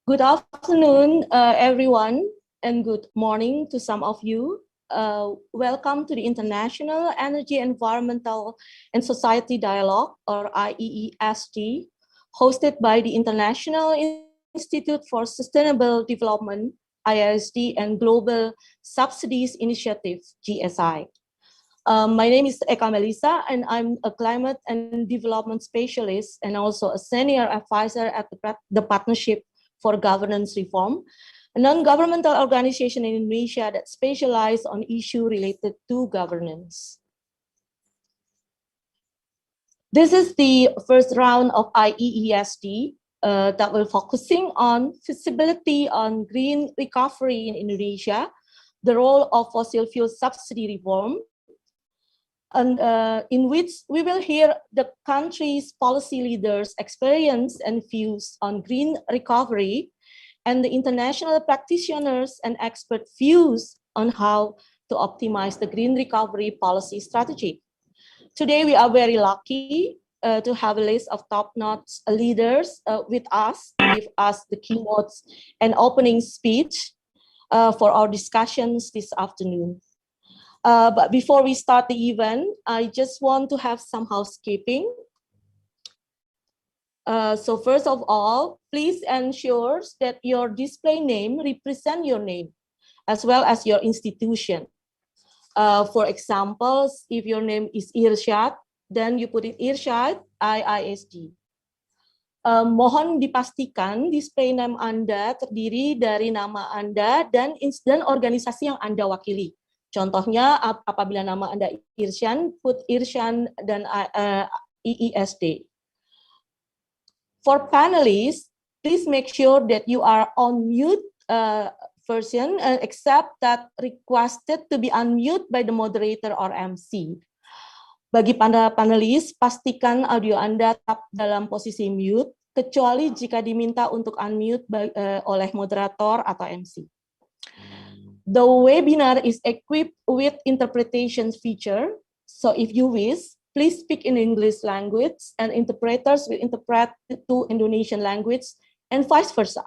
Good afternoon, everyone, and good morning to some of you. Welcome to the International Energy, Environmental, and Society Dialogue, or IEESD, hosted by the International Institute for Sustainable Development, IISD, and Global Subsidies Initiative, GSI. My name is Eka Melissa, and I'm a climate and development specialist and also a senior advisor at the Partnership for Governance Reform, a non-governmental organization in Indonesia that specializes on issues related to governance. This is the first round of IEESD that will focusing on feasibility on green recovery in Indonesia, the role of fossil fuel subsidy reform, and in which we will hear the country's policy leaders' experience and views on green recovery, and the international practitioners and expert views on how to optimize the green recovery policy strategy. Today, we are very lucky to have a list of top-notch leaders with us to give us the keynotes and opening speech for our discussions this afternoon. But before we start the event, I just want to have some housekeeping. So first of all, please ensure that your display name represents your name, as well as your institution. For example, if your name is Irsyad, then you put it Irsyad, IISD. Mohon dipastikan display name Anda terdiri dari nama Anda dan organisasi yang Anda wakili. Contohnya, apabila nama Anda Irsyan, put Irsyan dan IISD. For panelists, please make sure that you are on mute version, except that requested to be unmute by the moderator or MC. Bagi para panelis, pastikan audio Anda tetap dalam posisi mute, kecuali jika diminta untuk unmute oleh moderator atau MC. The webinar is equipped with interpretation feature, so if you wish, please speak in English language and interpreters will interpret to Indonesian language and vice versa.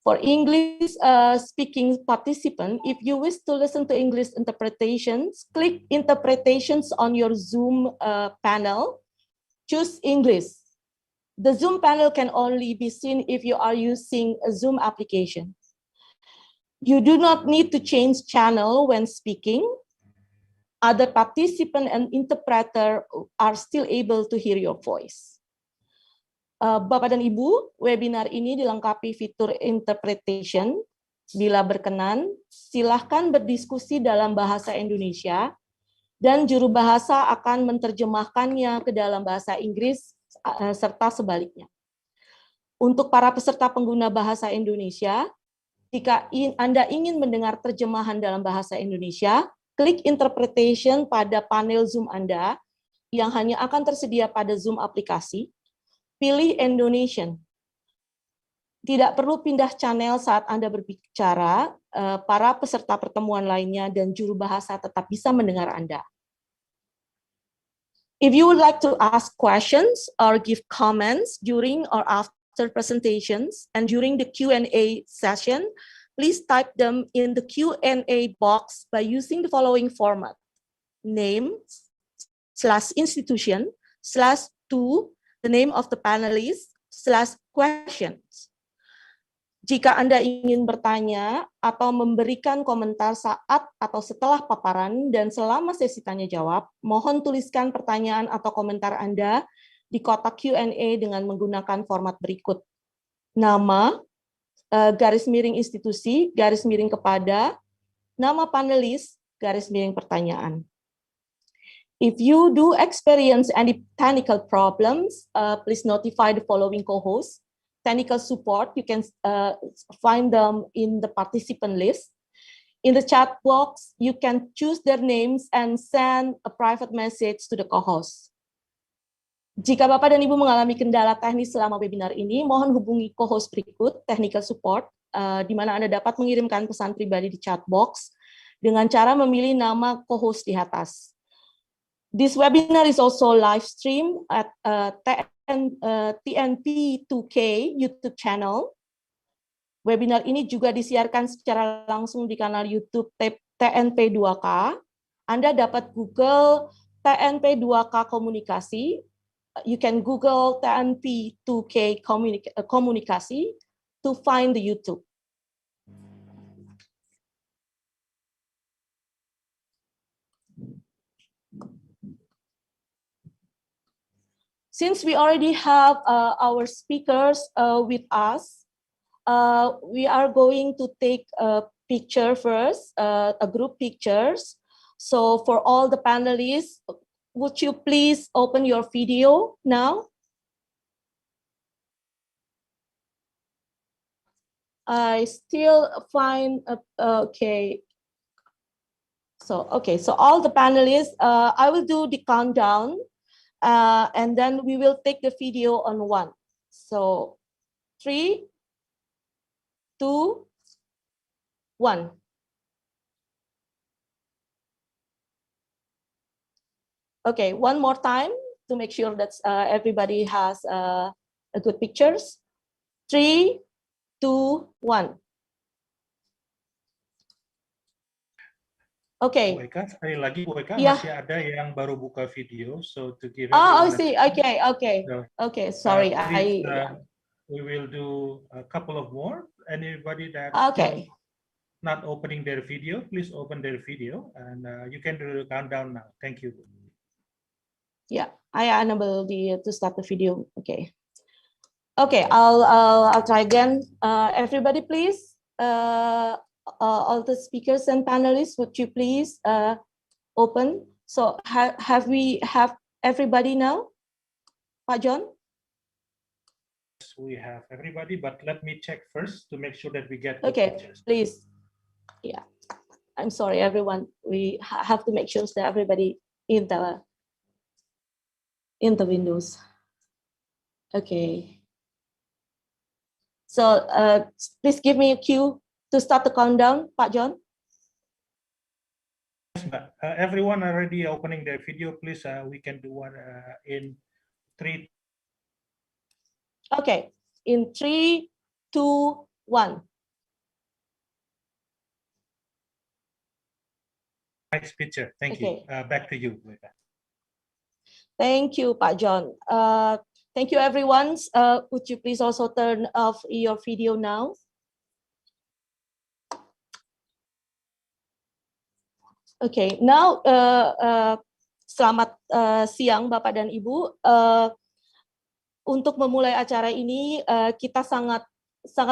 For English speaking participant, if you wish to listen to English interpretations, click interpretations on your Zoom panel, choose English. The Zoom panel can only be seen if you are using a Zoom application. You do not need to change channel when speaking. Other participant and interpreter are still able to hear your voice. Bapak dan Ibu, webinar ini dilengkapi fitur interpretation. Bila berkenan, silahkan berdiskusi dalam bahasa Indonesia dan juru bahasa akan menerjemahkannya ke dalam bahasa Inggris serta sebaliknya. Untuk para peserta pengguna bahasa Indonesia, jika Anda ingin mendengar terjemahan dalam bahasa Indonesia, klik interpretation pada panel Zoom Anda yang hanya akan tersedia pada Zoom aplikasi. Pilih Indonesian. Tidak perlu pindah channel saat Anda berbicara, para peserta pertemuan lainnya dan juru bahasa tetap bisa mendengar Anda. If you would like to ask questions or give comments during or after presentations and during the Q&A session, please type them in the Q&A box by using the following format: name / institution / to the name of the panelist / questions. Jika Anda ingin bertanya atau memberikan komentar saat atau setelah paparan dan selama sesi tanya jawab, mohon tuliskan pertanyaan atau komentar Anda di kotak Q&A dengan menggunakan format berikut. Nama, garis miring institusi, garis miring kepada, nama panelis, garis miring pertanyaan. If you do experience any technical problems, please notify the following co-hosts. Technical support, you can find them in the participant list. In the chat box, you can choose their names and send a private message to the co-host. Jika Bapak dan Ibu mengalami kendala teknis selama webinar ini, mohon hubungi co-host berikut, technical support, di mana Anda dapat mengirimkan pesan pribadi di chat box dengan cara memilih nama co-host di atas. This webinar is also live stream at TNP2K YouTube channel. Webinar ini juga disiarkan secara langsung di kanal YouTube TNP2K. Anda dapat Google TNP2K Komunikasi. You can Google TNP2K Komunikasi to find the YouTube. Since we already have our speakers with us, we are going to take a picture first, a group pictures. So for all the panelists, would you please open your video now? I still find, okay. So all the panelists, I will do the countdown. And then we will take the video on 1. So 3, 2, 1. Okay, one more time to make sure that everybody has a good pictures. 3, 2, 1. Okay. Bu Eka, sekali lagi Bu Eka, Yeah. masih ada yang baru buka video, so to give I see. Okay. So, okay. Sorry, please, we will do a couple of more. Anybody that still not opening their video, please open their video, and you can do the countdown now. Thank you. Yeah, I enable to start the video. Okay. Okay, I'll try again. Everybody, please. All the speakers and panelists, would you please open? So have everybody now? Pak John? Yes, we have everybody, but let me check first to make sure that we get okay, pictures. Please. Yeah, I'm sorry, everyone. We have to make sure that everybody in the windows. Okay. So please give me a cue to start the countdown, Pak John. Everyone already opening their video, please. We can do one in 3. Okay, in 3, 2, 1. Next picture. Thank you. Back to you. Thank you, Pak John. Thank you, everyone. Would you please also turn off your video now? Okay, now selamat siang Bapak dan Ibu. Untuk memulai acara ini kita sangat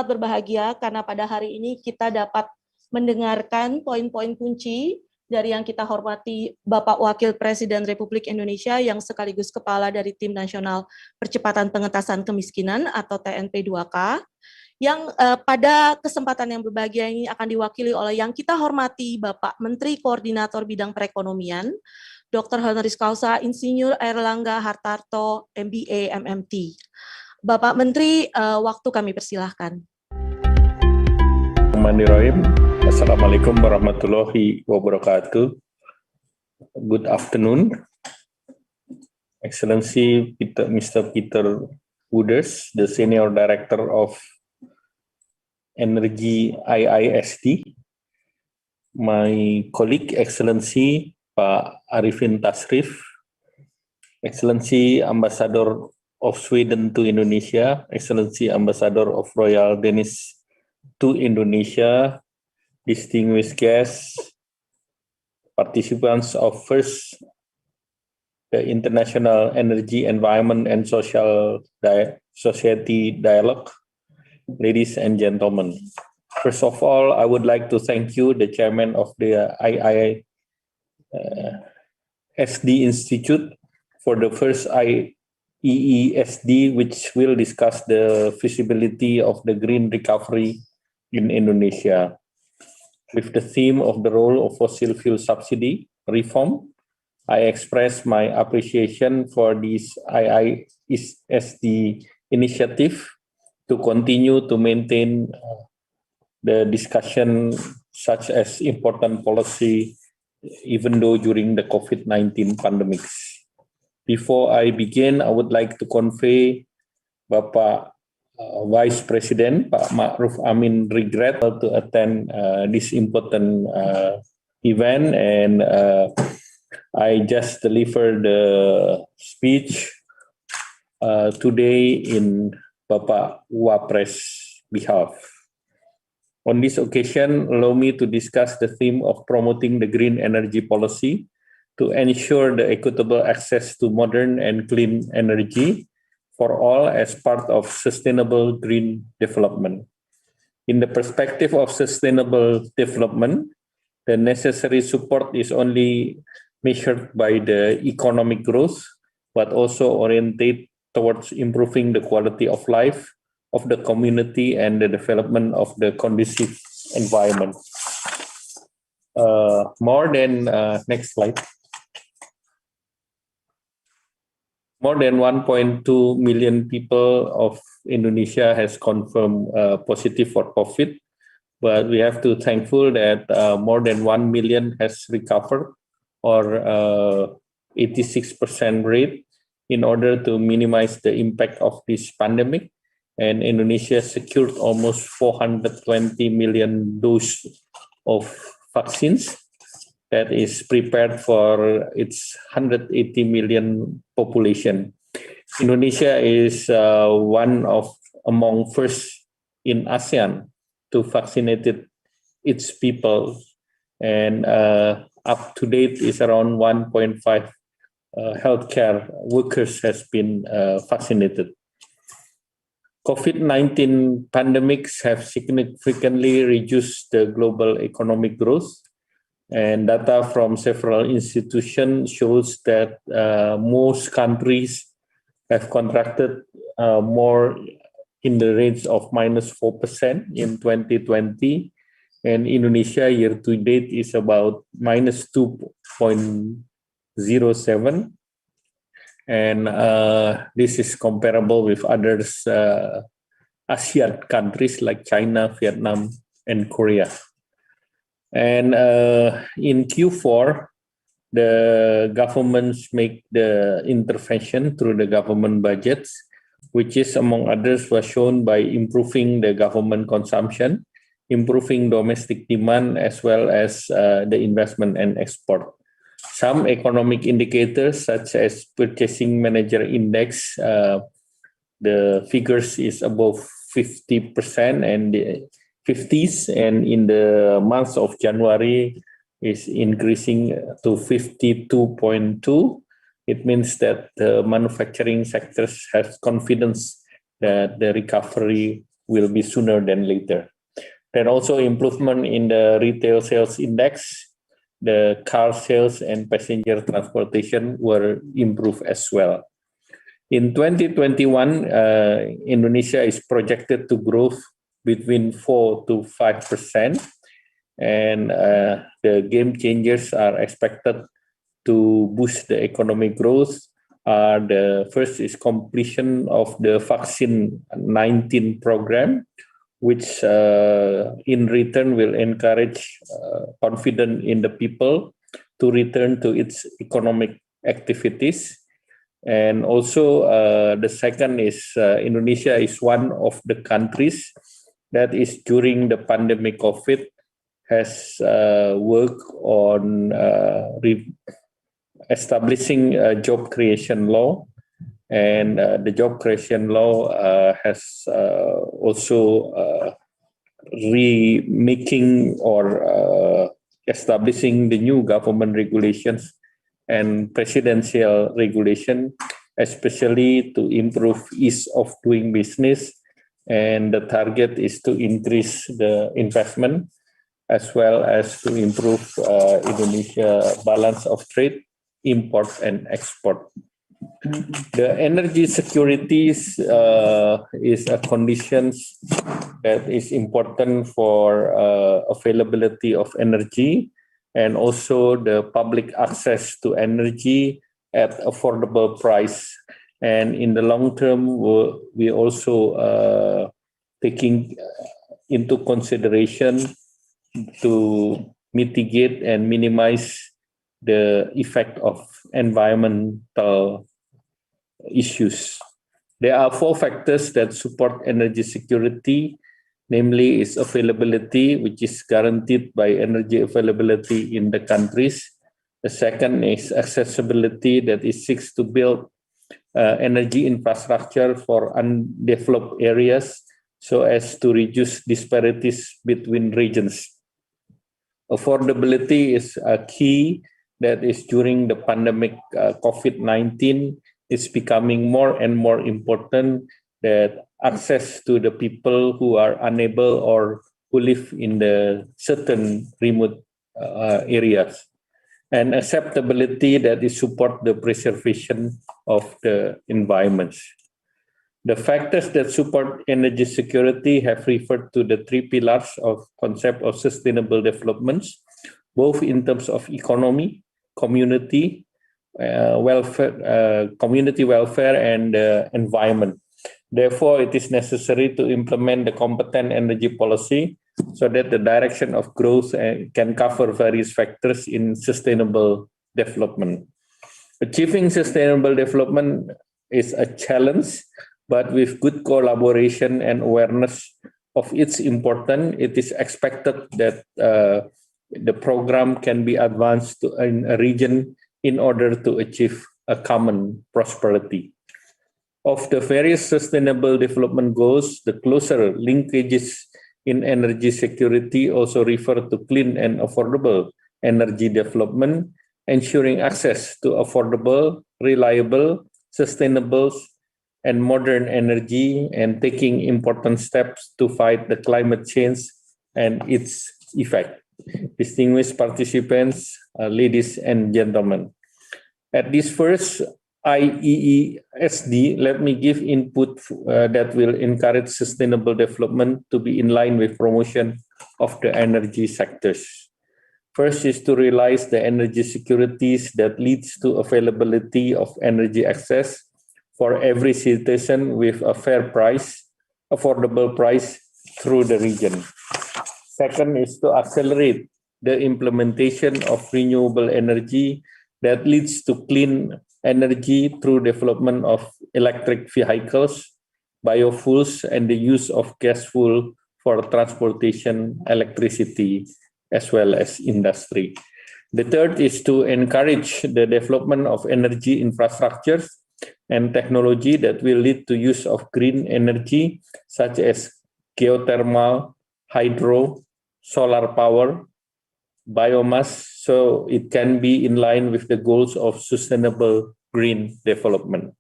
berbahagia karena pada hari ini kita dapat mendengarkan poin-poin kunci dari yang kita hormati Bapak Wakil Presiden Republik Indonesia yang sekaligus Kepala dari Tim Nasional Percepatan Pengentasan Kemiskinan atau TNP2K, yang pada kesempatan yang berbahagia ini akan diwakili oleh yang kita hormati Bapak Menteri Koordinator Bidang Perekonomian, Dr. Honoris Causa Insinyur Airlangga Hartarto, MBA, MMT. Bapak Menteri, waktu kami persilahkan. Bismillahirrahmanirrahim. Assalamualaikum warahmatullahi wabarakatuh. Good afternoon, Excellency Mr. Peter Wooders, the Senior Director of Energi IISD, my colleague Excellency Pak Arifin Tasrif, Excellency Ambassador of Sweden to Indonesia, Excellency Ambassador of Royal Danish to Indonesia, distinguished guests, participants of first the International Energy, Environment, and Society Dialogue. Ladies and gentlemen, first of all, I would like to thank you, the chairman of the IISD Institute, for the first IEESD, which will discuss the feasibility of the green recovery in Indonesia, with the theme of the role of fossil fuel subsidy reform. I express my appreciation for this IISD initiative to continue to maintain the discussion such as important policy, even though during the COVID-19 pandemics. Before I begin, I would like to convey Bapak Vice President Pak Ma'ruf Amin regret to attend this important event, and I just delivered the speech today in Bapak Wapres' behalf. On this occasion, allow me to discuss the theme of promoting the green energy policy to ensure the equitable access to modern and clean energy for all as part of sustainable green development. In the perspective of sustainable development, the necessary support is only measured by the economic growth, but also oriented towards improving the quality of life of the community and the development of the conducive environment. Next slide. More than 1.2 million people of Indonesia has confirmed positive for COVID, but we have to thankful that more than 1 million has recovered, or 86% rate, in order to minimize the impact of this pandemic. And Indonesia secured almost 420 million doses of vaccines that is prepared for its 180 million population. Indonesia is one of among first in ASEAN to vaccinate its people, and up to date is around 1.5 healthcare workers has been vaccinated. COVID-19 pandemics have significantly reduced the global economic growth, and data from several institutions shows that most countries have contracted more in the range of -4% in 2020, and Indonesia year to date is about -2.07. And this is comparable with others ASEAN countries like China, Vietnam, and Korea. And in Q4, the governments make the intervention through the government budgets, which is among others was shown by improving the government consumption, improving domestic demand, as well as the investment and export. Some economic indicators such as purchasing manager index, the figures is above 50% and the 50s, and in the month of January is increasing to 52.2. It means that the manufacturing sectors has confidence that the recovery will be sooner than later. Then also improvement in the retail sales index. The car sales and passenger transportation were improved as well. In 2021, Indonesia is projected to grow between 4 to 5%, and the game changers are expected to boost the economic growth. The first is completion of the vaccine 19 program, which in return will encourage confidence in the people to return to its economic activities. And also the second is Indonesia is one of the countries that is during the pandemic COVID has worked on establishing a job creation law. And the job creation law has also remaking or establishing the new government regulations and presidential regulation, especially to improve ease of doing business. And the target is to increase the investment as well as to improve Indonesia balance of trade, import and export. The energy security is a condition that is important for availability of energy and also the public access to energy at affordable price. And in the long term, we also taking into consideration to mitigate and minimize the effect of environmental issues. There are 4 factors that support energy security, namely is availability, which is guaranteed by energy availability in the countries. The second is accessibility, that it seeks to build energy infrastructure for undeveloped areas so as to reduce disparities between regions. Affordability is a key that is during the pandemic COVID-19 is becoming more and more important, that access to the people who are unable or who live in the certain remote areas, and acceptability that is support the preservation of the environments. The factors that support energy security have referred to the 3 pillars of concept of sustainable developments, both in terms of economy, community welfare, and environment. Therefore, it is necessary to implement the competent energy policy so that the direction of growth can cover various factors in sustainable development. Achieving sustainable development is a challenge, but with good collaboration and awareness of its importance, it is expected that the program can be advanced to a region in order to achieve a common prosperity. Of the various sustainable development goals, the closer linkages in energy security also refer to clean and affordable energy development, ensuring access to affordable, reliable, sustainable, and modern energy, and taking important steps to fight the climate change and its effect. Distinguished participants, ladies and gentlemen, at this first IEESD, let me give input that will encourage sustainable development to be in line with promotion of the energy sectors. First is to realize the energy securities that leads to availability of energy access for every citizen with a fair price, affordable price through the region. Second is to accelerate the implementation of renewable energy that leads to clean energy through development of electric vehicles, biofuels, and the use of gas fuel for transportation, electricity, as well as industry. The third is to encourage the development of energy infrastructures and technology that will lead to use of green energy, such as geothermal, hydro, solar power, biomass, so it can be in line with the goals of sustainable green development.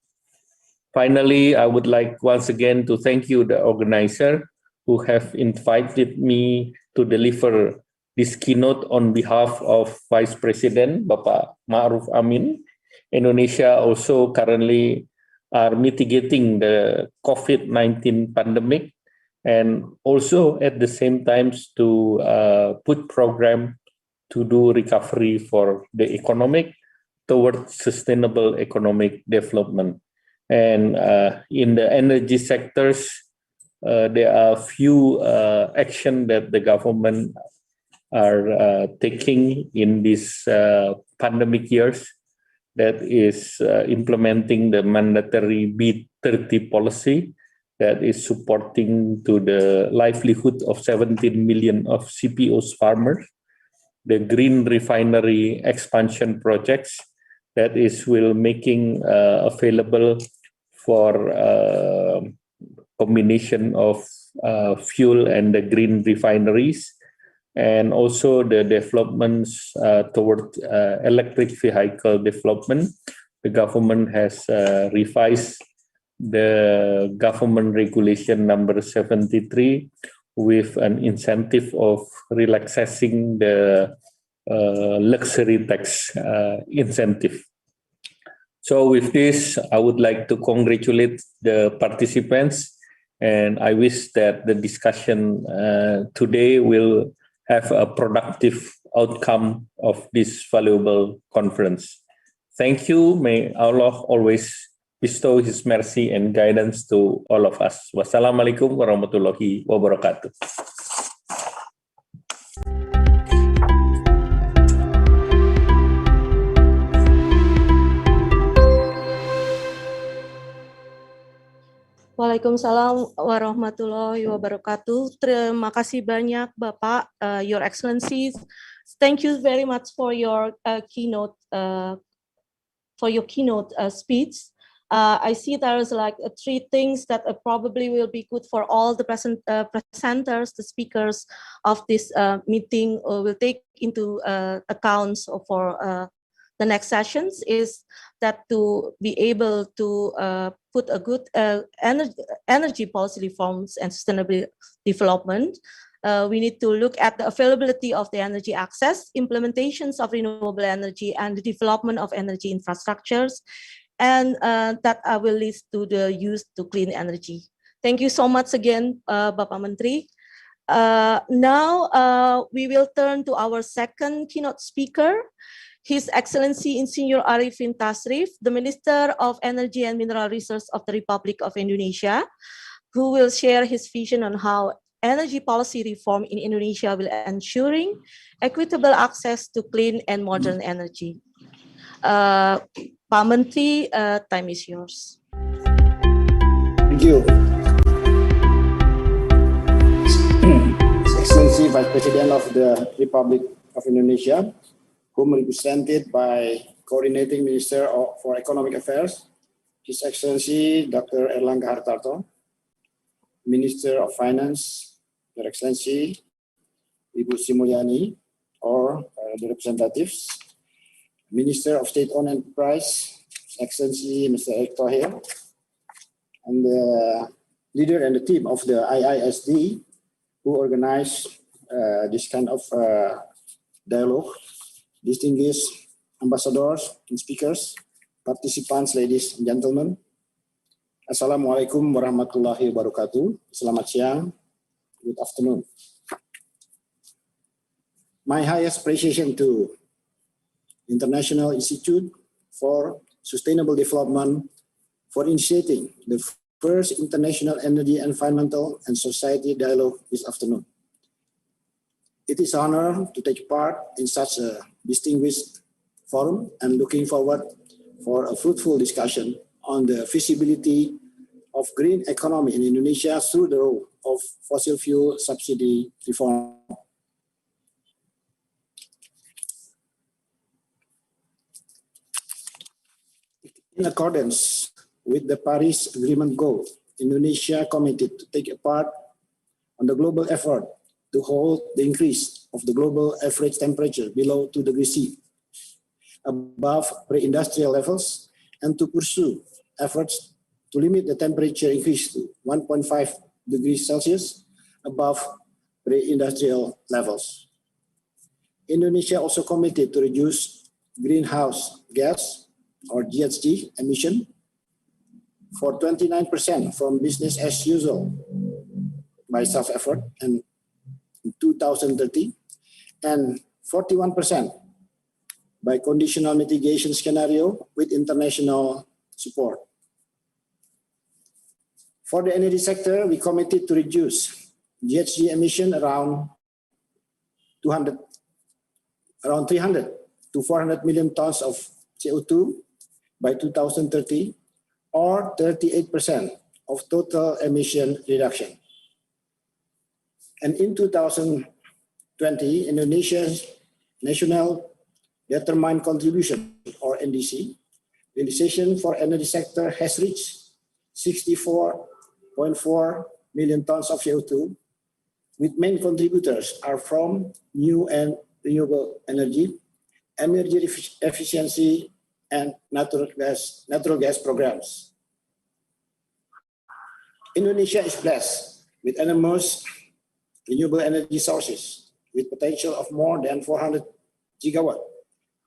Finally, I would like once again to thank you, the organizer, who have invited me to deliver this keynote on behalf of Vice President Bapak Ma'ruf Amin. Indonesia also currently are mitigating the COVID-19 pandemic, and also at the same time to put program to do recovery for the economic towards sustainable economic development. And in the energy sectors, there are few action that the government are taking in these pandemic years, that is implementing the mandatory B30 policy that is supporting to the livelihood of 17 million of CPOs farmers, the green refinery expansion projects that is will making available for combination of fuel and the green refineries, and also the developments toward electric vehicle development. The government has revised the government regulation number 73 with an incentive of relaxing the luxury tax incentive. So with this, I would like to congratulate the participants, and I wish that the discussion today will have a productive outcome of this valuable conference. Thank you. May Allah always bestow His mercy and guidance to all of us. Wassalamualaikum warahmatullahi wabarakatuh. Waalaikumsalam warahmatullahi wabarakatuh. Terima kasih banyak Bapak, Your Excellencies. Thank you very much for your keynote speech. I see there's like three things that probably will be good for all the presenters, the speakers of this meeting will take into accounts for the next sessions, is that to be able to put a good energy policy reforms and sustainable development, we need to look at the availability of the energy access, implementations of renewable energy, and the development of energy infrastructures, and that will lead to the use to clean energy. Thank you so much again, Bapak Menteri. Now we will turn to our second keynote speaker, His Excellency Insinyur Arifin Tasrif, the Minister of Energy and Mineral Resources of the Republic of Indonesia, who will share his vision on how energy policy reform in Indonesia will ensuring equitable access to clean and modern energy. Pak Menteri, time is yours. Thank you. His Excellency Vice President of the Republic of Indonesia, whom represented by Coordinating Minister for Economic Affairs, His Excellency Dr. Erlangga Hartarto, Minister of Finance, Your Excellency Ibu Sri Mulyani, or the representatives, Minister of State-Owned Enterprise, His Excellency Mr. Erick Thohir, and the leader and the team of the IISD who organized this kind of dialogue, distinguished ambassadors and speakers, participants, ladies and gentlemen. Assalamualaikum warahmatullahi wabarakatuh. Selamat siang. Good afternoon. My highest appreciation to International Institute for Sustainable Development for initiating the first International Energy, Environmental and Society Dialogue this afternoon. It is an honor to take part in such a distinguished forum and looking forward for a fruitful discussion on the feasibility of green economy in Indonesia through the role of fossil fuel subsidy reform. In accordance with the Paris Agreement goal, Indonesia committed to take a part on the global effort to hold the increase of the global average temperature below 2 degrees C, above pre-industrial levels, and to pursue efforts to limit the temperature increase to 1.5 degrees Celsius above pre-industrial levels. Indonesia also committed to reduce greenhouse gas or GHG emission for 29% from business as usual by self-effort and in 2030, and 41% by conditional mitigation scenario with international support. For the energy sector, we committed to reduce GHG emission around 300 to 400 million tons of CO2 by 2030, or 38% of total emission reduction. And in 2020, Indonesia's National Determined Contribution, or NDC, realization for energy sector has reached 64.4 million tons of CO2, with main contributors are from new and renewable energy, energy efficiency, and natural gas programs. Indonesia is blessed with enormous renewable energy sources with potential of more than 400 gigawatt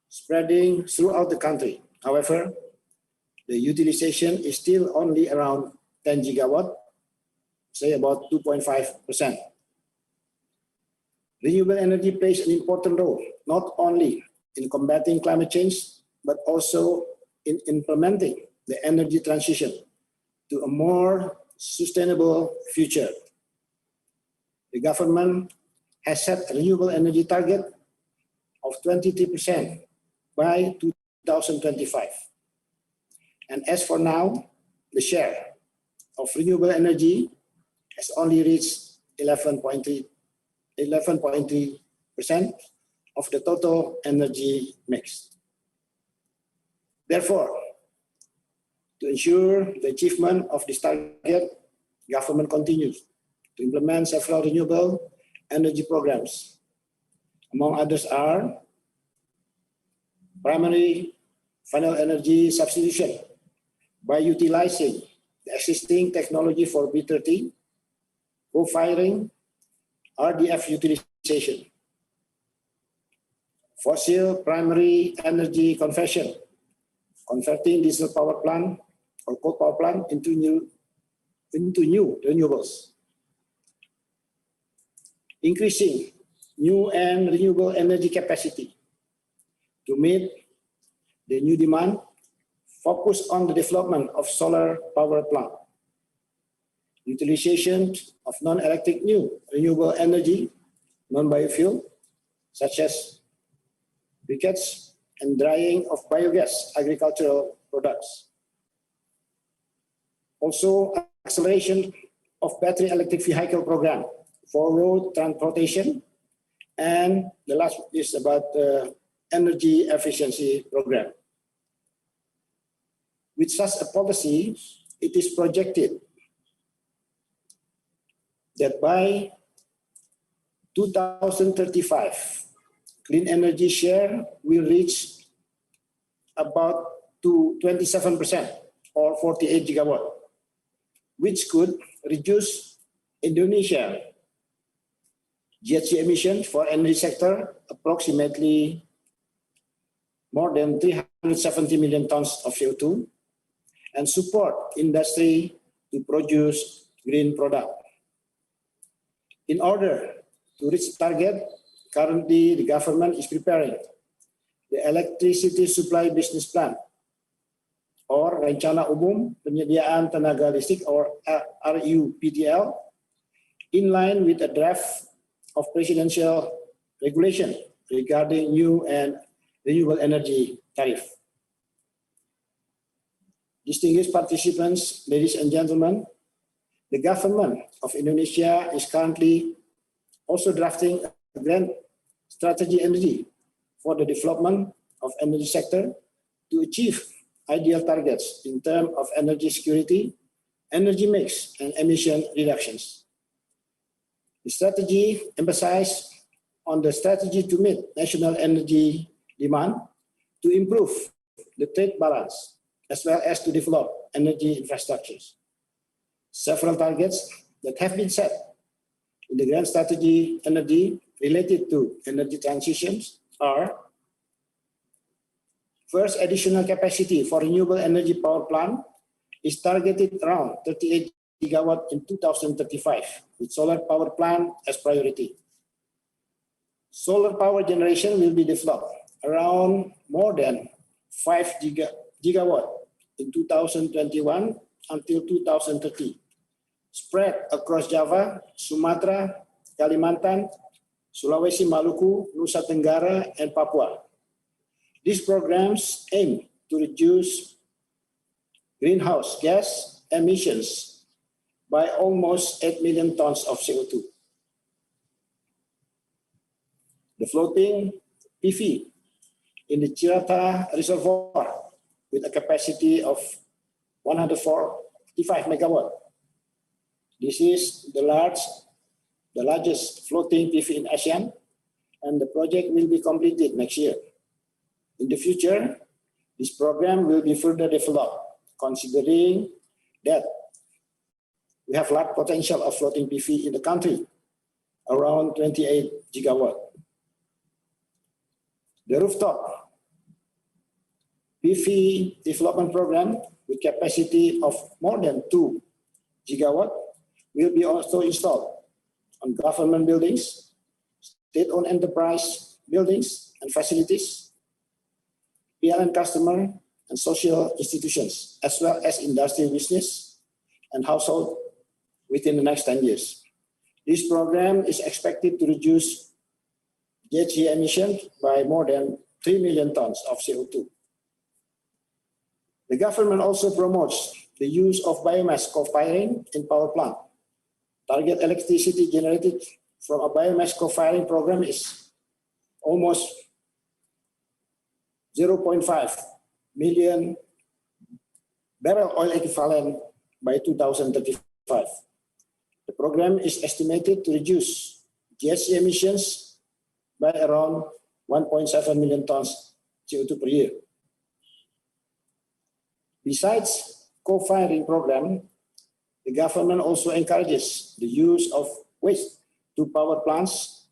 spreading throughout the country. However, the utilization is still only around 10 gigawatt, say about 2.5%. Renewable energy plays an important role, not only in combating climate change, but also in implementing the energy transition to a more sustainable future. The government has set a renewable energy target of 23% by 2025. And as for now, the share of renewable energy has only reached 11.3% of the total energy mix. Therefore, to ensure the achievement of this target, government continues to implement several renewable energy programs. Among others are primary final energy substitution by utilizing the existing technology for B30, co-firing, RDF utilization, fossil primary energy conversion, converting diesel power plant or coal power plant into new renewables, increasing new and renewable energy capacity to meet the new demand, focus on the development of solar power plant, utilization of non-electric new renewable energy, non-biofuel, such as briquettes and drying of biogas agricultural products. Also, acceleration of battery electric vehicle program for road transportation. And the last is about the energy efficiency program. With such a policy, it is projected that by 2035, clean energy share will reach about to 27% or 48 gigawatt, which could reduce Indonesia GHG emissions for energy sector approximately more than 370 million tons of CO2 and support industry to produce green product. In order to reach target, currently the government is preparing the electricity supply business plan or rencana umum penyediaan tenaga listrik or RUPTL in line with a draft of presidential regulation regarding new and renewable energy tariff. Distinguished participants, ladies and gentlemen, the government of Indonesia is currently also drafting a grand strategy energy for the development of energy sector to achieve ideal targets in terms of energy security, energy mix, and emission reductions. The strategy emphasizes on the strategy to meet national energy demand, to improve the trade balance, as well as to develop energy infrastructures. Several targets that have been set in the grand strategy energy related to energy transitions are: first, additional capacity for renewable energy power plant is targeted around 38 gigawatt in 2035, with solar power plant as priority. Solar power generation will be developed around more than 5 gigawatt in 2021 until 2030, spread across Java, Sumatra, Kalimantan, Sulawesi, Maluku, Nusa Tenggara, and Papua. These programs aim to reduce greenhouse gas emissions by almost 8 million tons of CO2. The floating PV in the Cirata Reservoir with a capacity of 145 megawatt. This is the large the largest floating PV in ASEAN, and the project will be completed next year. In the future, this program will be further developed, considering that we have large potential of floating PV in the country, around 28 gigawatt. The rooftop PV development program with capacity of more than 2 gigawatt will be also installed on government buildings, state-owned enterprise buildings and facilities, PLN customer and social institutions, as well as industrial business and household within the next 10 years. This program is expected to reduce GHG emissions by more than 3 million tons of CO2. The government also promotes the use of biomass co-firing in power plant. Target electricity generated from a biomass co-firing program is almost 0.5 million barrel oil equivalent by 2035. The program is estimated to reduce GHG emissions by around 1.7 million tons CO2 per year. Besides co-firing program, the government also encourages the use of waste to power plants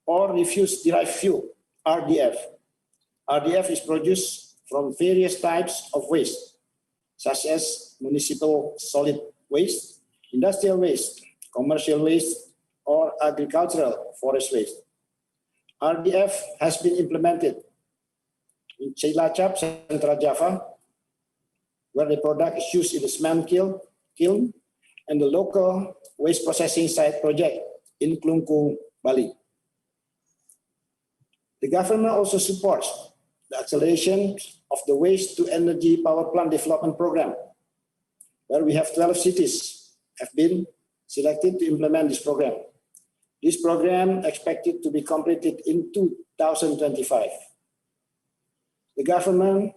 or refuse-derived fuel, RDF. RDF is produced from various types of waste, such as municipal solid waste, industrial waste, commercial waste, or agricultural forest waste. RDF has been implemented in Cilacap, Central Java, where the product is used in the cement kiln, and the local waste processing site project in Klungkung, Bali. The government also supports the acceleration of the waste to energy power plant development program, where we have 12 cities have been selected to implement this program. This program expected to be completed in 2025. The government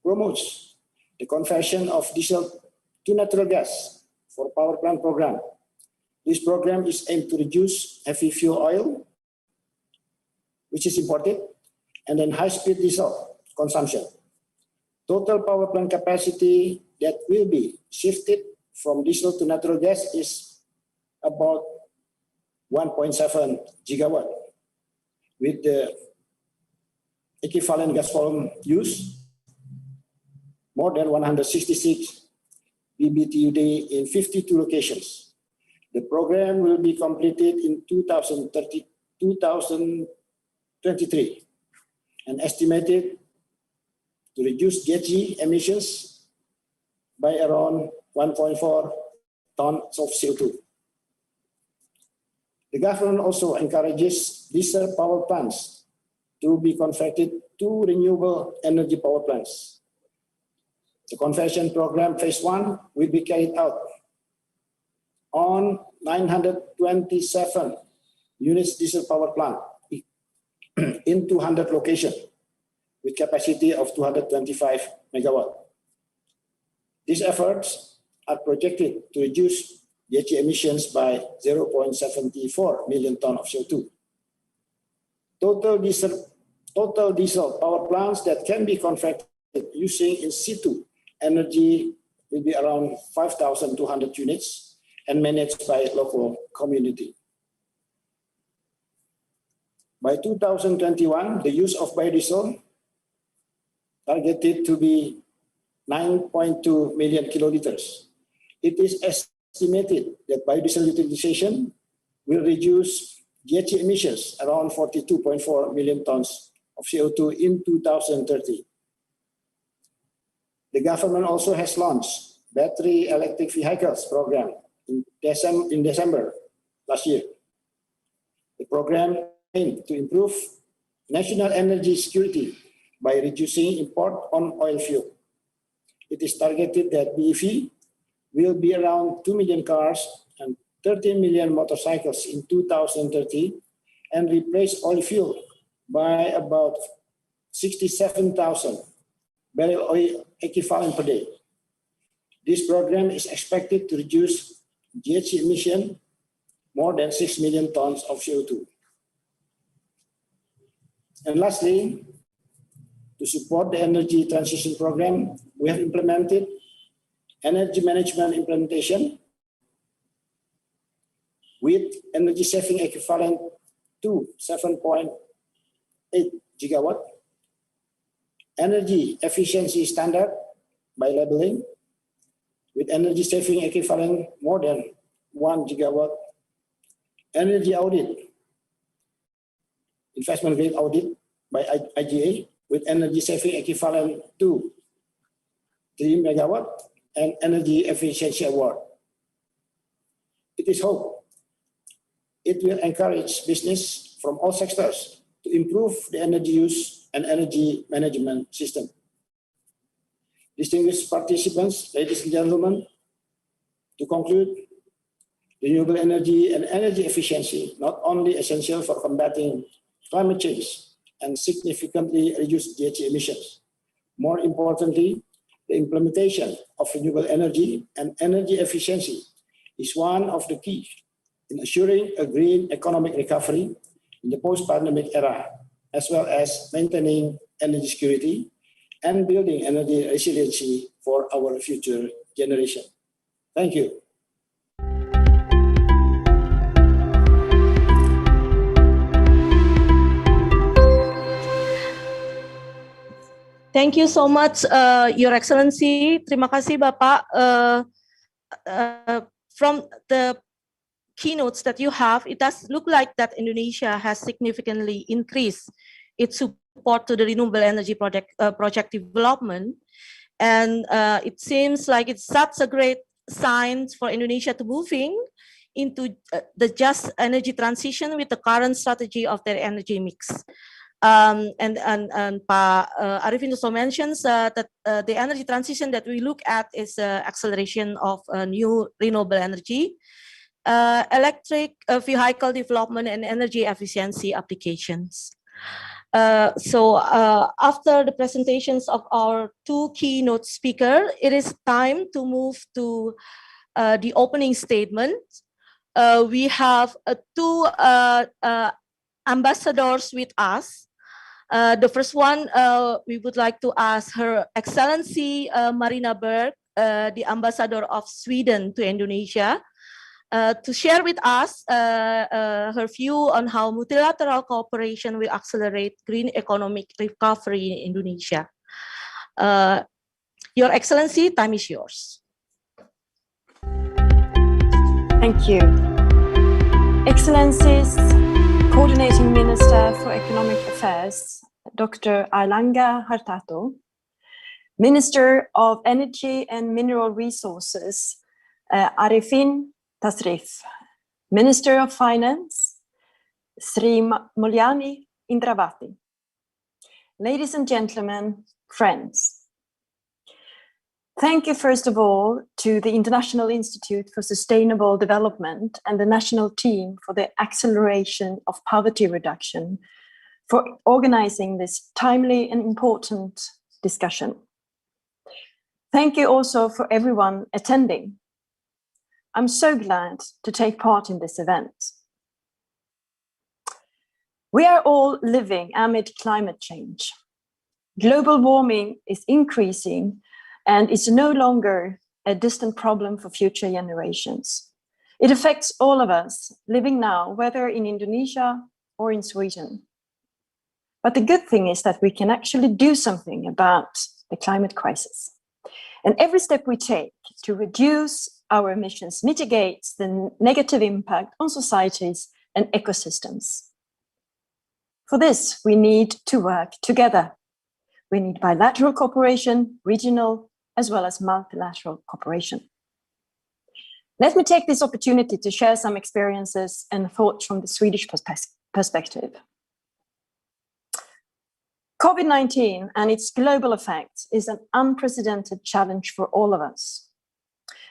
promotes the conversion of diesel to natural gas for power plant program. This program is aimed to reduce heavy fuel oil, which is imported, and then high-speed diesel consumption. Total power plant capacity that will be shifted from diesel to natural gas is about 1.7 gigawatt, with the equivalent gas volume use more than 166 BBTUD in 52 locations. The program will be completed in 2023 and estimated to reduce GHG emissions by around 1.4 tons of CO2. The government also encourages diesel power plants to be converted to renewable energy power plants. The conversion program phase 1 will be carried out on 927 units diesel power plant in 200 locations with capacity of 225 megawatt. These efforts are projected to reduce GHG emissions by 0.74 million tons of CO2. Total diesel power plants that can be converted using in situ energy will be around 5,200 units and managed by local community. By 2021, the use of biodiesel targeted to be 9.2 million kiloliters. It is estimated that biodiesel utilization will reduce GHG emissions around 42.4 million tons of CO2 in 2030. The government also has launched battery electric vehicles program in December last year. The program aimed to improve national energy security by reducing import on oil fuel. It is targeted that BEV will be around 2 million cars and 13 million motorcycles in 2030 and replace oil fuel by about 67,000 barrel oil equivalent per day. This program is expected to reduce GHG emission more than 6 million tons of CO2. And lastly, to support the energy transition program, we have implemented energy management implementation with energy saving equivalent to 7.8 gigawatt, energy efficiency standard by labeling with energy saving equivalent more than 1 gigawatt, energy audit, investment grade audit by IGA with energy saving equivalent to 3 megawatt, and energy efficiency award. It is hoped it will encourage business from all sectors to improve the energy use and energy management system. Distinguished participants, ladies and gentlemen, to conclude, renewable energy and energy efficiency not only essential for combating climate change and significantly reduce GHG emissions. More importantly, the implementation of renewable energy and energy efficiency is one of the keys in assuring a green economic recovery in the post-pandemic era, as well as maintaining energy security and building energy resiliency for our future generation. Thank you. Thank you so much, Your Excellency. Terima kasih, Bapak. From the keynotes that you have, it does look like that Indonesia has significantly increased its support to the renewable energy project development. And it seems like it's such a great sign for Indonesia to moving into the just energy transition with the current strategy of their energy mix. And Pak Arifin also mentions that the energy transition that we look at is acceleration of new renewable energy, electric vehicle development, and energy efficiency applications. So after the presentations of our two keynote speakers, it is time to move to the opening statement. We have two ambassadors with us. The first one, we would like to ask Her Excellency Marina Berg, the Ambassador of Sweden to Indonesia, to share with us her view on how multilateral cooperation will accelerate green economic recovery in Indonesia. Your Excellency, time is yours. Thank you. Excellencies, Coordinating Minister for Economic Affairs, Dr. Airlangga Hartarto, Minister of Energy and Mineral Resources, Arifin Tasrif, Minister of Finance, Sri Mulyani Indrawati. Ladies and gentlemen, friends, thank you first of all to the International Institute for Sustainable Development and the National Team for the Acceleration of Poverty Reduction for organizing this timely and important discussion. Thank you also for everyone attending. I'm so glad to take part in this event. We are all living amid climate change. Global warming is increasing and is no longer a distant problem for future generations. It affects all of us living now, whether in Indonesia or in Sweden. But the good thing is that we can actually do something about the climate crisis. And every step we take to reduce our emissions mitigates the negative impact on societies and ecosystems. For this, we need to work together. We need bilateral cooperation, regional, as well as multilateral cooperation. Let me take this opportunity to share some experiences and thoughts from the Swedish perspective. COVID-19 and its global effects is an unprecedented challenge for all of us.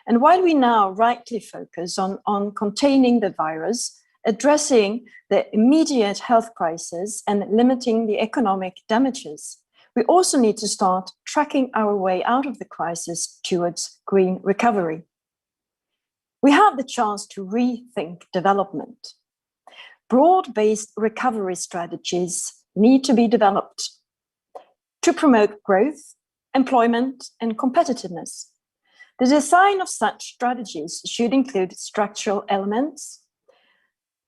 And while we now rightly focus on containing the virus, addressing the immediate health crisis and limiting the economic damages, we also need to start tracking our way out of the crisis towards green recovery. We have the chance to rethink development. Broad-based recovery strategies need to be developed to promote growth, employment, and competitiveness. The design of such strategies should include structural elements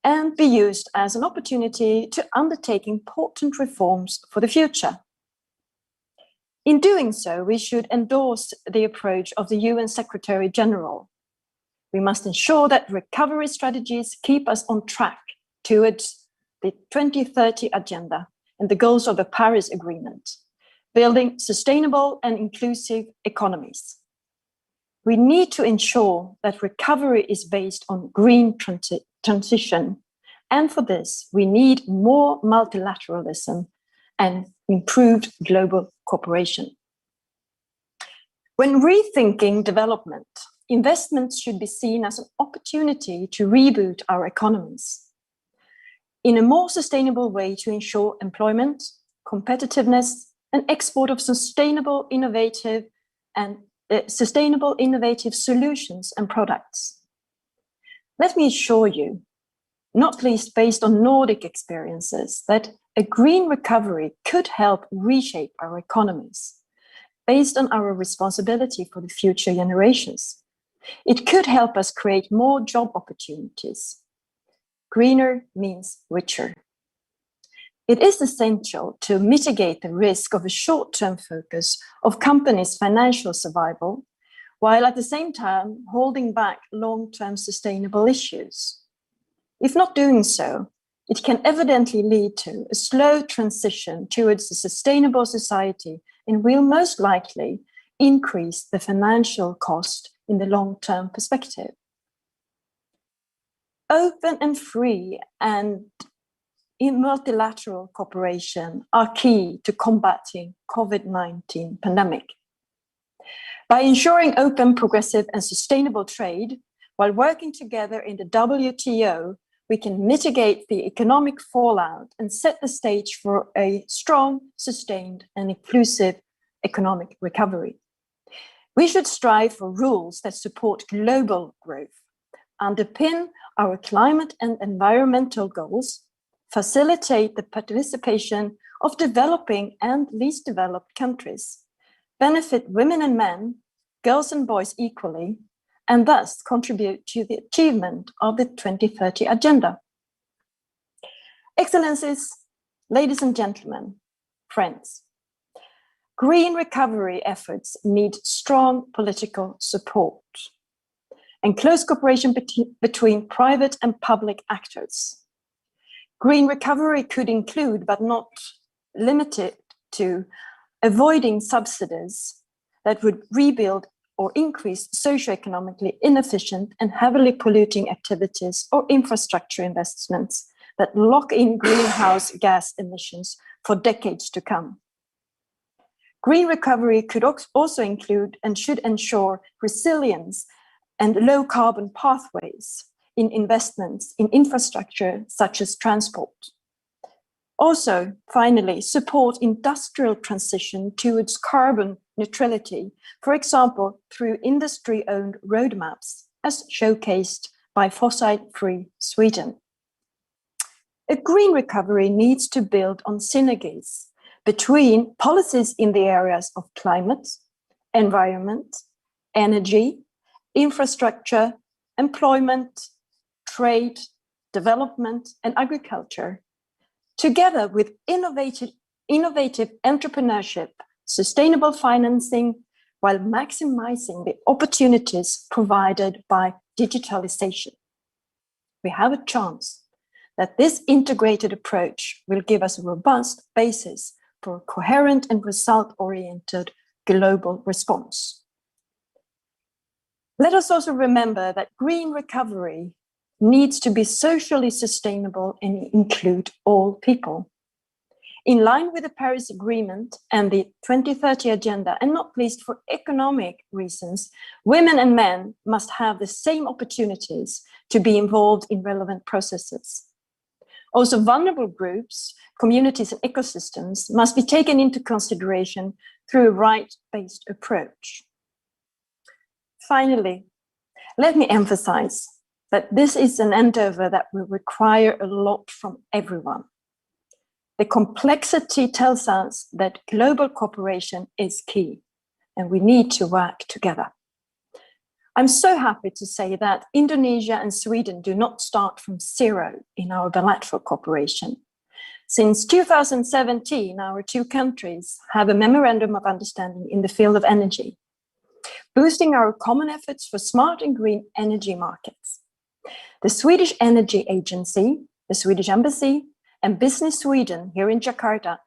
and be used as an opportunity to undertake important reforms for the future. In doing so, we should endorse the approach of the UN Secretary General. We must ensure that recovery strategies keep us on track towards the 2030 agenda and the goals of the Paris Agreement, building sustainable and inclusive economies. We need to ensure that recovery is based on green transition, and for this, we need more multilateralism and improved global cooperation. When rethinking development, investments should be seen as an opportunity to reboot our economies in a more sustainable way to ensure employment, competitiveness, and export of sustainable, innovative solutions and products. Let me assure you, not least based on Nordic experiences, that a green recovery could help reshape our economies based on our responsibility for the future generations. It could help us create more job opportunities. Greener means richer. It is essential to mitigate the risk of a short-term focus of companies' financial survival, while at the same time holding back long-term sustainable issues. If not doing so, it can evidently lead to a slow transition towards a sustainable society and will most likely increase the financial cost in the long-term perspective. Open and free and in multilateral cooperation are key to combating COVID-19 pandemic. By ensuring open, progressive, and sustainable trade, while working together in the WTO, we can mitigate the economic fallout and set the stage for a strong, sustained, and inclusive economic recovery. We should strive for rules that support global growth, underpin our climate and environmental goals, facilitate the participation of developing and least developed countries, benefit women and men, girls and boys equally, and thus contribute to the achievement of the 2030 agenda. Excellencies, ladies and gentlemen, friends, green recovery efforts need strong political support and close cooperation between private and public actors. Green recovery could include, but not limited to, avoiding subsidies that would rebuild or increase socioeconomically inefficient and heavily polluting activities or infrastructure investments that lock in greenhouse gas emissions for decades to come. Green recovery could also include and should ensure resilience and low carbon pathways in investments in infrastructure such as transport. Also, finally, support industrial transition towards carbon neutrality, for example, through industry-owned roadmaps, as showcased by Fossil-Free Sweden. A green recovery needs to build on synergies between policies in the areas of climate, environment, energy, infrastructure, employment, trade, development, and agriculture, together with innovative entrepreneurship, sustainable financing, while maximizing the opportunities provided by digitalization. We have a chance that this integrated approach will give us a robust basis for a coherent and result-oriented global response. Let us also remember that green recovery needs to be socially sustainable and include all people. In line with the Paris Agreement and the 2030 Agenda, and not least for economic reasons, women and men must have the same opportunities to be involved in relevant processes. Also, vulnerable groups, communities, and ecosystems must be taken into consideration through a right-based approach. Finally, Let me emphasize that this is an endeavor that will require a lot from everyone. The complexity tells us that global cooperation is key, and we need to work together. I'm so happy to say that Indonesia and Sweden do not start from zero in our bilateral cooperation. Since 2017, our two countries have a memorandum of understanding in the field of energy, boosting our common efforts for smart and green energy markets. The Swedish Energy Agency, the Swedish Embassy, and Business Sweden here in Jakarta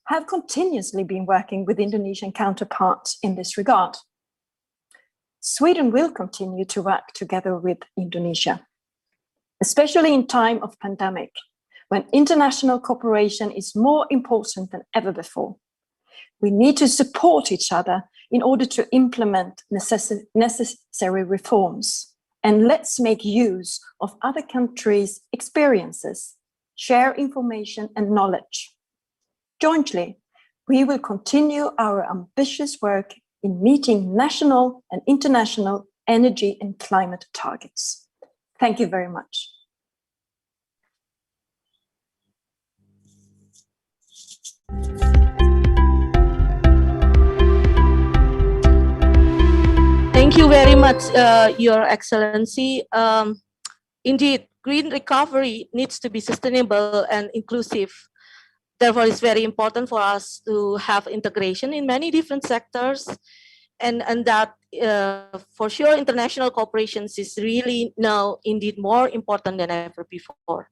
have continuously been working with Indonesian counterparts in this regard. Sweden will continue to work together with Indonesia, especially in time of pandemic, when international cooperation is more important than ever before. We need to support each other in order to implement necessary reforms. And let's make use of other countries' experiences, share information and knowledge. Jointly, we will continue our ambitious work in meeting national and international energy and climate targets. Thank you very much. Thank you very much, Your Excellency. Indeed, green recovery needs to be sustainable and inclusive. Therefore, it's very important for us to have integration in many different sectors, and that for sure international cooperation is really now indeed more important than ever before.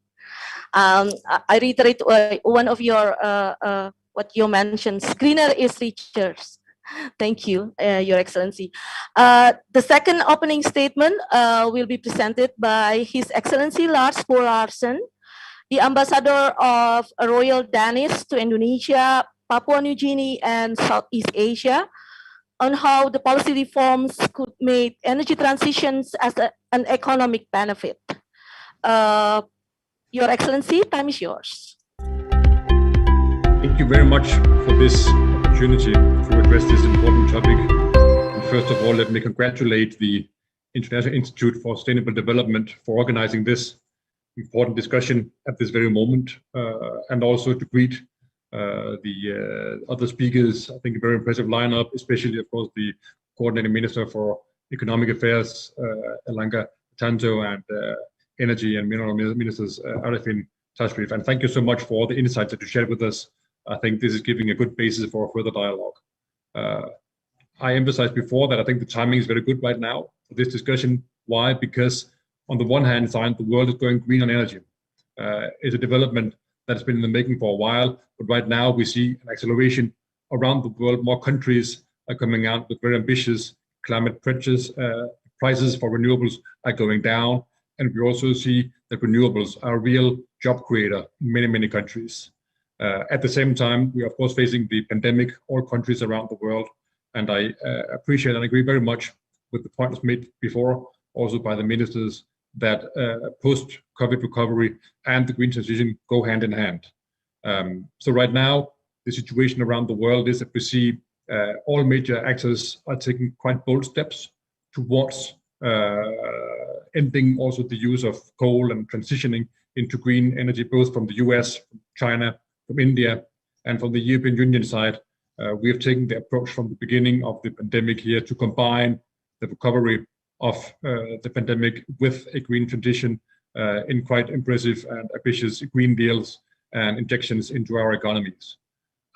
I reiterate one of your what you mentioned: greener is richer. Thank you, Your Excellency. The second opening statement will be presented by His Excellency Lars Bo Larsen, the Ambassador of Royal Danish to Indonesia, Papua New Guinea, and Southeast Asia, on how the policy reforms could make energy transitions as an economic benefit. Your Excellency, time is yours. Thank you very much for this opportunity to address this important topic. And first of all, let me congratulate the International Institute for Sustainable Development for organizing this important discussion at this very moment, and also to greet the other speakers. I think a very impressive lineup, especially, of course, the Coordinating Minister for Economic Affairs, Erlangga Tanto, and Energy and Mineral Ministers, Arifin Tashrif. And thank you so much for all the insights that you shared with us. I think this is giving a good basis for further dialogue. I emphasized before that I think the timing is very good right now for this discussion. Why? Because on the one hand side, the world is going green on energy. It's a development that's been in the making for a while, but right now we see an acceleration around the world. More countries are coming out with very ambitious climate pledges. Prices for renewables are going down, and we also see that renewables are a real job creator in many, many countries. At the same time, we are of course facing the pandemic, all countries around the world, and I appreciate and agree very much with the points made before, also by the ministers, that post-COVID recovery and the green transition go hand in hand. So right now, the situation around the world is that we see all major actors are taking quite bold steps towards ending also the use of coal and transitioning into green energy, both from the US, from China, from India, and from the European Union side. We have taken the approach from the beginning of the pandemic here to combine the recovery of the pandemic with a green transition in quite impressive and ambitious green deals and injections into our economies.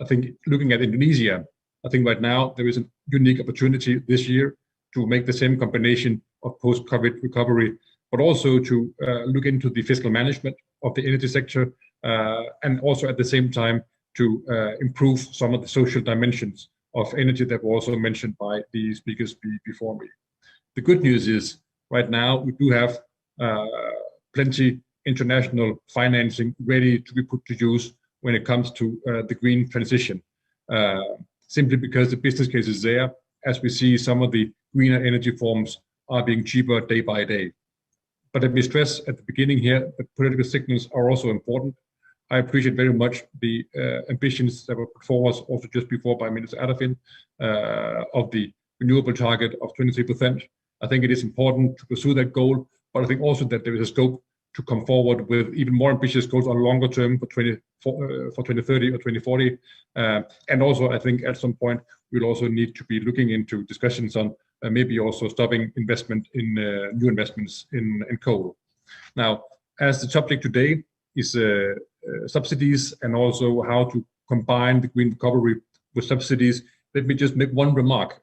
I think looking at Indonesia, I think right now there is a unique opportunity this year to make the same combination of post-COVID recovery, but also to look into the fiscal management of the energy sector, and also at the same time to improve some of the social dimensions of energy that were also mentioned by the speakers before me. The good news is right now we do have plenty international financing ready to be put to use when it comes to the green transition, simply because the business case is there, as we see some of the greener energy forms are being cheaper day by day. But let me stress at the beginning here that political signals are also important. I appreciate very much the ambitions that were put forward also just before by Minister Arifin of the renewable target of 23%. I think it is important to pursue that goal, but I think also that there is a scope to come forward with even more ambitious goals on longer term for 2030 or 2040. And also, I think at some point, we'll also need to be looking into discussions on maybe also stopping investment in new investments in coal. Now, as the subject today is subsidies and also how to combine the green recovery with subsidies, let me just make one remark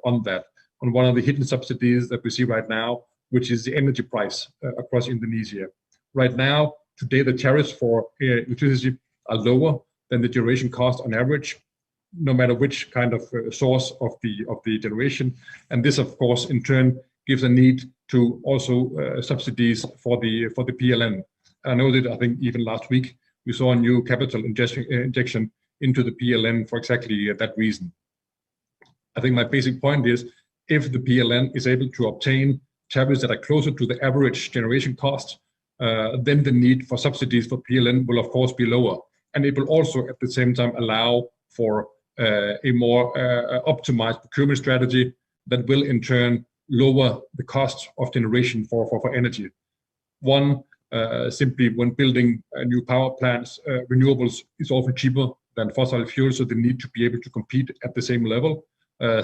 on that, on one of the hidden subsidies that we see right now, which is the energy price across Indonesia. Right now, today, the tariffs for electricity are lower than the generation cost on average, no matter which kind of source of the generation. And this, of course, in turn, gives a need to also subsidies for the PLN. I know that I think even last week we saw a new capital injection into the PLN for exactly that reason. I think my basic point is, if the PLN is able to obtain tariffs that are closer to the average generation cost, then the need for subsidies for PLN will of course be lower. And it will also at the same time allow for a more optimized procurement strategy that will in turn lower the cost of generation for energy. One, simply when building new power plants, renewables is often cheaper than fossil fuels, so they need to be able to compete at the same level.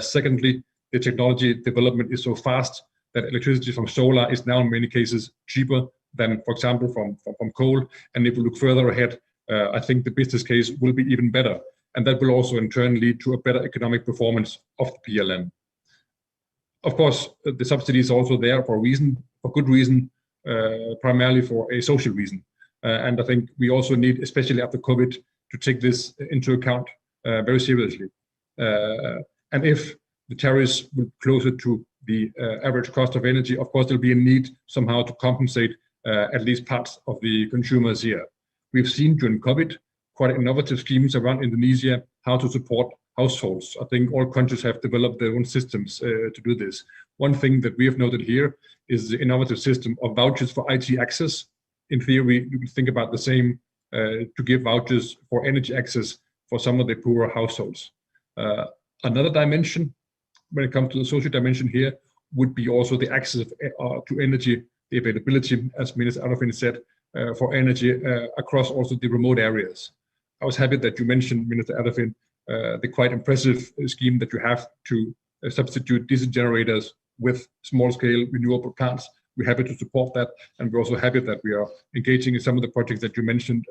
Secondly, the technology development is so fast that electricity from solar is now in many cases cheaper than, for example, from coal. And if we look further ahead, I think the business case will be even better. And that will also in turn lead to a better economic performance of the PLN. Of course, the subsidy is also there for a reason, for good reason, primarily for a social reason. And I think we also need, especially after COVID, to take this into account very seriously. And if the tariffs will be closer to the average cost of energy, of course, there'll be a need somehow to compensate at least parts of the consumers here. We've seen during COVID quite innovative schemes around Indonesia, how to support households. I think all countries have developed their own systems to do this. One thing that we have noted here is the innovative system of vouchers for IT access. In theory, you can think about the same to give vouchers for energy access for some of the poorer households. Another dimension, when it comes to the social dimension here, would be also the access to energy, the availability, as Minister Arifin said, for energy across also the remote areas. I was happy that you mentioned, Minister Arifin, the quite impressive scheme that you have to substitute diesel generators with small-scale renewable plants. We're happy to support that, and we're also happy that we are engaging in some of the projects that you mentioned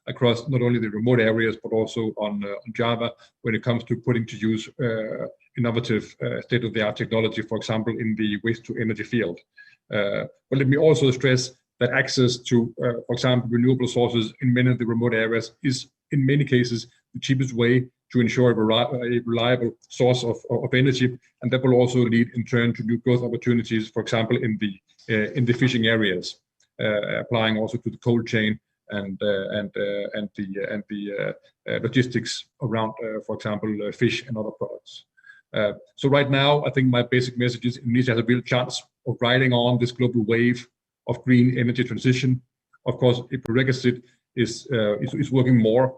across not only the remote areas, but also on Java, when it comes to putting to use innovative state-of-the-art technology, for example, in the waste-to-energy field. But let me also stress that access to, for example, renewable sources in many of the remote areas is, in many cases, the cheapest way to ensure a reliable source of energy, and that will also lead in turn to new growth opportunities, for example, in the fishing areas, applying also to the cold chain and the logistics around, for example, fish and other products. So right now, I think my basic message is Indonesia has a real chance of riding on this global wave of green energy transition. Of course, a prerequisite is working more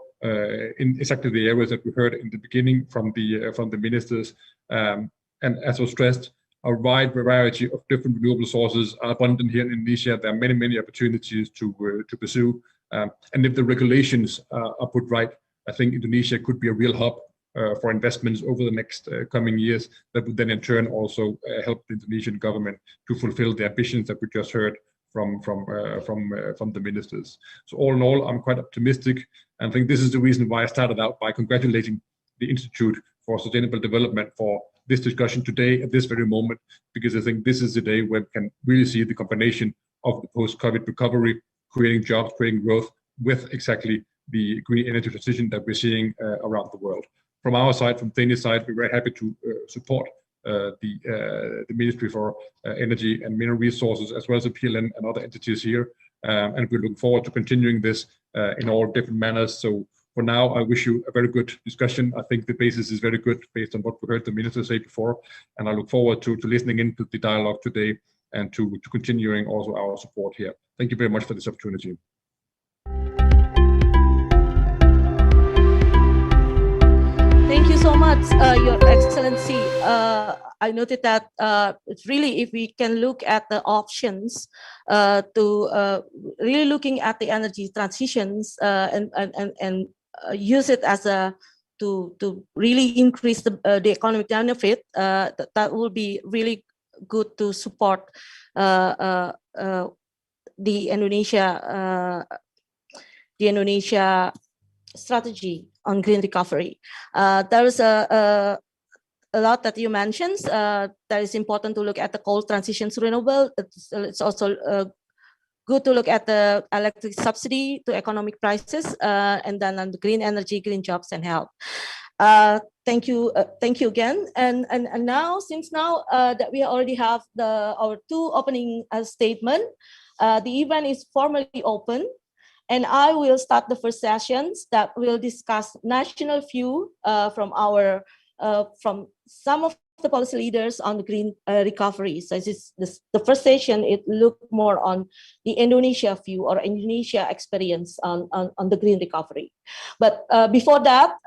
in exactly the areas that we heard in the beginning from the ministers. And as was stressed, a wide variety of different renewable sources are abundant here in Indonesia. There are many opportunities to pursue. And if the regulations are put right, I think Indonesia could be a real hub for investments over the next coming years that would then in turn also help the Indonesian government to fulfill the ambitions that we just heard from the ministers. So all in all, I'm quite optimistic, and I think this is the reason why I started out by congratulating the Institute for Sustainable Development for this discussion today at this very moment, because I think this is the day where we can really see the combination of the post-COVID recovery, creating jobs, creating growth, with exactly the green energy transition that we're seeing around the world. From our side, from Danish side, we're very happy to support the Ministry for Energy and Mineral Resources, as well as the PLN and other entities here. And we're looking forward to continuing this in all different manners. So for now, I wish you a very good discussion. I think the basis is very good based on what we heard the Minister say before. And I look forward to listening into the dialogue today and to continuing also our support here. Thank you very much for this opportunity. Thank you so much, Your Excellency. I noted that it's really, if we can look at the options to really looking at the energy transitions and use it as a to really increase the economic benefit, that will be really good to support the Indonesia strategy on green recovery. There is a lot that you mentioned. That is important to look at the coal transitions renewable. It's also good to look at the electric subsidy to economic prices, and then on the green energy, green jobs, and health. Thank you again. And now, since now that we already have our two opening statement, the event is formally open. And I will start the first sessions that will discuss national view from some of the policy leaders on the green recovery. So this is the first session. It looked more on the Indonesia view or Indonesia experience on the green recovery. But before that,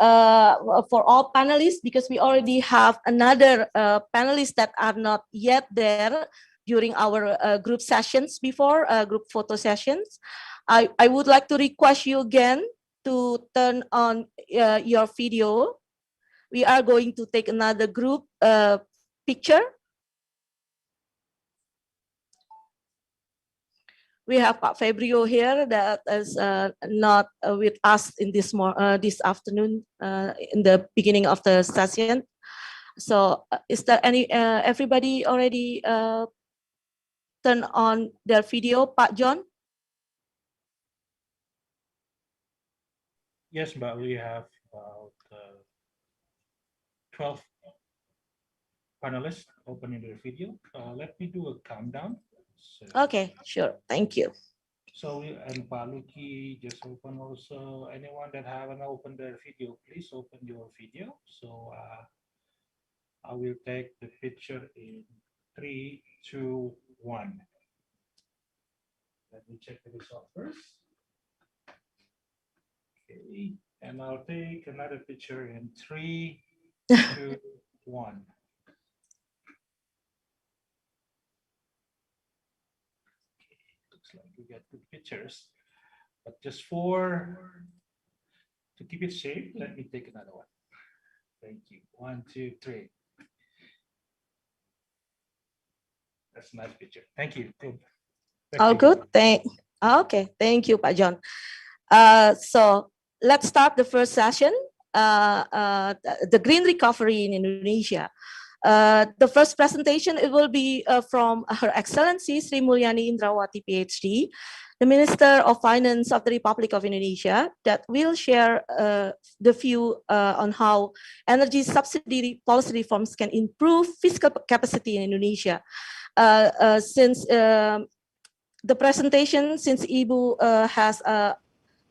for all panelists, because we already have another panelists that are not yet there during our group sessions before, group photo sessions, I would like to request you again to turn on your video. We are going to take another group picture. We have Pak Febrio here that is not with us in this afternoon in the beginning of the session. So is there any everybody already turn on their video, Pak John? Yes, but we have about 12 panelists opening their video. Let me do a countdown. So, okay, sure. Thank you. So, and Pak Luki just open also. Anyone that haven't opened their video, please open your video. So I will take the picture in 3, 2, 1. Let me check the result first. Okay, and I'll take another picture in 3, 2, 1. Okay, looks like we got good pictures, but just to keep it safe, let me take another one. Thank you. 1, 2, 3. That's a nice picture. Thank you. Good. All good. Okay. Thank you, Pak John. So let's start the first session, the green recovery in Indonesia. The first presentation, it will be from Her Excellency Sri Mulyani Indrawati, PhD, the Minister of Finance of the Republic of Indonesia, that will share the view on how energy subsidy policy reforms can improve fiscal capacity in Indonesia. Since the presentation, since Ibu has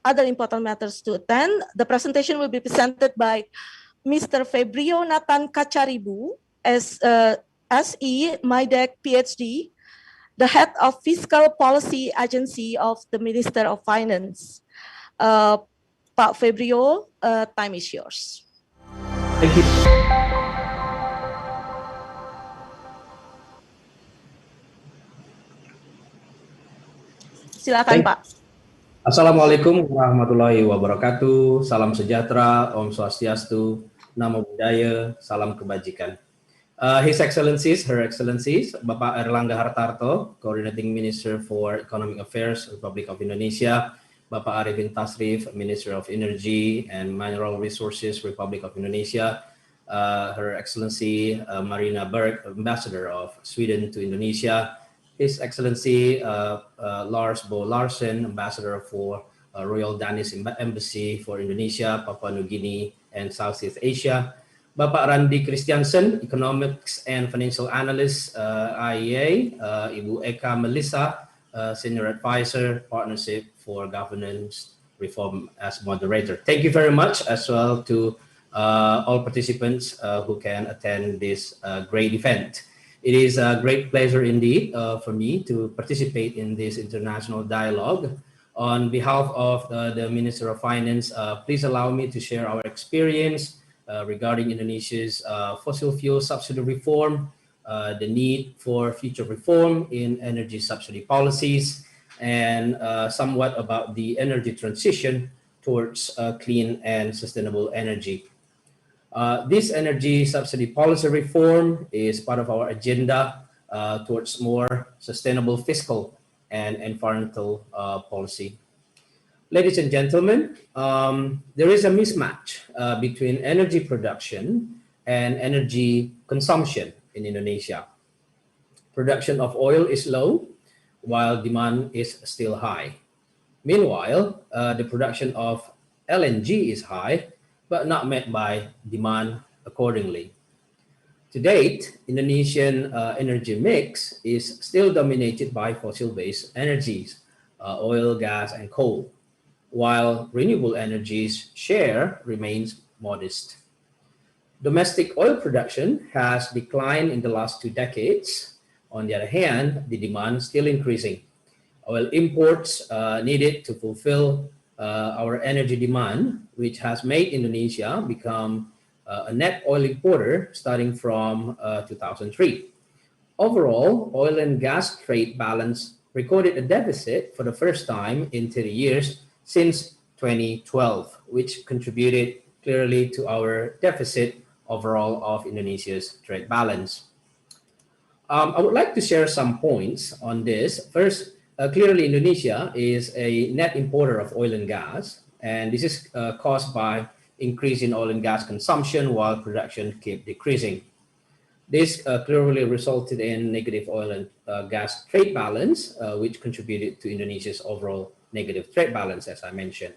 other important matters to attend, the presentation will be presented by Mr. Febrio Nathan Kacaribu, SE, MIDEC, PhD, the head of Fiscal Policy Agency of the Minister of Finance. Pak Febrio, time is yours. Thank you. Silakan, Pak. Assalamualaikum warahmatullahi wabarakatuh. Salam sejahtera, Om Swastiastu, Namo Buddhaya, salam kebajikan. His Excellencies, Her Excellencies, Bapak Erlangga Hartarto, Coordinating Minister for Economic Affairs, Republic of Indonesia, Bapak Arifin Tasrif, Minister of Energy and Mineral Resources, Republic of Indonesia, Her Excellency Marina Berg, Ambassador of Sweden to Indonesia, His Excellency Lars Bo Larsen, Ambassador for Royal Danish Embassy for Indonesia, Papua New Guinea, and Southeast Asia, Bapak Randi Christiansen, Economics and Financial Analyst, IEA, Ibu Eka Melissa, Senior Advisor, Partnership for Governance Reform as Moderator. Thank you very much as well to all participants who can attend this great event. It is a great pleasure indeed for me to participate in this international dialogue. On behalf of the Minister of Finance, please allow me to share our experience regarding Indonesia's fossil fuel subsidy reform, the need for future reform in energy subsidy policies, and somewhat about the energy transition towards clean and sustainable energy. This energy subsidy policy reform is part of our agenda towards more sustainable fiscal and environmental policy. Ladies and gentlemen, there is a mismatch between energy production and energy consumption in Indonesia. Production of oil is low, while demand is still high. Meanwhile, the production of LNG is high, but not met by demand accordingly. To date, Indonesian energy mix is still dominated by fossil-based energies, oil, gas, and coal, while renewable energies share remains modest. Domestic oil production has declined in the last 2 decades. On the other hand, the demand is still increasing. Oil imports needed to fulfill our energy demand, which has made Indonesia become a net oil importer starting from 2003. Overall, oil and gas trade balance recorded a deficit for the first time in 30 years since 2012, which contributed clearly to our deficit overall of Indonesia's trade balance. I would like to share some points on this. First, clearly Indonesia is a net importer of oil and gas, and this is caused by increase in oil and gas consumption while production kept decreasing. This clearly resulted in negative oil and gas trade balance, which contributed to Indonesia's overall negative trade balance, as I mentioned.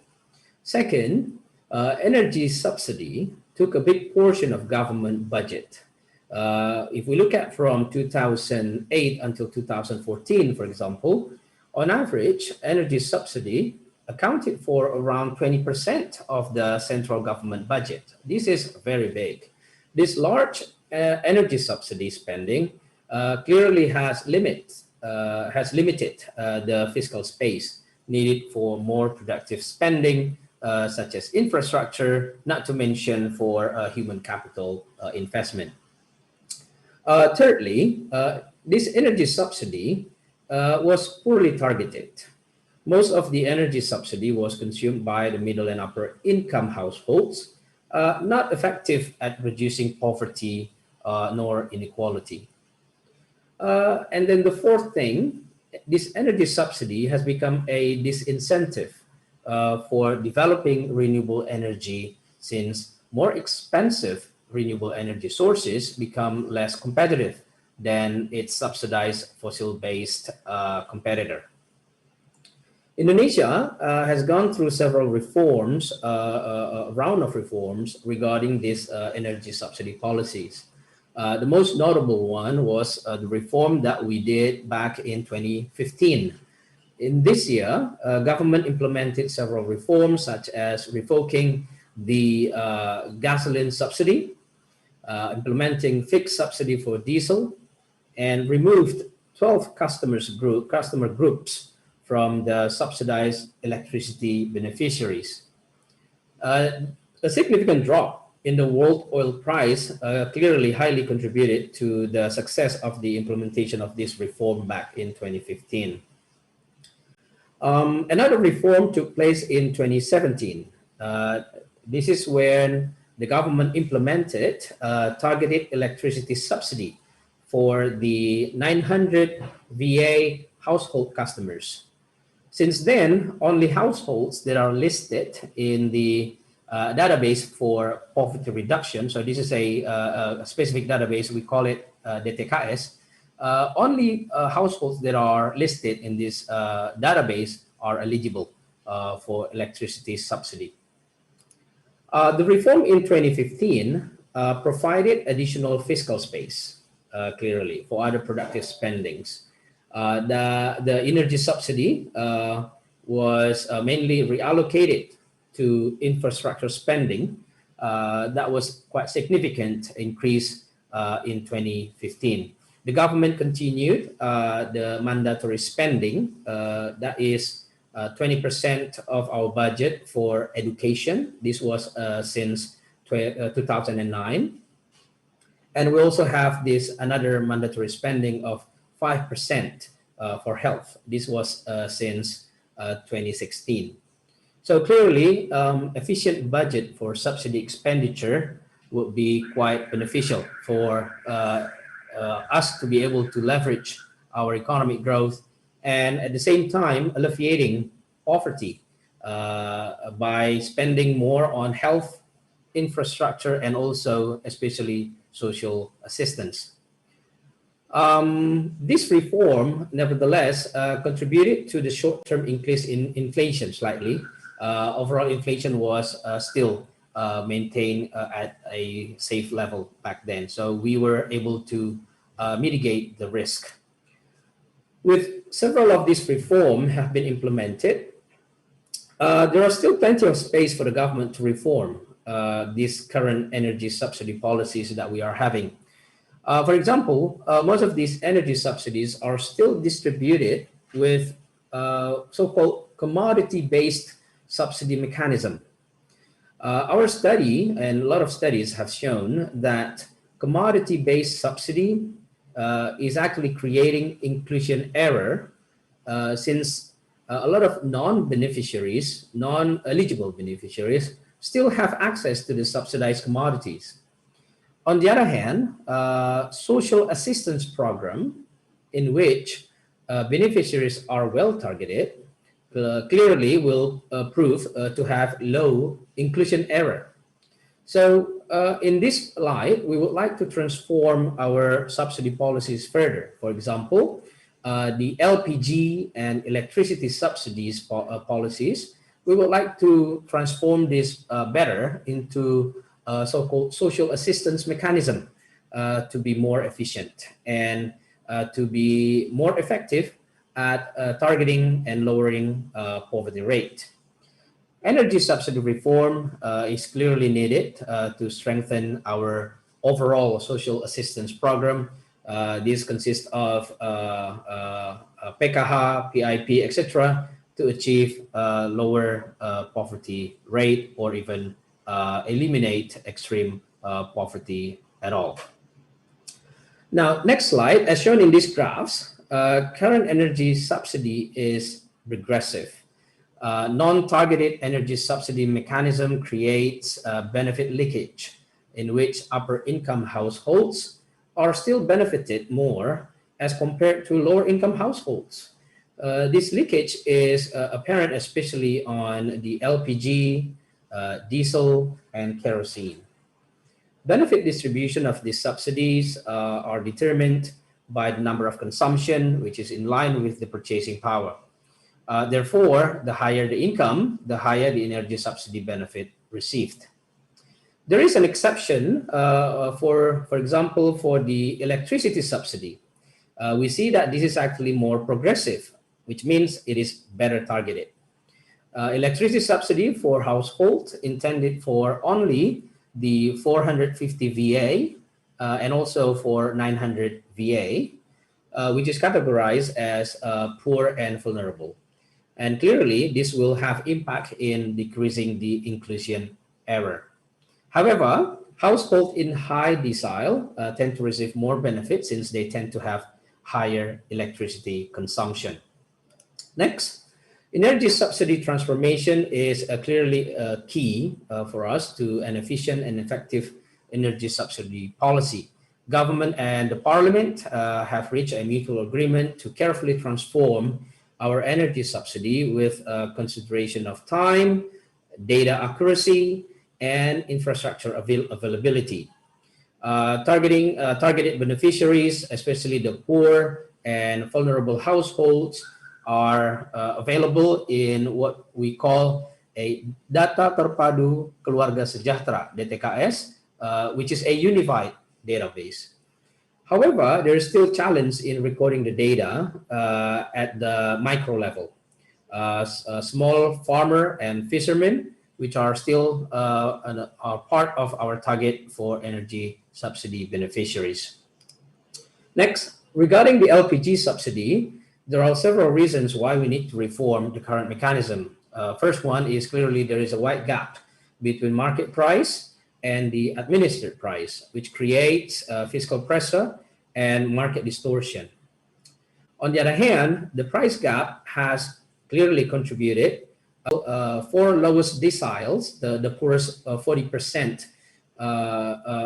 Second, energy subsidy took a big portion of government budget. If we look at from 2008 until 2014, for example, on average, energy subsidy accounted for around 20% of the central government budget. This is very big. This large energy subsidy spending clearly has limited the fiscal space needed for more productive spending, such as infrastructure, not to mention for human capital investment. Thirdly, this energy subsidy was poorly targeted. Most of the energy subsidy was consumed by the middle and upper income households, not effective at reducing poverty nor inequality. And then the fourth thing, this energy subsidy has become a disincentive for developing renewable energy, since more expensive renewable energy sources become less competitive than its subsidized fossil-based competitor. Indonesia has gone through several reforms, a round of reforms regarding these energy subsidy policies. The most notable one was the reform that we did back in 2015. In this year, government implemented several reforms, such as revoking the gasoline subsidy, implementing fixed subsidy for diesel, and removed 12 customer groups from the subsidized electricity beneficiaries. A significant drop in the world oil price clearly highly contributed to the success of the implementation of this reform back in 2015. Another reform took place in 2017. This is when the government implemented targeted electricity subsidy for the 900 VA household customers. Since then, only households that are listed in the database for poverty reduction, so this is a specific database, we call it DTKS, only households that are listed in this database are eligible for electricity subsidy. The reform in 2015 provided additional fiscal space, clearly, for other productive spendings. The energy subsidy was mainly reallocated to infrastructure spending. That was quite significant increase in 2015. The government continued the mandatory spending, that is 20% of our budget for education. This was since 2009. And we also have this another mandatory spending of 5% for health. This was since 2016. So clearly, efficient budget for subsidy expenditure would be quite beneficial for us to be able to leverage our economic growth and at the same time alleviating poverty by spending more on health, infrastructure, and also especially social assistance. This reform, nevertheless, contributed to the short-term increase in inflation slightly. Overall inflation was still maintained at a safe level back then. So we were able to mitigate the risk. With several of these reforms have been implemented, there are still plenty of space for the government to reform these current energy subsidy policies that we are having. For example, most of these energy subsidies are still distributed with so-called commodity-based subsidy mechanism. Our study and a lot of studies have shown that commodity-based subsidy is actually creating inclusion error since a lot of non-beneficiaries, non-eligible beneficiaries still have access to the subsidized commodities. On the other hand, social assistance program in which beneficiaries are well targeted clearly will prove to have low inclusion error. So in this light, we would like to transform our subsidy policies further. For example, the LPG and electricity subsidies policies, we would like to transform this better into so-called social assistance mechanism to be more efficient and to be more effective at targeting and lowering poverty rate. Energy subsidy reform is clearly needed to strengthen our overall social assistance program. This consists of PKH, PIP, etc., to achieve lower poverty rate or even eliminate extreme poverty at all. Now, next slide, as shown in these graphs, current energy subsidy is regressive. Non-targeted energy subsidy mechanism creates benefit leakage in which upper income households are still benefited more as compared to lower income households. This leakage is apparent especially on the LPG, diesel, and kerosene. Benefit distribution of these subsidies are determined by the number of consumption, which is in line with the purchasing power. Therefore, the higher the income, the higher the energy subsidy benefit received. There is an exception for example, for the electricity subsidy. We see that this is actually more progressive, which means it is better targeted. Electricity subsidy for households intended for only the 450 VA and also for 900 VA, which is categorized as poor and vulnerable. And clearly, this will have impact in decreasing the inclusion error. However, households in high decile tend to receive more benefits since they tend to have higher electricity consumption. Next, energy subsidy transformation is clearly key for us to an efficient and effective energy subsidy policy. Government and the parliament have reached a mutual agreement to carefully transform our energy subsidy with consideration of time, data accuracy, and infrastructure availability. Targeted beneficiaries, especially the poor and vulnerable households, are available in what we call a Data Terpadu Keluarga Sejahtera, DTKS, which is a unified database. However, there is still challenge in recording the data at the micro level. Small farmer and fishermen, which are still are part of our target for energy subsidy beneficiaries. Next, regarding the LPG subsidy, there are several reasons why we need to reform the current mechanism. First one is clearly there is a wide gap between market price and the administered price, which creates fiscal pressure and market distortion. On the other hand, the price gap has clearly contributed for lowest deciles, the poorest 40%,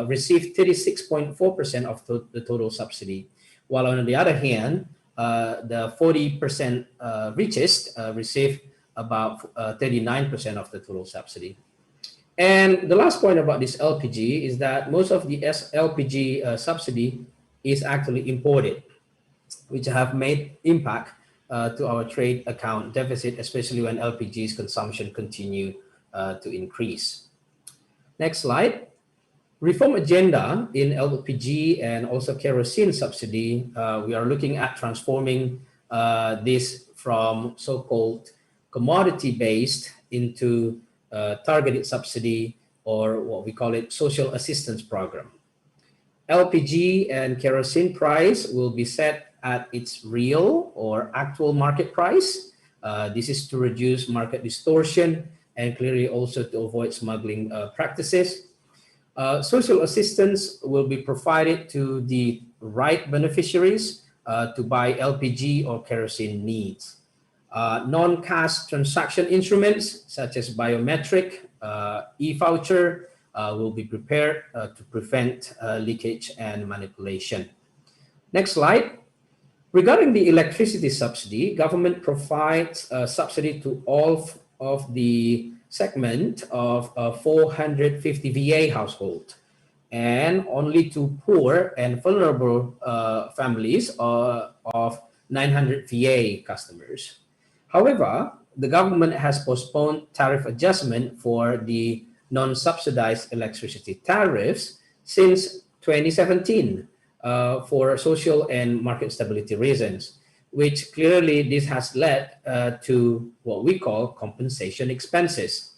received 36.4% of the total subsidy, while on the other hand, the 40% richest received about 39% of the total subsidy. And the last point about this LPG is that most of the LPG subsidy is actually imported, which have made impact to our trade account deficit, especially when LPG's consumption continue to increase. Next slide. Reform agenda in LPG and also kerosene subsidy. We are looking at transforming this from so-called commodity-based into targeted subsidy, or what we call it social assistance program. LPG and kerosene price will be set at its real or actual market price. This is to reduce market distortion and clearly also to avoid smuggling practices. Social assistance will be provided to the right beneficiaries to buy LPG or kerosene needs. Non-cash transaction instruments such as biometric, e-voucher will be prepared to prevent leakage and manipulation. Next slide. Regarding the electricity subsidy, government provides a subsidy to all of the segment of 450 VA household, and only to poor and vulnerable families of 900 VA customers. However, the government has postponed tariff adjustment for the non-subsidized electricity tariffs since 2017 for social and market stability reasons, which clearly this has led to what we call compensation expenses.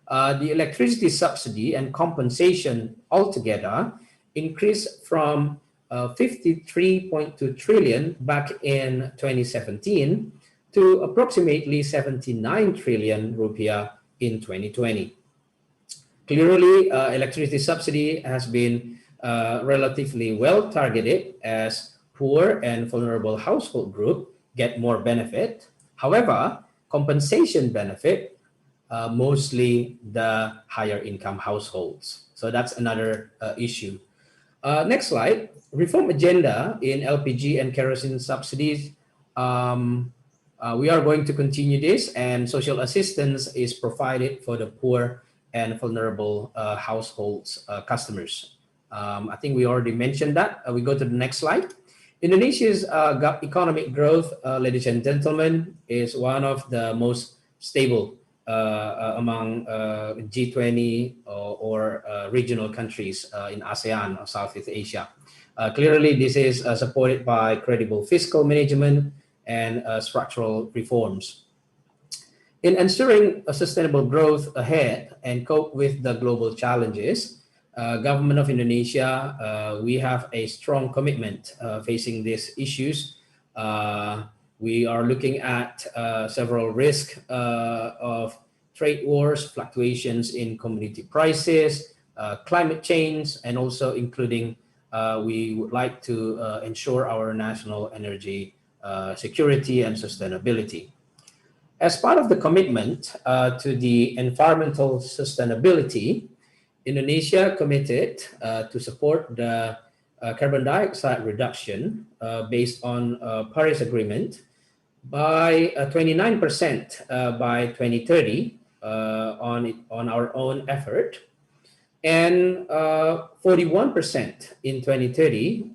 The electricity subsidy and compensation altogether increased from 53.2 trillion back in 2017 to approximately 79 trillion rupiah in 2020. Clearly, electricity subsidy has been relatively well targeted as poor and vulnerable household group get more benefit. However, compensation benefit mostly the higher income households. So that's another issue. Next slide. Reform agenda in LPG and kerosene subsidies. We are going to continue this, and social assistance is provided for the poor and vulnerable households customers. I think we already mentioned that. We go to the next slide. Indonesia's economic growth, ladies and gentlemen, is one of the most stable among G20 or regional countries in ASEAN or Southeast Asia. Clearly, this is supported by credible fiscal management and structural reforms. In ensuring a sustainable growth ahead and cope with the global challenges, Government of Indonesia, we have a strong commitment facing these issues. We are looking at several risks of trade wars, fluctuations in commodity prices, climate change, and also including we would like to ensure our national energy security and sustainability. As part of the commitment to the environmental sustainability, Indonesia committed to support the carbon dioxide reduction based on Paris Agreement by 29% by 2030 on our own effort, and 41% in 2030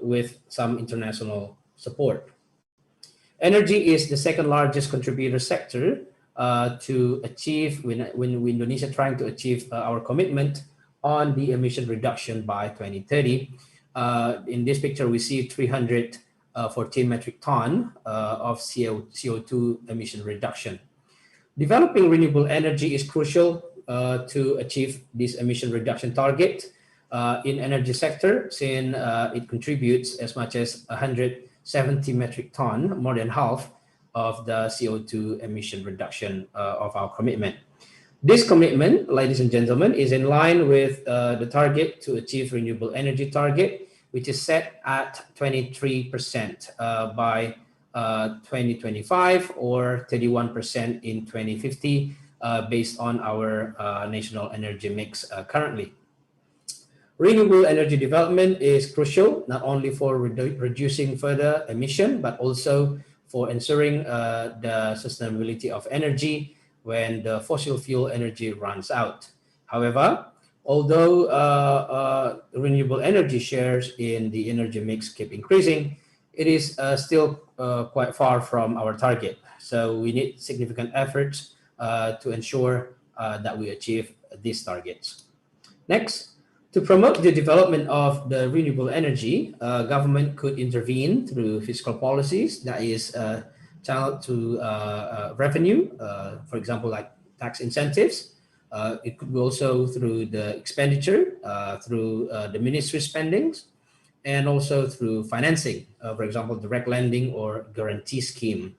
with some international support. Energy is the second largest contributor sector to achieve, when Indonesia trying to achieve our commitment on the emission reduction by 2030. In this picture, we see 314 metric ton of CO2 emission reduction. Developing renewable energy is crucial to achieve this emission reduction target in energy sector, since it contributes as much as 170 metric ton, more than half of the CO2 emission reduction of our commitment. This commitment, ladies and gentlemen, is in line with the target to achieve renewable energy target, which is set at 23% by 2025 or 31% in 2050, based on our national energy mix currently. Renewable energy development is crucial not only for reducing further emission, but also for ensuring the sustainability of energy when the fossil fuel energy runs out. However, although renewable energy shares in the energy mix keep increasing, it is still quite far from our target. So we need significant efforts to ensure that we achieve these targets. Next, to promote the development of the renewable energy, government could intervene through fiscal policies that is channeled to revenue, for example, like tax incentives. It could be also through the expenditure, through the ministry spendings, and also through financing, for example, direct lending or guarantee scheme.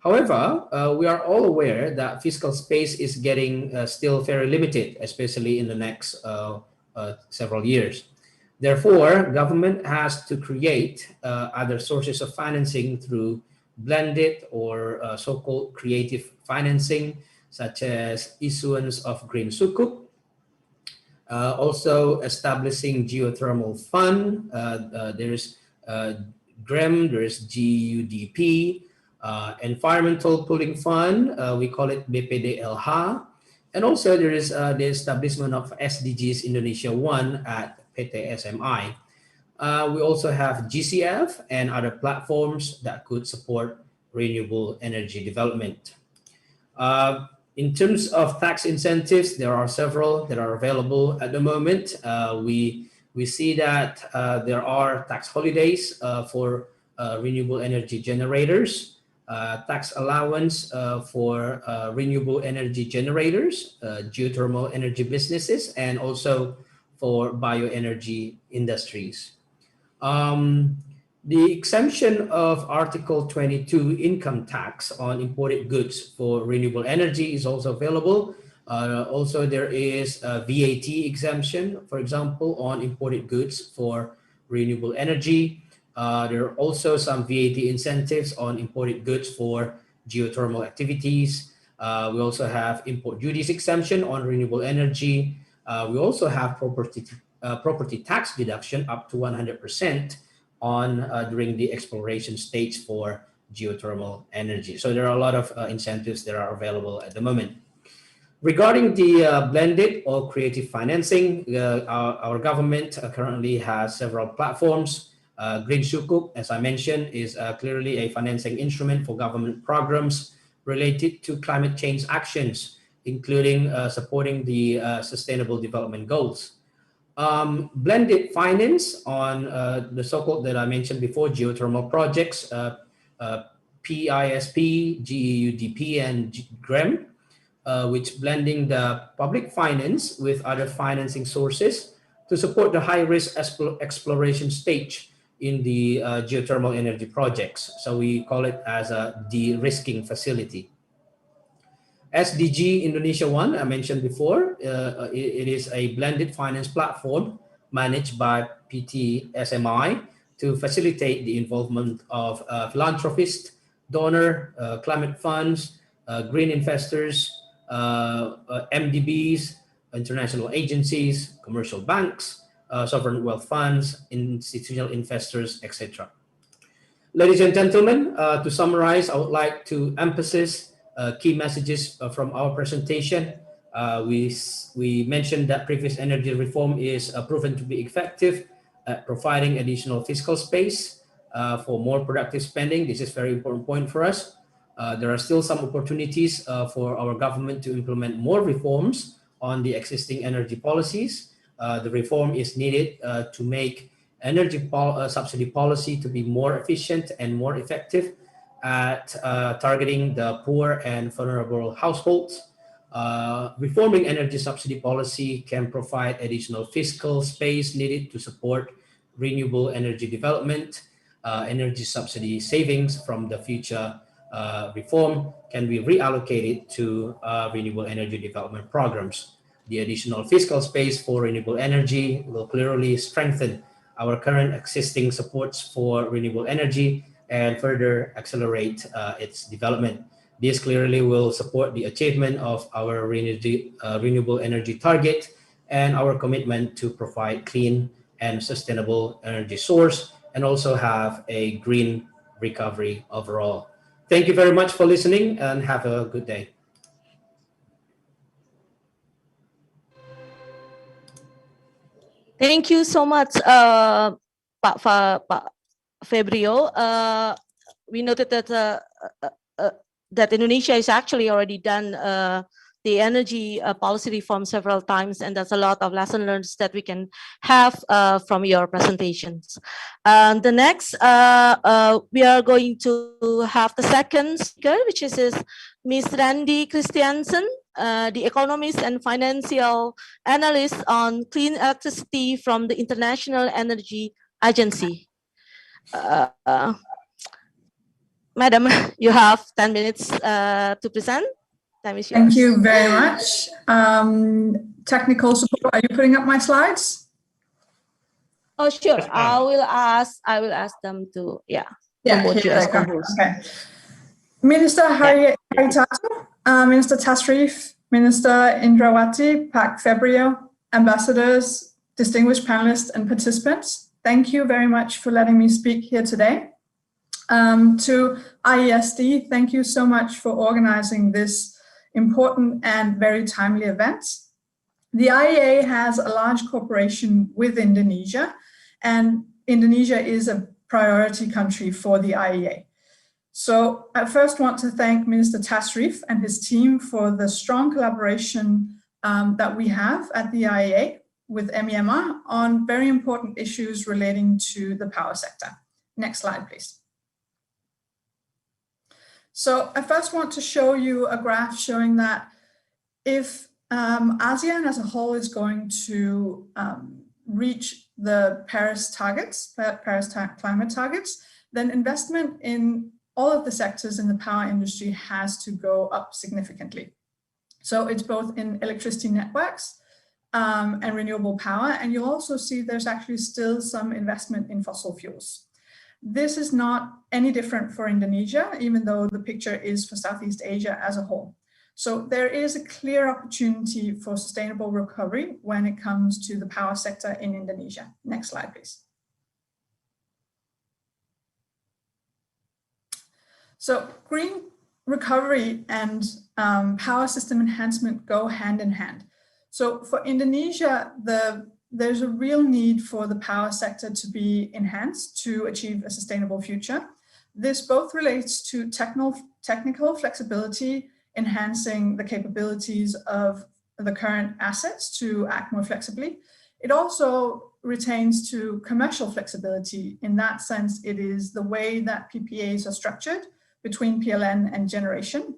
However, we are all aware that fiscal space is getting still very limited, especially in the next several years. Therefore, government has to create other sources of financing through blended or so-called creative financing, such as issuance of green sukuk, also establishing geothermal fund. There's GREM, there's GUDP, environmental pooling fund, we call it BPDLH, and also there is the establishment of SDGs Indonesia 1 at PT SMI. We also have GCF and other platforms that could support renewable energy development. In terms of tax incentives, there are several that are available at the moment. We see that there are tax holidays for renewable energy generators, tax allowance for renewable energy generators, geothermal energy businesses, and also for bioenergy industries. The exemption of Article 22 income tax on imported goods for renewable energy is also available. Also, there is a VAT exemption, for example, on imported goods for renewable energy. There are also some VAT incentives on imported goods for geothermal activities. We also have import duties exemption on renewable energy. We also have property tax deduction up to 100% on during the exploration stage for geothermal energy. So there are a lot of incentives that are available at the moment. Regarding the blended or creative financing, our government currently has several platforms. Green Sukuk, as I mentioned, is clearly a financing instrument for government programs related to climate change actions, including supporting the Sustainable Development Goals. Blended finance on the so-called that I mentioned before, geothermal projects, PISP, GEUDP, and GREM, which blending the public finance with other financing sources to support the high-risk exploration stage in the geothermal energy projects. So we call it as a de-risking facility. SDG Indonesia 1, I mentioned before, it is a blended finance platform managed by PT SMI to facilitate the involvement of philanthropists, donor, climate funds, green investors, MDBs, international agencies, commercial banks, sovereign wealth funds, institutional investors, etc. Ladies and gentlemen, to summarize, I would like to emphasize key messages from our presentation. We mentioned that previous energy reform is proven to be effective at providing additional fiscal space for more productive spending. This is a very important point for us. There are still some opportunities for our government to implement more reforms on the existing energy policies. The reform is needed to make energy subsidy policy to be more efficient and more effective at targeting the poor and vulnerable households. Reforming energy subsidy policy can provide additional fiscal space needed to support renewable energy development, energy subsidy savings from the future reform can be reallocated to renewable energy development programs. The additional fiscal space for renewable energy will clearly strengthen our current existing supports for renewable energy and further accelerate its development. This clearly will support the achievement of our renewable energy target and our commitment to provide clean and sustainable energy source, and also have a green recovery overall. Thank you very much for listening and have a good day. Thank you so much, Pak Febrio. We noted that that Indonesia has actually already done the energy policy reform several times, and there's a lot of lessons learned that we can have from your presentations. The next, we are going to have the second speaker, which is Ms. Randy Christiansen, the economist and financial analyst on clean electricity from the International Energy Agency. Madam, you have 10 minutes to present. Time is yours. Thank you very much. Technical support, are you putting up my slides? Oh, sure. I will ask them to, here promote you as they go. co-host. Okay. Minister Haritatu, Minister Tasrif, Minister Indrawati, Pak Febrio, ambassadors, distinguished panelists and participants, thank you very much for letting me speak here today. To IESD, thank you so much for organizing this important and very timely event. The IEA has a large cooperation with Indonesia, and Indonesia is a priority country for the IEA. So I first want to thank Minister Tasrif and his team for the strong collaboration that we have at the IEA with MEMR on very important issues relating to the power sector. Next slide, please. So I first want to show you a graph showing that if ASEAN as a whole is going to reach the Paris targets, Paris climate targets, then investment in all of the sectors in the power industry has to go up significantly. So it's both in electricity networks and renewable power, and you'll also see there's actually still some investment in fossil fuels. This is not any different for Indonesia, even though the picture is for Southeast Asia as a whole. So there is a clear opportunity for sustainable recovery when it comes to the power sector in Indonesia. Next slide, please. So green recovery and power system enhancement go hand in hand. So for Indonesia, there's a real need for the power sector to be enhanced to achieve a sustainable future. This both relates to technical flexibility, enhancing the capabilities of the current assets to act more flexibly. It also retains to commercial flexibility. In that sense, it is the way that PPAs are structured between PLN and generation,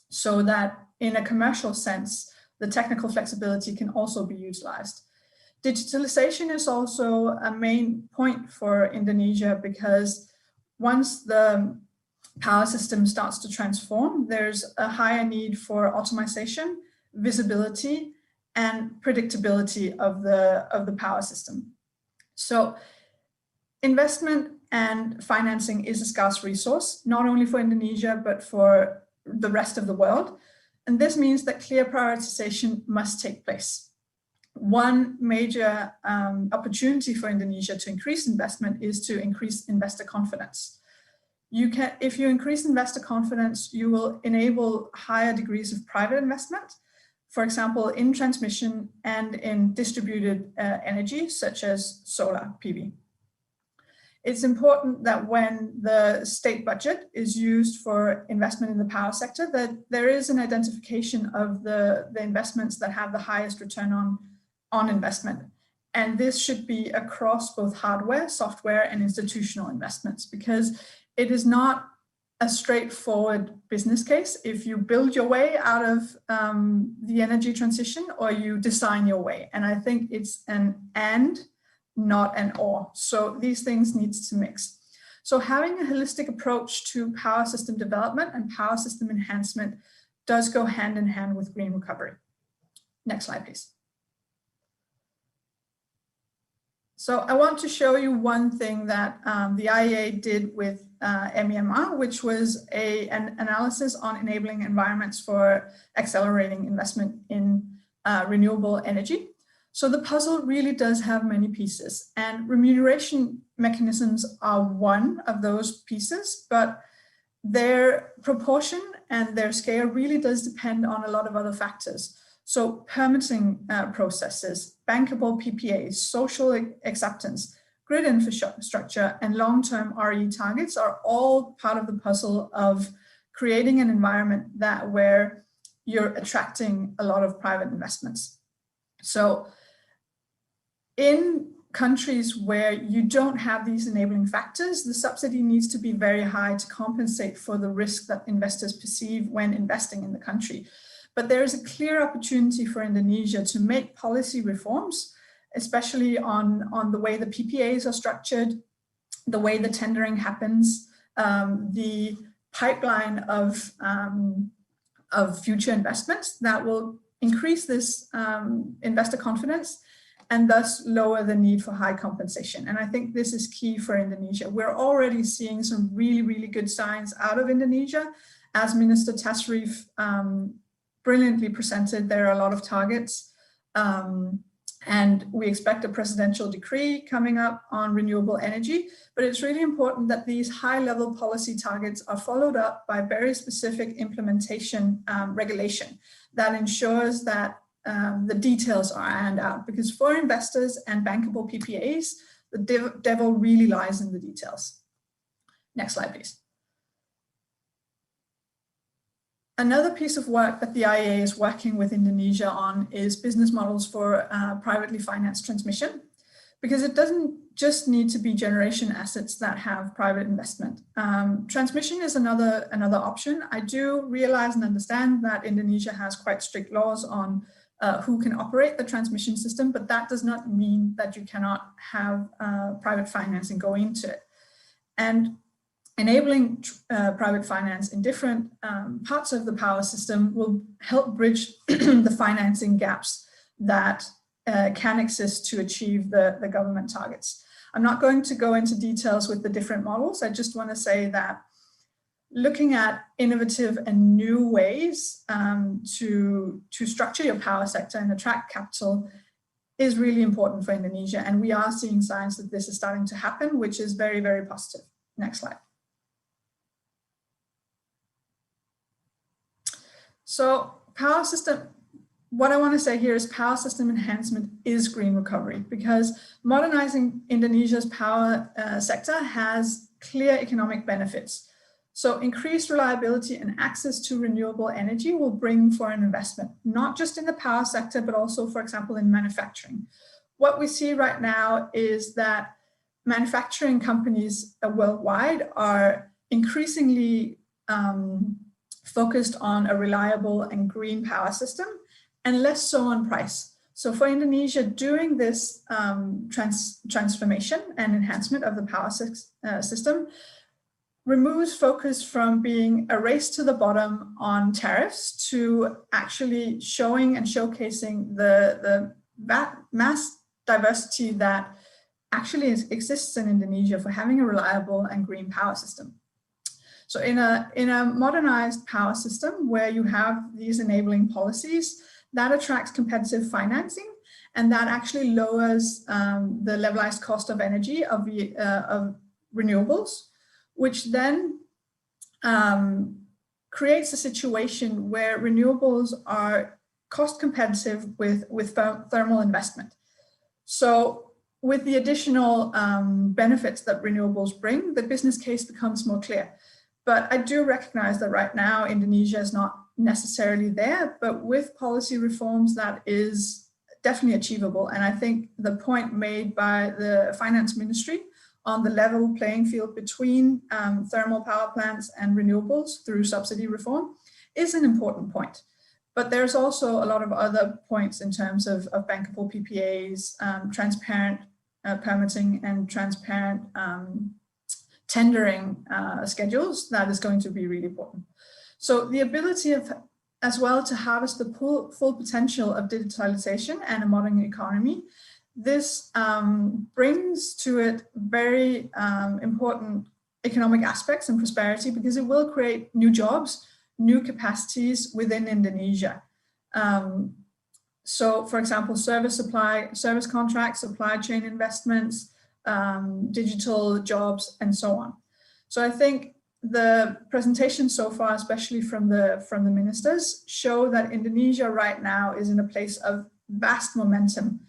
so that in a commercial sense, the technical flexibility can also be utilized. Digitalization is also a main point for Indonesia because once the power system starts to transform, there's a higher need for optimization, visibility, and predictability of the power system. So investment and financing is a scarce resource, not only for Indonesia, but for the rest of the world. And this means that clear prioritization must take place. One major opportunity for Indonesia to increase investment is to increase investor confidence. If you increase investor confidence, you will enable higher degrees of private investment, for example, in transmission and in distributed energy, such as solar PV. It's important that when the state budget is used for investment in the power sector, that there is an identification of the investments that have the highest return on investment. And this should be across both hardware, software, and institutional investments, because it is not a straightforward business case if you build your way out of the energy transition or you design your way. And I think it's an and, not an or. So these things need to mix. So having a holistic approach to power system development and power system enhancement does go hand in hand with green recovery. Next slide, please. So I want to show you one thing that the IEA did with MEMR, which was an analysis on enabling environments for accelerating investment in renewable energy. So the puzzle really does have many pieces, and remuneration mechanisms are one of those pieces, but their proportion and their scale really does depend on a lot of other factors. So permitting processes, bankable PPAs, social acceptance, grid infrastructure, and long-term RE targets are all part of the puzzle of creating an environment where you're attracting a lot of private investments. So in countries where you don't have these enabling factors, the subsidy needs to be very high to compensate for the risk that investors perceive when investing in the country. But there is a clear opportunity for Indonesia to make policy reforms, especially on the way the PPAs are structured, the way the tendering happens, the pipeline of future investments that will increase this investor confidence and thus lower the need for high compensation. And I think this is key for Indonesia. We're already seeing some really, really good signs out of Indonesia. As Minister Tasrif brilliantly presented, there are a lot of targets. And we expect a presidential decree coming up on renewable energy, but it's really important that these high-level policy targets are followed up by very specific implementation regulation that ensures that the details are ironed out, because for investors and bankable PPAs, the devil really lies in the details. Next slide, please. Another piece of work that the IEA is working with Indonesia on is business models for privately financed transmission, because it doesn't just need to be generation assets that have private investment. Transmission is another option. I do realize and understand that Indonesia has quite strict laws on who can operate the transmission system, but that does not mean that you cannot have private financing go into it. And enabling private finance in different parts of the power system will help bridge the financing gaps that can exist to achieve the government targets. I'm not going to go into details with the different models. I just want to say that looking at innovative and new ways to structure your power sector and attract capital is really important for Indonesia. And we are seeing signs that this is starting to happen, which is very, very positive. Next slide. So power system, what I want to say here is power system enhancement is green recovery, because modernizing Indonesia's power sector has clear economic benefits. So increased reliability and access to renewable energy will bring foreign investment, not just in the power sector, but also, for example, in manufacturing. What we see right now is that manufacturing companies worldwide are increasingly focused on a reliable and green power system, and less so on price. So for Indonesia, doing this transformation and enhancement of the power system removes focus from being a race to the bottom on tariffs to actually showing and showcasing the mass diversity that actually exists in Indonesia for having a reliable and green power system. So in a modernized power system where you have these enabling policies, that attracts competitive financing, and that actually lowers the levelized cost of energy of renewables, which then creates a situation where renewables are cost competitive with thermal investment. So with the additional benefits that renewables bring, the business case becomes more clear. But I do recognize that right now Indonesia is not necessarily there, but with policy reforms that is definitely achievable. And I think the point made by the finance ministry on the level playing field between thermal power plants and renewables through subsidy reform is an important point. But there's also a lot of other points in terms of bankable PPAs, transparent permitting and transparent tendering schedules, that is going to be really important. So the ability of as well to harvest the full potential of digitalization and a modern economy, this brings to it very important economic aspects and prosperity, because it will create new jobs, new capacities within Indonesia. So, for example, service contracts, supply chain investments, digital jobs, and so on. So I think the presentation so far, especially from the ministers, show that Indonesia right now is in a place of vast momentum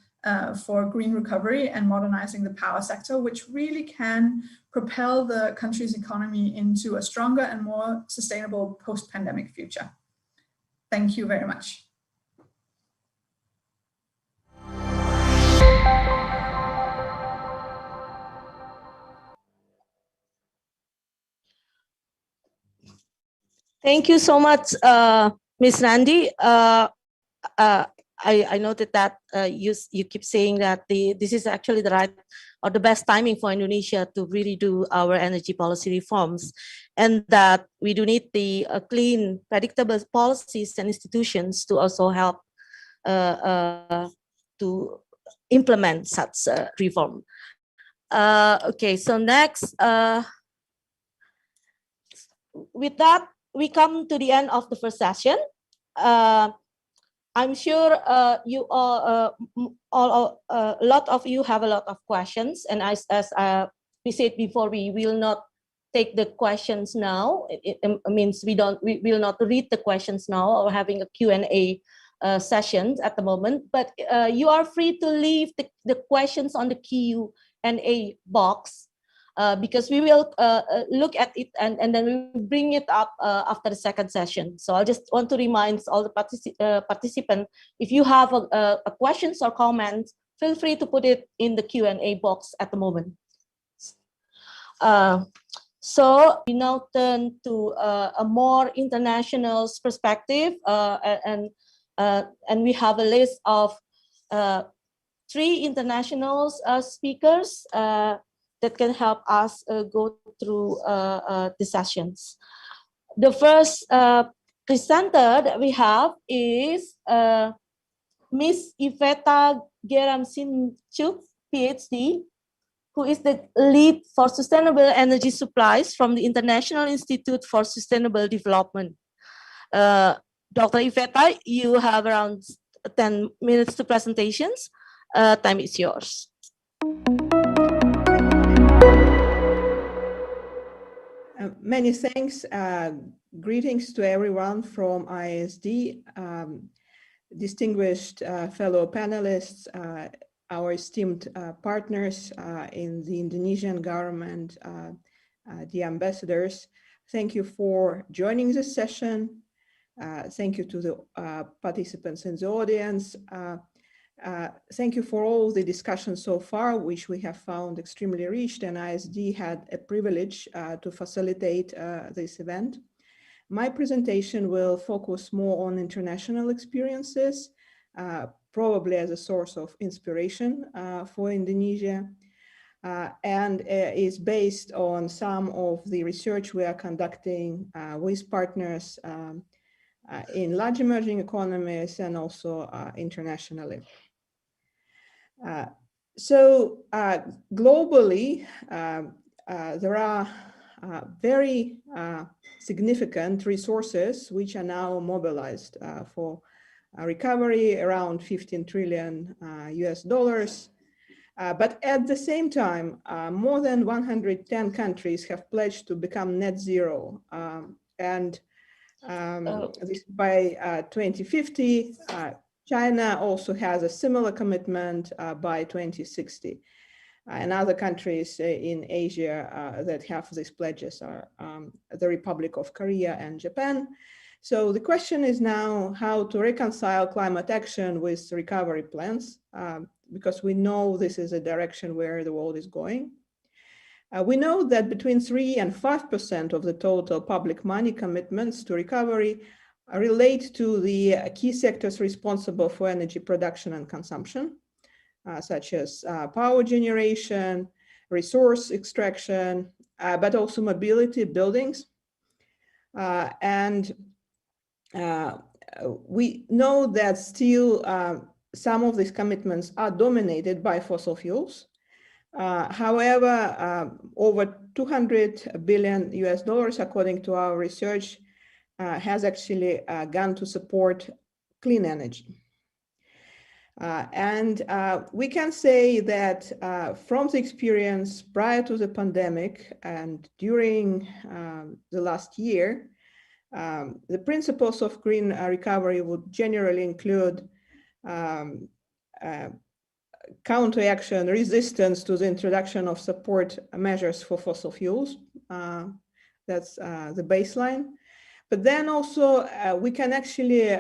for green recovery and modernizing the power sector, which really can propel the country's economy into a stronger and more sustainable post-pandemic future. Thank you very much. Thank you so much, Ms. Randi. I noted that you keep saying that this is actually the right or the best timing for Indonesia to really do our energy policy reforms, and that we do need the clean, predictable policies and institutions to also help to implement such reform. Okay, so next, with that, we come to the end of the first session. I'm sure you all, a lot of you have a lot of questions, and as we said before, we will not take the questions now. It means we will not read the questions now or having a Q&A sessions at the moment, but you are free to leave the questions on the Q&A box. Because we will look at it and then we will bring it up after the second session. So I just want to remind all the participants, if you have a questions or comments, feel free to put it in the Q&A box at the moment. So we now turn to a more international perspective, and we have a list of 3 international speakers that can help us go through the sessions. The first presenter that we have is Ms. Iveta Geramsinchuk, PhD, who is the lead for sustainable energy supplies from the International Institute for Sustainable Development. Dr. Iveta, you have around 10 minutes to presentations. Time is yours. Many thanks. Greetings to everyone from ISD, distinguished fellow panelists, our esteemed partners in the Indonesian government, the ambassadors. Thank you for joining this session. Thank you to the participants in the audience. Thank you for all the discussion so far, which we have found extremely rich, and ISD had a privilege to facilitate this event. My presentation will focus more on international experiences, probably as a source of inspiration for Indonesia, and is based on some of the research we are conducting with partners in large emerging economies and also internationally. Globally, there are very significant resources which are now mobilized for recovery, around 15 trillion US dollars. But at the same time, more than 110 countries have pledged to become net zero. This by 2050. China also has a similar commitment by 2060. And other countries in Asia that have these pledges are the Republic of Korea and Japan. So the question is now how to reconcile climate action with recovery plans, because we know this is a direction where the world is going. We know that between 3 and 5% of the total public money commitments to recovery relate to the key sectors responsible for energy production and consumption, such as power generation, resource extraction, but also mobility, buildings. And we know that still some of these commitments are dominated by fossil fuels. However, over $200 billion according to our research, has actually gone to support clean energy. And we can say that from the experience prior to the pandemic and during the last year, the principles of green recovery would generally include counteraction, resistance to the introduction of support measures for fossil fuels. That's the baseline. But then also we can actually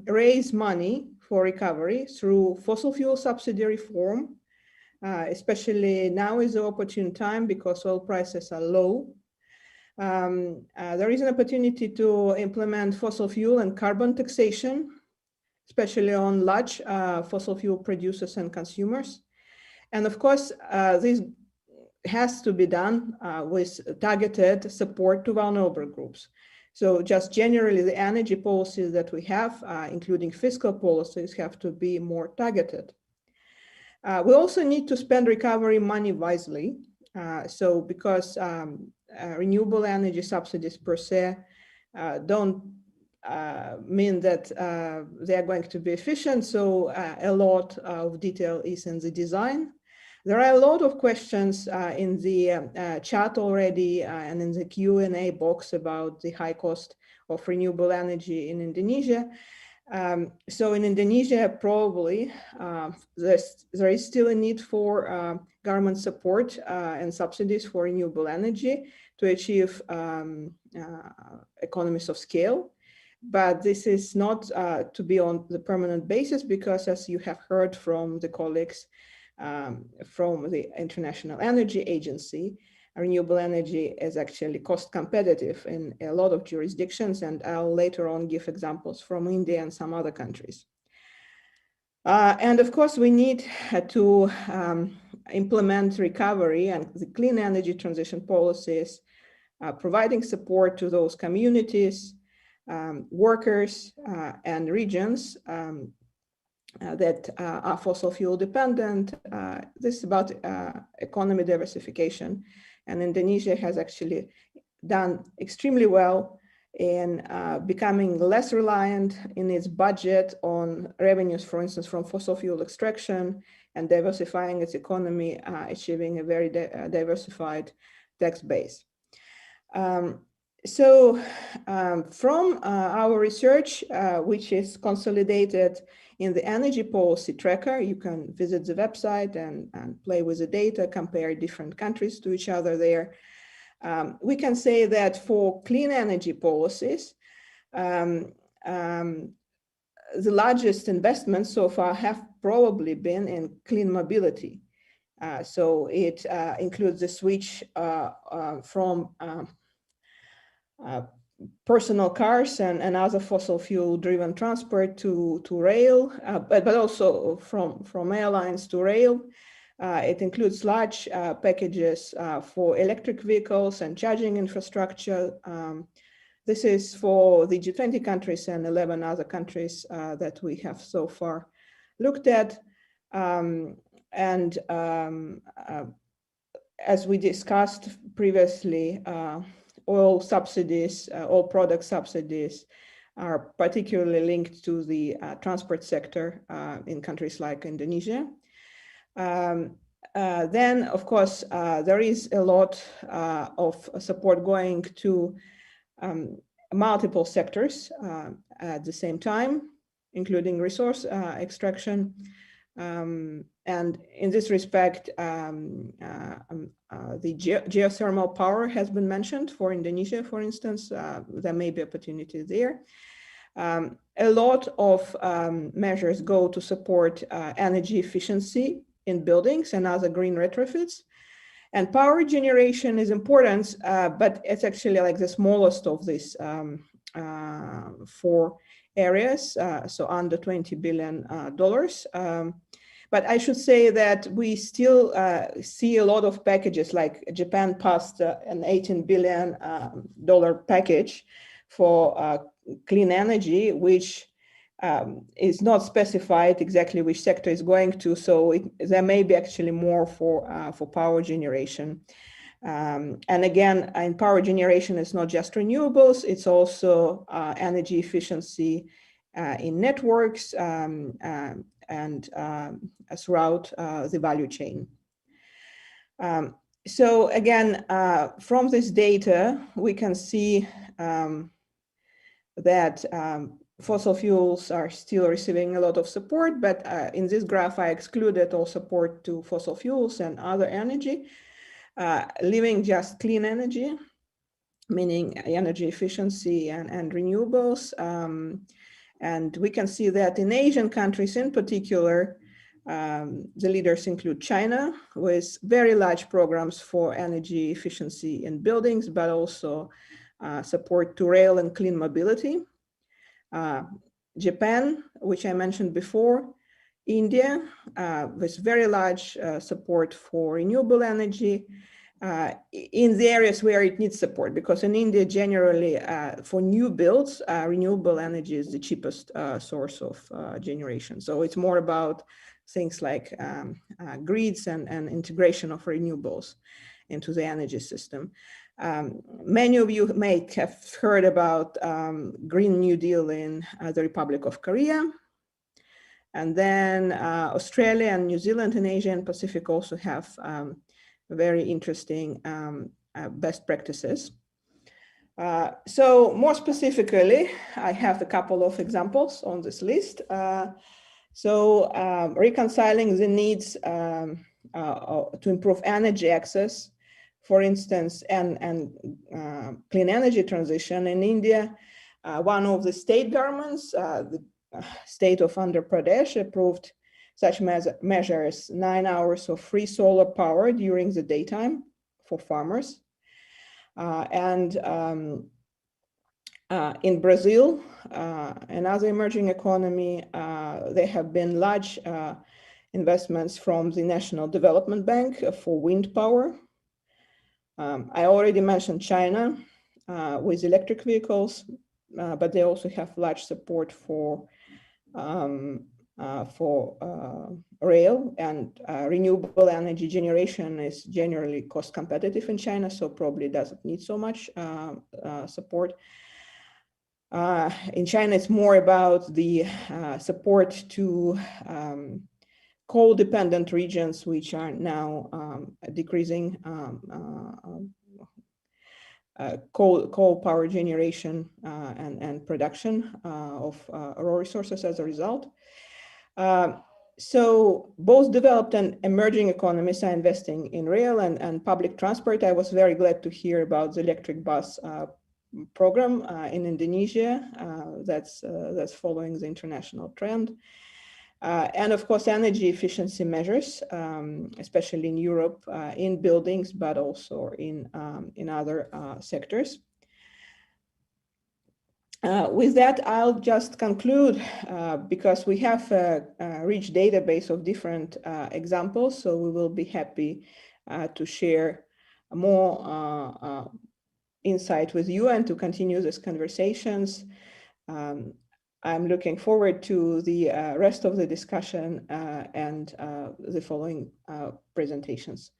raise money for recovery through fossil fuel subsidy reform, especially now is the opportune time because oil prices are low. There is an opportunity to implement fossil fuel and carbon taxation, especially on large fossil fuel producers and consumers. And of course, this has to be done with targeted support to vulnerable groups. So just generally, the energy policies that we have, including fiscal policies, have to be more targeted. We also need to spend recovery money wisely. So because renewable energy subsidies per se don't mean that they are going to be efficient. So a lot of detail is in the design. There are a lot of questions in the chat already and in the Q&A box about the high cost of renewable energy in Indonesia. So in Indonesia, probably there is still a need for government support and subsidies for renewable energy to achieve economies of scale. But this is not to be on the permanent basis because, as you have heard from the colleagues from the International Energy Agency, renewable energy is actually cost competitive in a lot of jurisdictions, and I'll later on give examples from India and some other countries. And of course, we need to implement recovery and the clean energy transition policies, providing support to those communities, workers and regions that are fossil fuel dependent. This is about economy diversification, and Indonesia has actually done extremely well in becoming less reliant in its budget on revenues, for instance, from fossil fuel extraction, and diversifying its economy, achieving a very diversified tax base. So from our research, which is consolidated in the energy policy tracker, you can visit the website and play with the data, compare different countries to each other there. We can say that for clean energy policies, the largest investments so far have probably been in clean mobility. So it includes the switch from personal cars and other fossil fuel driven transport to rail, but also from airlines to rail. It includes large packages for electric vehicles and charging infrastructure. This is for the G20 countries and 11 other countries that we have so far looked at. As we discussed previously, oil subsidies, oil product subsidies are particularly linked to the transport sector in countries like Indonesia. Then, of course, there is a lot of support going to multiple sectors at the same time, including resource extraction. And in this respect, the geothermal power has been mentioned for Indonesia, for instance. There may be opportunities there. A lot of measures go to support energy efficiency in buildings and other green retrofits. And power generation is important, but it's actually like the smallest of these 4 areas, so under $20 billion. But I should say that we still see a lot of packages, like Japan passed an $18 billion package for clean energy, which is not specified exactly which sector is going to. So there may be actually more for power generation. And again, in power generation, it's not just renewables, it's also energy efficiency in networks and throughout the value chain. So again, from this data, we can see that fossil fuels are still receiving a lot of support, but in this graph, I excluded all support to fossil fuels and other energy, leaving just clean energy, meaning energy efficiency and renewables. And we can see that in Asian countries in particular, the leaders include China with very large programs for energy efficiency in buildings, but also support to rail and clean mobility. Japan, which I mentioned before, India, with very large support for renewable energy in the areas where it needs support, because in India, generally, for new builds, renewable energy is the cheapest source of generation. So it's more about things like grids and integration of renewables into the energy system. Many of you may have heard about Green New Deal in the Republic of Korea. And then Australia and New Zealand in Asia and Pacific also have very interesting best practices. So more specifically, I have a couple of examples on this list. So reconciling the needs to improve energy access, for instance, and clean energy transition in India, one of the state governments, the state of Andhra Pradesh, approved such measures: 9 hours of free solar power during the daytime for farmers. In Brazil, another emerging economy, there have been large investments from the National Development Bank for wind power. I already mentioned China with electric vehicles, but they also have large support for rail, and renewable energy generation is generally cost competitive in China, so probably doesn't need so much support. In China, it's more about the support to coal-dependent regions, which are now decreasing coal power generation and production of raw resources as a result. So both developed and emerging economies are investing in rail and public transport. I was very glad to hear about the electric bus program in Indonesia that's following the international trend. And of course, energy efficiency measures, especially in Europe, in buildings, but also in other sectors. With that, I'll just conclude because we have a rich database of different examples, so we will be happy to share more insight with you and to continue these conversations. I'm looking forward to the rest of the discussion and the following presentations.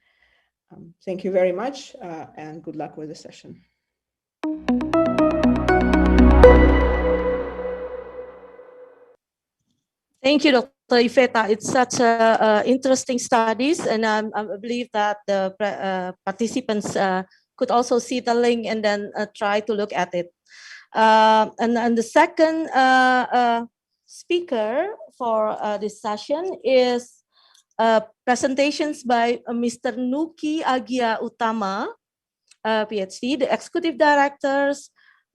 Thank you very much and good luck with the session. Thank you, Dr. Iveta. It's such interesting studies, and I believe that the participants could also see the link and then try to look at it. And the second speaker for this session is presentations by Mr. Nuki Agia Utama, PhD, the Executive Directors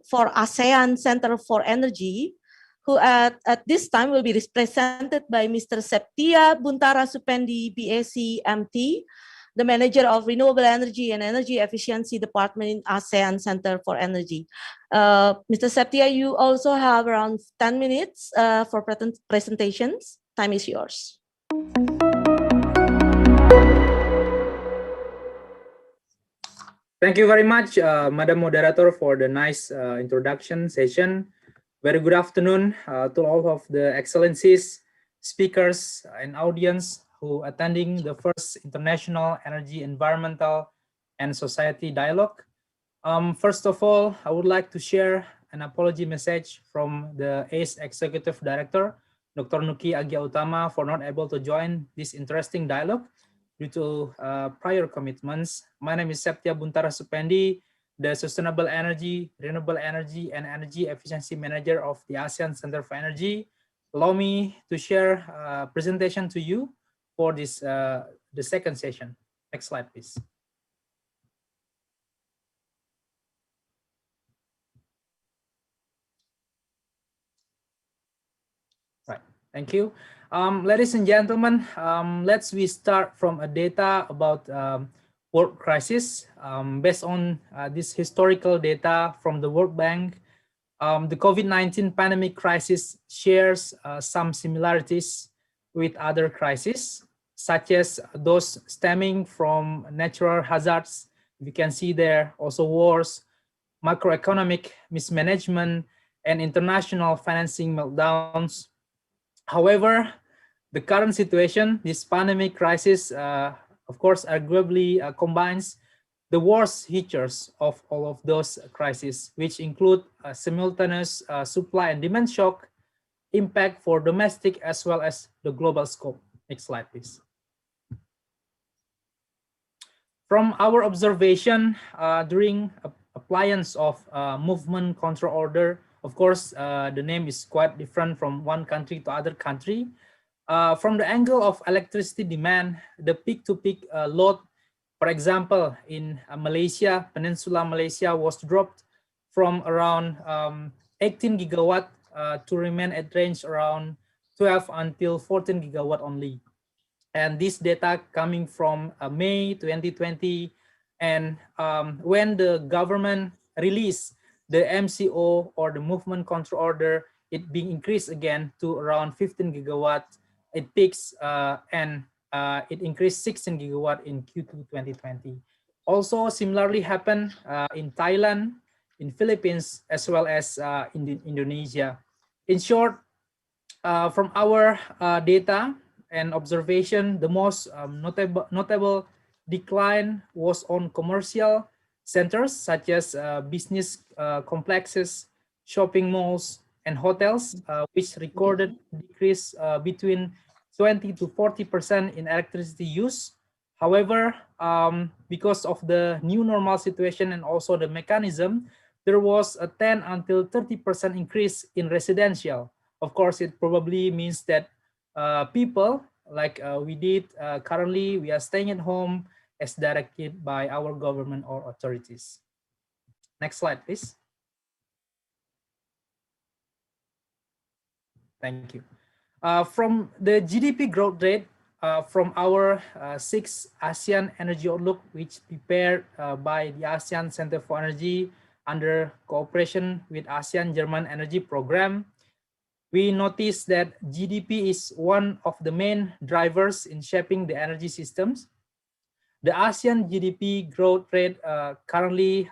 for ASEAN Center for Energy, who at this time will be represented by Mr. Septia Buntara Supendi, BSc, MT, the Manager of Renewable Energy and Energy Efficiency Department in ASEAN Center for Energy. Mr. Septia, you also have around 10 minutes for presentations. Time is yours. Thank you very much, Madam Moderator, for the nice introduction session. Very good afternoon to all of the excellencies, speakers, and audience who attending the first International Energy, Environmental, and Society Dialogue. First of all, I would like to share an apology message from the ACE Executive Director, Dr. Nuki Agia Utama, for not able to join this interesting dialogue due to prior commitments. My name is Septia Buntara Supendi, the Sustainable Energy, Renewable Energy, and Energy Efficiency Manager of the ASEAN Center for Energy. Allow me to share a presentation to you for this the second session. Next slide, please. Right, thank you. Ladies and gentlemen, let's start from a data about world crisis. Based on this historical data from the World Bank, the COVID-19 pandemic crisis shares some similarities with other crises, such as those stemming from natural hazards. We can see there also wars, macroeconomic mismanagement, and international financing meltdowns. However, the current situation, this pandemic crisis, of course, arguably combines the worst features of all of those crises, which include simultaneous supply and demand shock, impact for domestic as well as the global scope. Next slide, please. From our observation during appliance of movement control order, of course, the name is quite different from one country to other country. From the angle of electricity demand, the peak-to-peak load, for example, in Malaysia, Peninsula Malaysia was dropped from around 18 gigawatt to remain at range around 12 until 14 gigawatt only. And this data coming from May 2020, and when the government released the MCO or the movement control order, it being increased again to around 15 gigawatt. It peaks and it increased 16 gigawatt in Q2 2020. Also similarly happened in Thailand, in Philippines, as well as in Indonesia. In short, from our data and observation, the most notable decline was on commercial centers such as business complexes, shopping malls, and hotels, which recorded decrease between 20 to 40% in electricity use. However, because of the new normal situation and also the mechanism, there was a 10 until 30% increase in residential. Of course, it probably means that people like we did currently, we are staying at home as directed by our government or authorities. Next slide, please. Thank you. From the GDP growth rate from our 6 ASEAN Energy Outlook, which prepared by the ASEAN Center for Energy under cooperation with ASEAN German Energy Program, we noticed that GDP is one of the main drivers in shaping the energy systems. The ASEAN GDP growth rate currently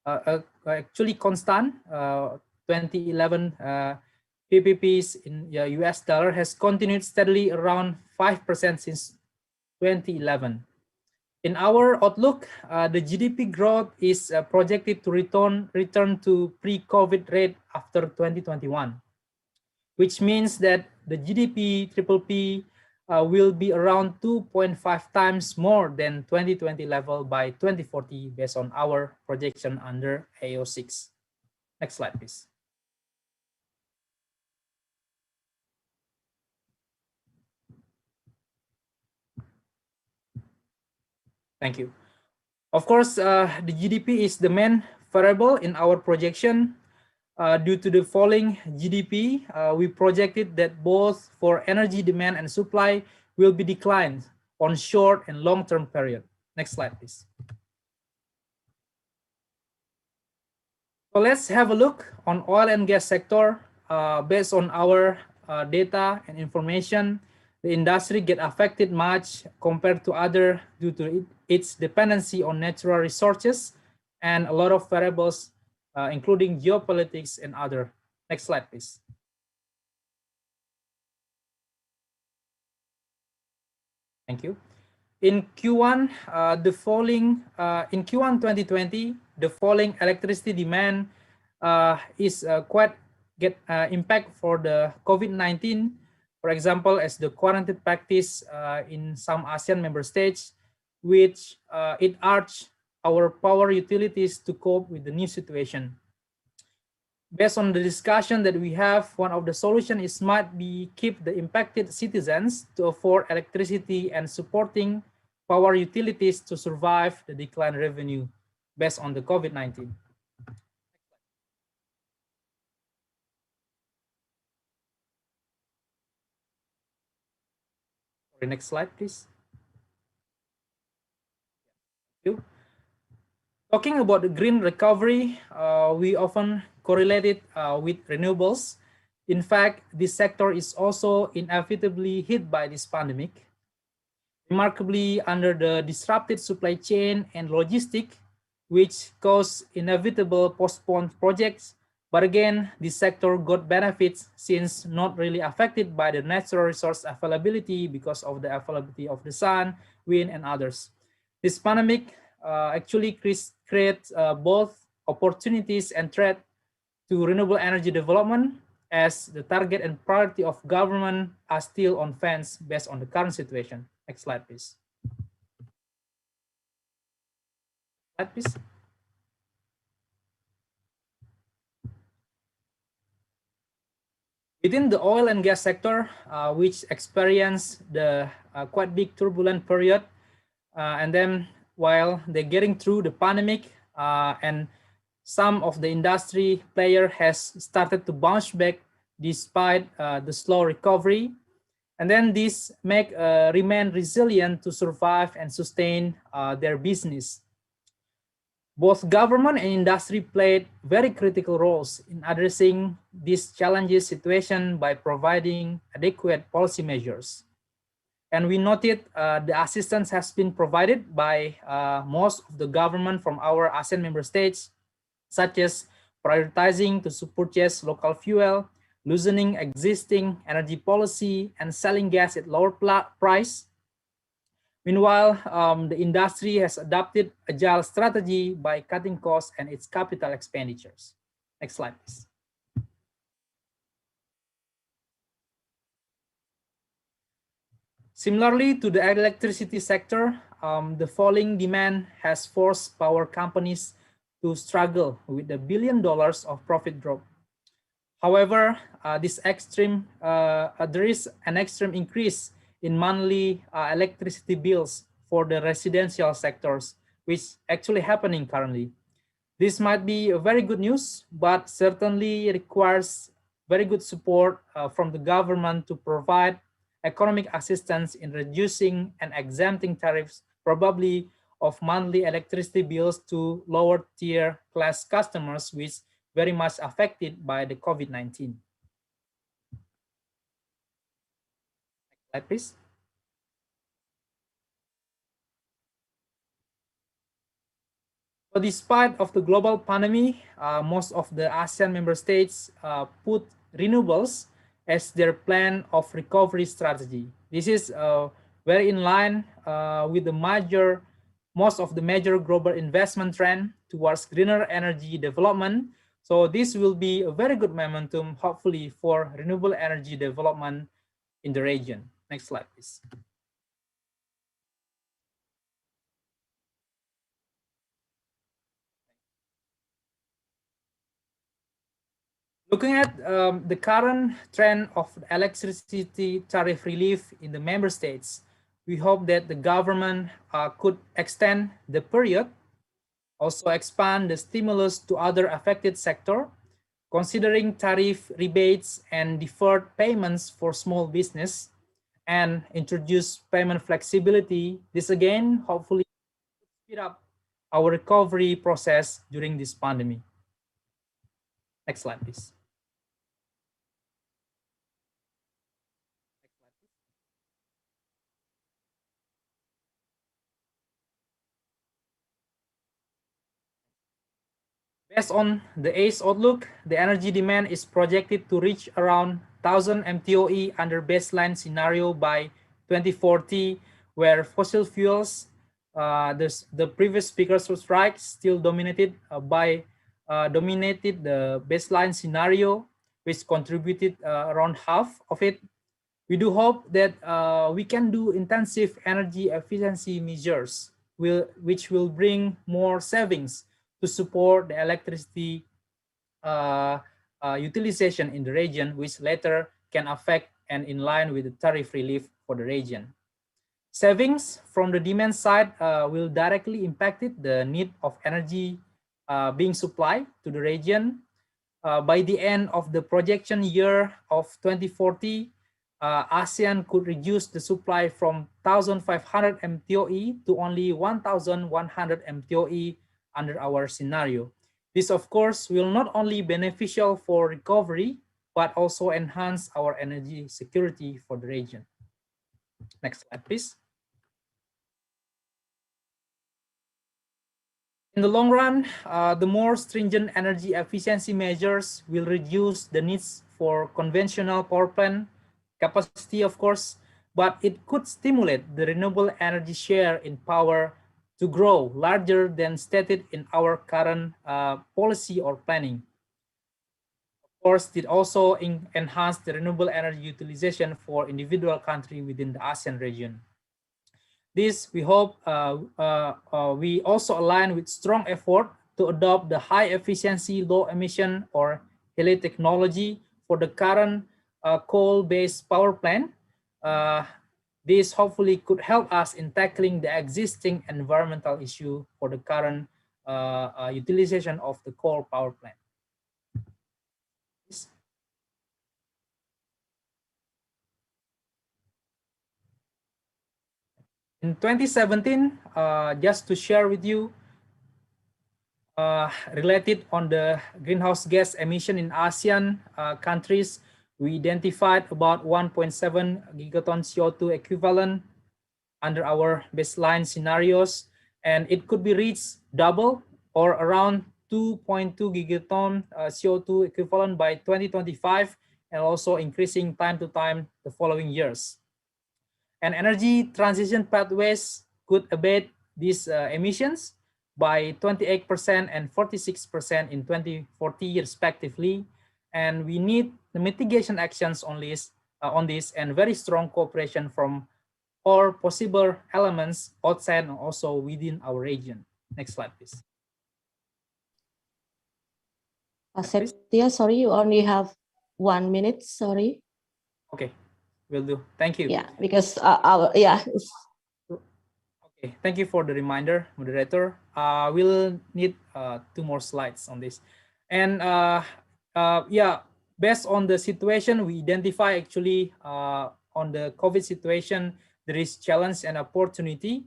actually constant. 2011 PPPs in US dollar has continued steadily around 5% since 2011. In our outlook, the GDP growth is projected to return to pre-COVID rate after 2021, which means that the GDP PPP will be around 2.5 times more than 2020 level by 2040 based on our projection under AO6. Next slide, please. Thank you. Of course, the GDP is the main variable in our projection. Due to the falling GDP, we projected that both for energy demand and supply will be declined on short and long-term period. Next slide, please. So let's have a look on oil and gas sector. Based on our data and information, the industry get affected much compared to other due to its dependency on natural resources and a lot of variables, including geopolitics and other. Next slide, please. Thank you. In Q1, in Q1 2020, the falling electricity demand is quite impact for the COVID-19. For example, as the quarantine practice in some ASEAN member states, which it urged our power utilities to cope with the new situation. Based on the discussion that we have, one of the solutions might be keep the impacted citizens to afford electricity and supporting power utilities to survive the decline revenue based on the COVID-19. Next slide, please. Thank you. Talking about the green recovery, we often correlate it with renewables. In fact, this sector is also inevitably hit by this pandemic. Remarkably, under the disrupted supply chain and logistics, which caused inevitable postponed projects, but again, this sector got benefits since not really affected by the natural resource availability because of the availability of the sun, wind, and others. This pandemic actually creates both opportunities and threat to renewable energy development, as the target and priority of government are still on fence based on the current situation. Next slide, please. Slide, please. Within the oil and gas sector, which experienced the quite big turbulent period, and then while they're getting through the pandemic, and some of the industry player has started to bounce back despite the slow recovery, and then this make remain resilient to survive and sustain their business. Both government and industry played very critical roles in addressing this challenging situation by providing adequate policy measures. And we noted the assistance has been provided by most of the government from our ASEAN member states, such as prioritizing to purchase local fuel, loosening existing energy policy, and selling gas at lower price. Meanwhile, the industry has adopted agile strategy by cutting costs and its capital expenditures. Next slide, please. Similarly to the electricity sector, the falling demand has forced power companies to struggle with the $1 billion of profit drop. However, there is an extreme increase in monthly electricity bills for the residential sectors, which actually happening currently. This might be a very good news, but certainly requires very good support from the government to provide economic assistance in reducing and exempting tariffs, probably of monthly electricity bills to lower tier class customers, which very much affected by the COVID-19. Next slide, please. So despite of the global pandemic, most of the ASEAN member states put renewables as their plan of recovery strategy. This is very in line with the most of the major global investment trend towards greener energy development. So this will be a very good momentum, hopefully, for renewable energy development in the region. Next slide, please. Looking at the current trend of electricity tariff relief in the member states, we hope that the government could extend the period, also expand the stimulus to other affected sector, considering tariff rebates and deferred payments for small business, and introduce payment flexibility. This again, hopefully, speed up our recovery process during this pandemic. Next slide, please. Based on the ACE outlook, the energy demand is projected to reach around 1,000 MTOE under baseline scenario by 2040, where fossil fuels, the previous speakers was right, still dominated the baseline scenario, which contributed around half of it. We do hope that we can do intensive energy efficiency measures, which will bring more savings to support the electricity utilization in the region, which later can affect and in line with the tariff relief for the region. Savings from the demand side will directly impact the need of energy being supplied to the region. By the end of the projection year of 2040, ASEAN could reduce the supply from 1,500 MTOE to only 1,100 MTOE under our scenario. This, of course, will not only beneficial for recovery, but also enhance our energy security for the region. Next slide, please. In the long run, the more stringent energy efficiency measures will reduce the needs for conventional power plant capacity, of course, but it could stimulate the renewable energy share in power to grow larger than stated in our current policy or planning. Of course, it also enhance the renewable energy utilization for individual country within the ASEAN region. This, we hope, we also align with strong effort to adopt the high efficiency, low emission or HELE technology for the current coal-based power plant. This hopefully could help us in tackling the existing environmental issue for the current utilization of the coal power plant. In 2017, just to share with you, related on the greenhouse gas emission in ASEAN countries, we identified about 1.7 gigaton CO2 equivalent under our baseline scenarios, and it could be reached double or around 2.2 gigaton CO2 equivalent by 2025, and also increasing time to time the following years. And energy transition pathways could abate these emissions by 28% and 46% in 2040 respectively. And we need the mitigation actions on this and very strong cooperation from all possible elements outside and also within our region. Next slide, please. Setia, sorry, you only have 1 minute, sorry. Okay, will do. Thank you. Yeah, because Okay, thank you for the reminder, moderator. We'll need 2 more slides on this. And yeah, based on the situation, we identify actually on the COVID situation, there is challenge and opportunity.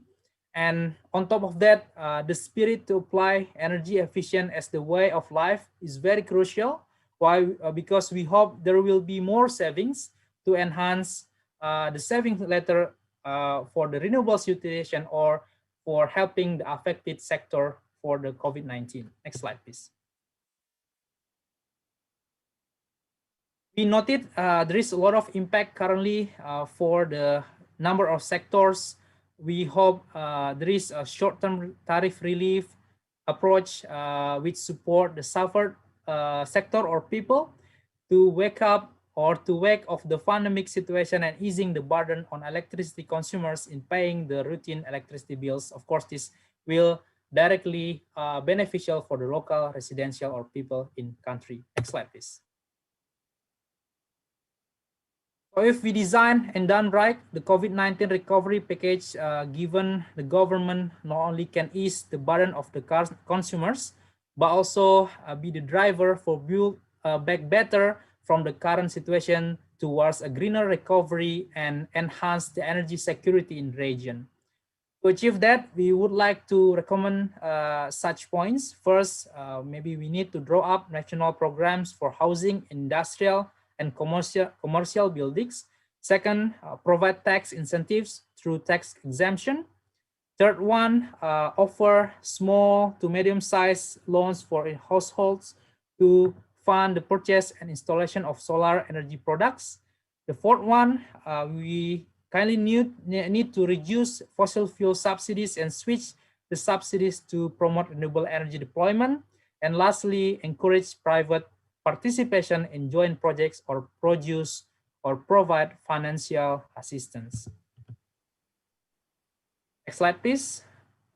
And on top of that, the spirit to apply energy efficient as the way of life is very crucial. Why? Because we hope there will be more savings to enhance the savings later for the renewables utilization or for helping the affected sector for the COVID-19. Next slide, please. We noted there is a lot of impact currently for the number of sectors. We hope there is a short-term tariff relief approach which support the suffered sector or people to wake up or to wake off the pandemic situation and easing the burden on electricity consumers in paying the routine electricity bills. Of course, this will directly beneficial for the local residential or people in country. Next slide, please. So if we design and done right, the COVID-19 recovery package given the government not only can ease the burden of the consumers, but also be the driver for build back better from the current situation towards a greener recovery and enhance the energy security in the region. To achieve that, we would like to recommend such points. First, maybe we need to draw up national programs for housing, industrial, and commercial buildings. Second, provide tax incentives through tax exemption. Third one, offer small to medium-sized loans for households to fund the purchase and installation of solar energy products. The fourth one, we kindly need to reduce fossil fuel subsidies and switch the subsidies to promote renewable energy deployment. And lastly, encourage private participation in joint projects or produce or provide financial assistance. Next slide, please.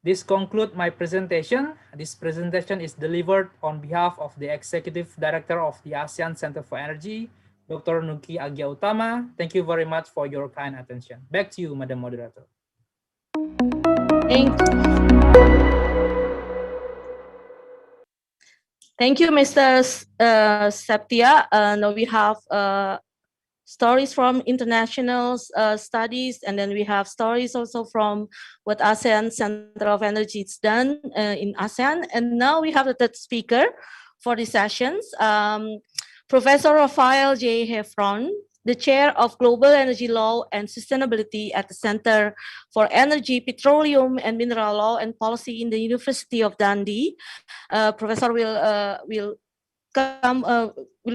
This concludes my presentation. This presentation is delivered on behalf of the Executive Director of the ASEAN Center for Energy, Dr. Nuki Agia Utama. Thank you very much for your kind attention. Back to you, Madam Moderator. Thank you, Mr. Septia. Now we have stories from international studies, and then we have stories also from what ASEAN Center of Energy has done in ASEAN. And now we have the third speaker for the sessions, Professor Rafael J. Heffron, the Chair of Global Energy Law and Sustainability at the Center for Energy, Petroleum and Mineral Law and Policy in the University of Dundee. Professor will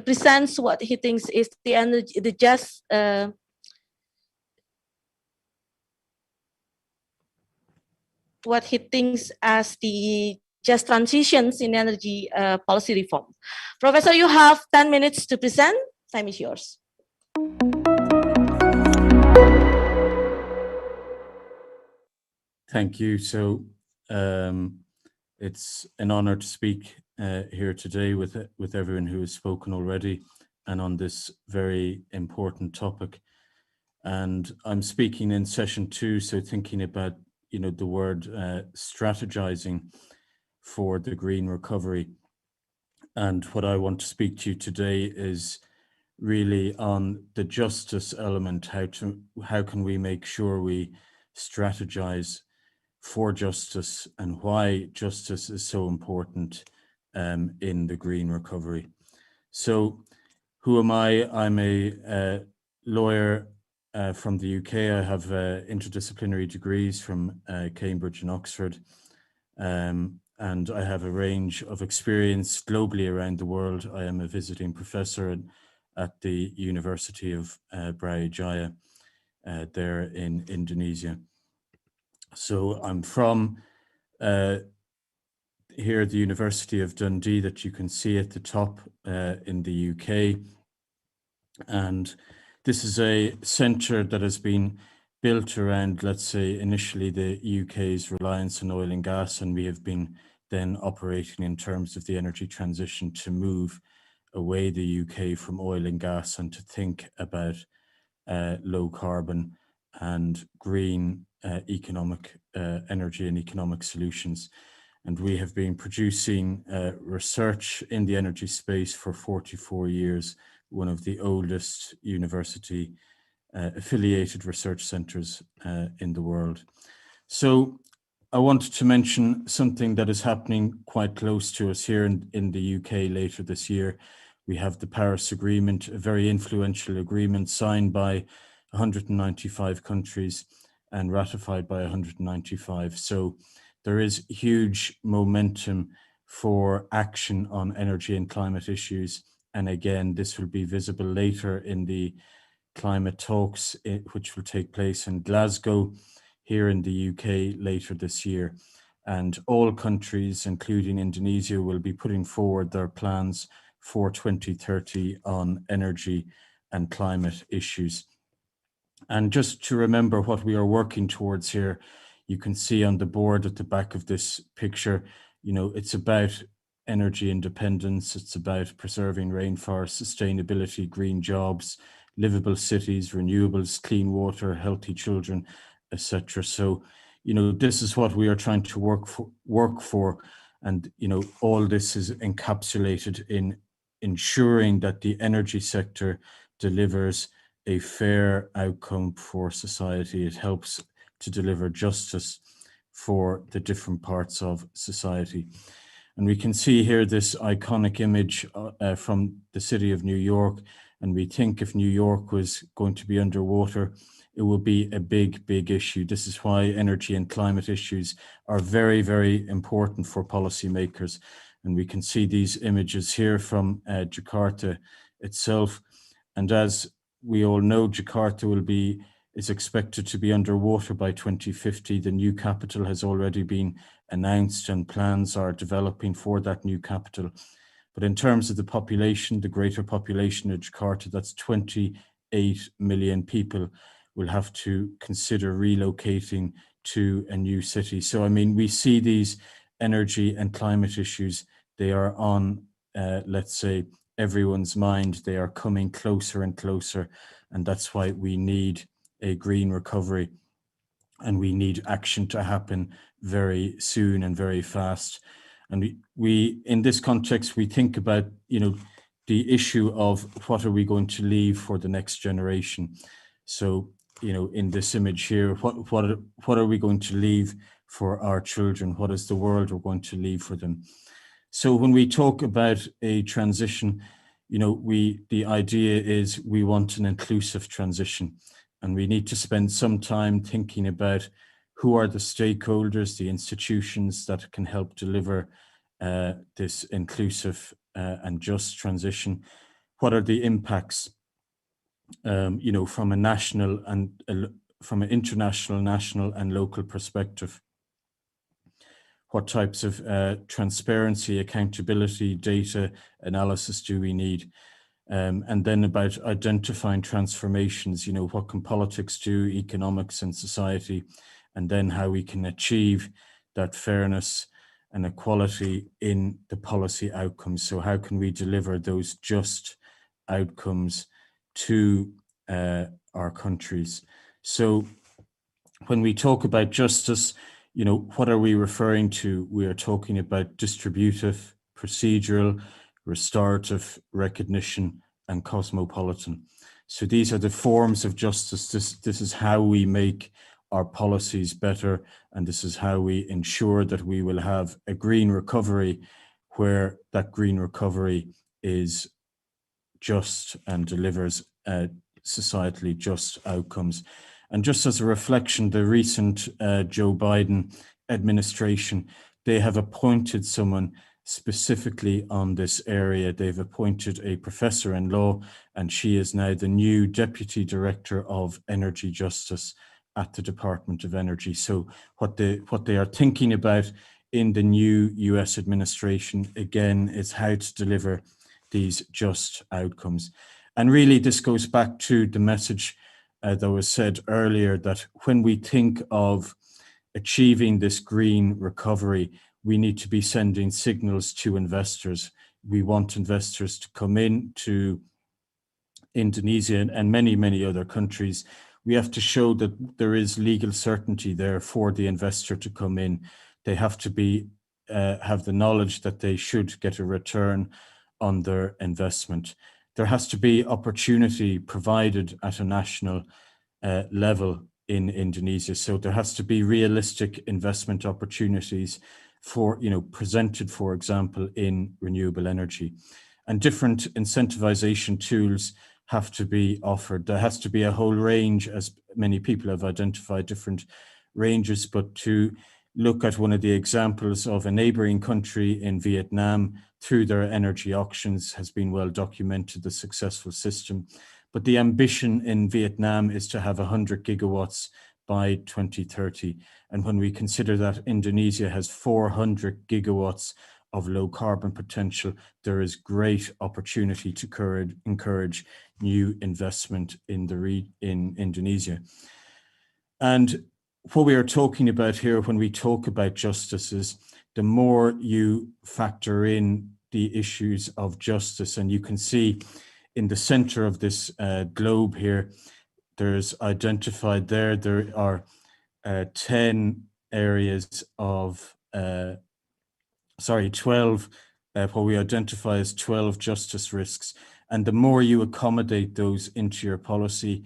present what he thinks is the energy, the just what he thinks as the just transitions in energy policy reform. Professor, you have 10 minutes to present. Time is yours. Thank you. So it's an honor to speak here today with everyone who has spoken already and on this very important topic. And I'm speaking in session 2, so thinking about, you know, the word strategizing for the green recovery. And what I want to speak to you today is really on the justice element, how can we make sure we strategize for justice and why justice is so important in the green recovery. So who am I? I'm a lawyer from the UK. I have interdisciplinary degrees from Cambridge and Oxford. And I have a range of experience globally around the world. I am a visiting professor at the University of Brawijaya there in Indonesia. So I'm from here at the University of Dundee that you can see at the top in the UK. And this is a centre that has been built around, let's say, initially the UK's reliance on oil and gas, and we have been then operating in terms of the energy transition to move away the UK from oil and gas and to think about low carbon and green economic energy and economic solutions. And we have been producing research in the energy space for 44 years, one of the oldest university affiliated research centres in the world. So I wanted to mention something that is happening quite close to us here in the UK later this year. We have the Paris Agreement, a very influential agreement signed by 195 countries and ratified by 195. So there is huge momentum for action on energy and climate issues. And again, this will be visible later in the climate talks, which will take place in Glasgow here in the UK later this year. And all countries, including Indonesia, will be putting forward their plans for 2030 on energy and climate issues. And just to remember what we are working towards here, you can see on the board at the back of this picture, you know, it's about energy independence, it's about preserving rainforests, sustainability, green jobs, livable cities, renewables, clean water, healthy children, etc. So, you know, this is what we are trying to work for. And, you know, all this is encapsulated in ensuring that the energy sector delivers a fair outcome for society. It helps to deliver justice for the different parts of society. And we can see here this iconic image from the city of New York, And we think if New York was going to be underwater, it will be a big, big issue. This is why energy and climate issues are very, very important for policymakers. And we can see these images here from Jakarta itself. And as we all know, Jakarta is expected to be underwater by 2050. The new capital has already been announced and plans are developing for that new capital. But in terms of the population, the greater population of Jakarta, that's 28 million people, will have to consider relocating to a new city. So, I mean, we see these energy and climate issues, they are on, let's say, everyone's mind. They are coming closer and closer. And that's why we need a green recovery. And we need action to happen very soon and very fast. And we in this context, we think about, the issue of what are we going to leave for the next generation. So, in this image here, what are we going to leave for our children? What is the world we're going to leave for them? So when we talk about a transition, the idea is we want an inclusive transition, and we need to spend some time thinking about who are the stakeholders, the institutions that can help deliver this inclusive and just transition. What are the impacts, from a national and from an international, national and local perspective? What types of transparency, accountability, data analysis do we need? And then about identifying transformations, what can politics do, economics and society, and then how we can achieve that fairness and equality in the policy outcomes. So how can we deliver those just outcomes to our countries? So when we talk about justice, what are we referring to? We are talking about distributive, procedural, restorative, recognition, and cosmopolitan. So these are the forms of justice. This is how we make our policies better, and this is how we ensure that we will have a green recovery, where that green recovery is just and delivers societally just outcomes. And just as a reflection, the recent Joe Biden administration, they have appointed someone specifically on this area. They've appointed a professor in law, and she is now the new Deputy Director of Energy Justice at the Department of Energy. So what they are thinking about in the new US administration, again, is how to deliver these just outcomes. And really, this goes back to the message that was said earlier, that when we think of achieving this green recovery, we need to be sending signals to investors. We want investors to come in to Indonesia and many, many other countries. We have to show that there is legal certainty there for the investor to come in. They have to be have the knowledge that they should get a return on their investment. There has to be opportunity provided at a national level in Indonesia. So there has to be realistic investment opportunities for, presented, for example, in renewable energy. And different incentivization tools have to be offered. There has to be a whole range, as many people have identified different ranges, but to look at one of the examples of a neighboring country in Vietnam through their energy auctions has been well documented, the successful system. But the ambition in Vietnam is to have 100 gigawatts by 2030. And when we consider that Indonesia has 400 gigawatts of low carbon potential, there is great opportunity to encourage new investment in Indonesia. And what we are talking about here when we talk about justice is the more you factor in the issues of justice, and you can see in the center of this globe here, there's identified there are 10 areas of, 12, what we identify as 12 justice risks. And the more you accommodate those into your policy,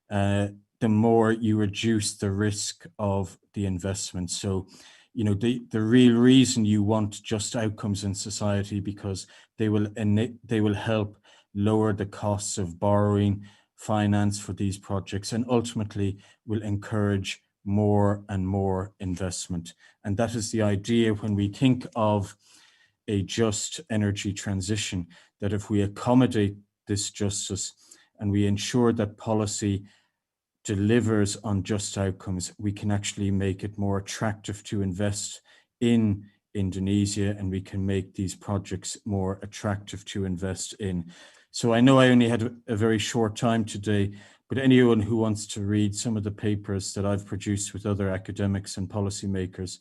the more you reduce the risk of the investment. So, the real reason you want just outcomes in society, because they will help lower the costs of borrowing finance for these projects, and ultimately will encourage more and more investment. And that is the idea when we think of a just energy transition, that if we accommodate this justice and we ensure that policy delivers on just outcomes, we can actually make it more attractive to invest in Indonesia, and we can make these projects more attractive to invest in. So I know I only had a very short time today, but anyone who wants to read some of the papers that I've produced with other academics and policymakers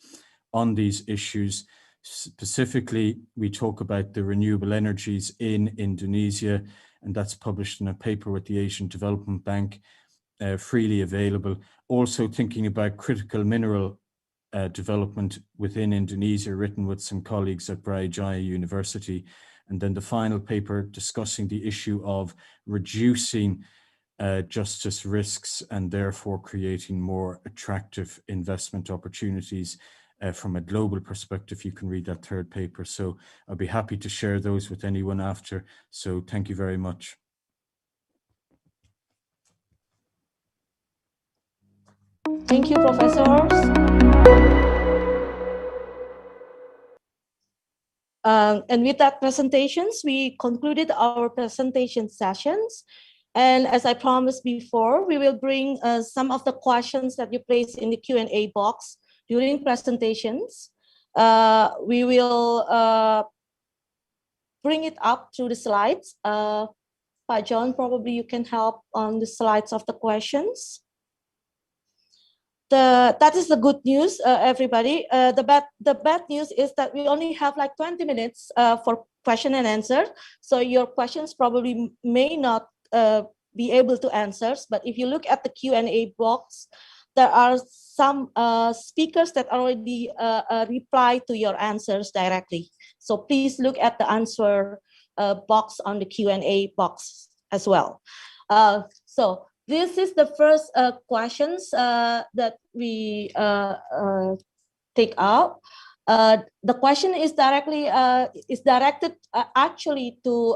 on these issues, specifically, we talk about the renewable energies in Indonesia, and that's published in a paper with the Asian Development Bank, freely available. Also thinking about critical mineral development within Indonesia, written with some colleagues at Brawijaya University. And then the final paper discussing the issue of reducing justice risks and therefore creating more attractive investment opportunities from a global perspective. You can read that third paper. So I'll be happy to share those with anyone after. So thank you very much. Thank you, professors. And with that presentations, we concluded our presentation sessions. And as I promised before, we will bring some of the questions that you placed in the Q&A box during presentations. We will bring it up through the slides. Pak John, probably you can help on the slides of the questions. That is the good news, everybody. The bad news is that we only have like 20 minutes for question and answer. So your questions probably may not be able to answer. But if you look at the Q&A box, there are some speakers that already reply to your answers directly. So please look at the answer box on the Q&A box as well. So this is the first questions that we take out. The question is directed actually to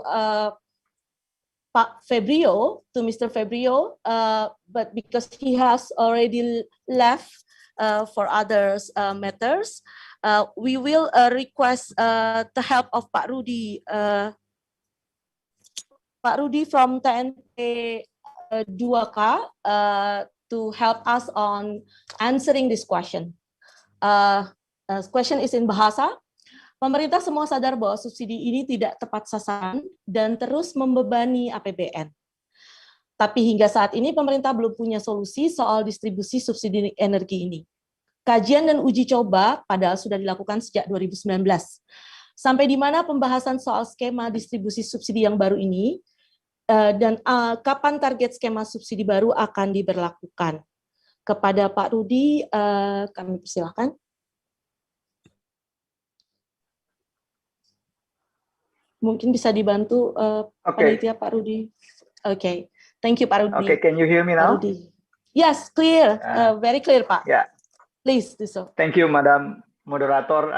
Mr. Febrio, but because he has already left for others matters, we will request the help of Pak Rudy. Pak Rudy from TNP 2K to help us on answering this question. Question is in bahasa. Pemerintah semua sadar bahwa subsidi ini tidak tepat sasaran dan terus membebani APBN. Tapi hingga saat ini pemerintah belum punya solusi soal distribusi subsidi energi ini. Kajian dan uji coba padahal sudah dilakukan sejak 2019. Sampai di mana pembahasan soal skema distribusi subsidi yang baru ini dan kapan target skema subsidi baru akan diberlakukan. Kepada Pak Rudy, kami persilahkan. Mungkin bisa dibantu panitia Pak Rudy. Okay, thank you Pak Rudy. Okay, can you hear me now? Yes, clear, very clear Pak. Yeah. Please do so. Thank you, Madam Moderator.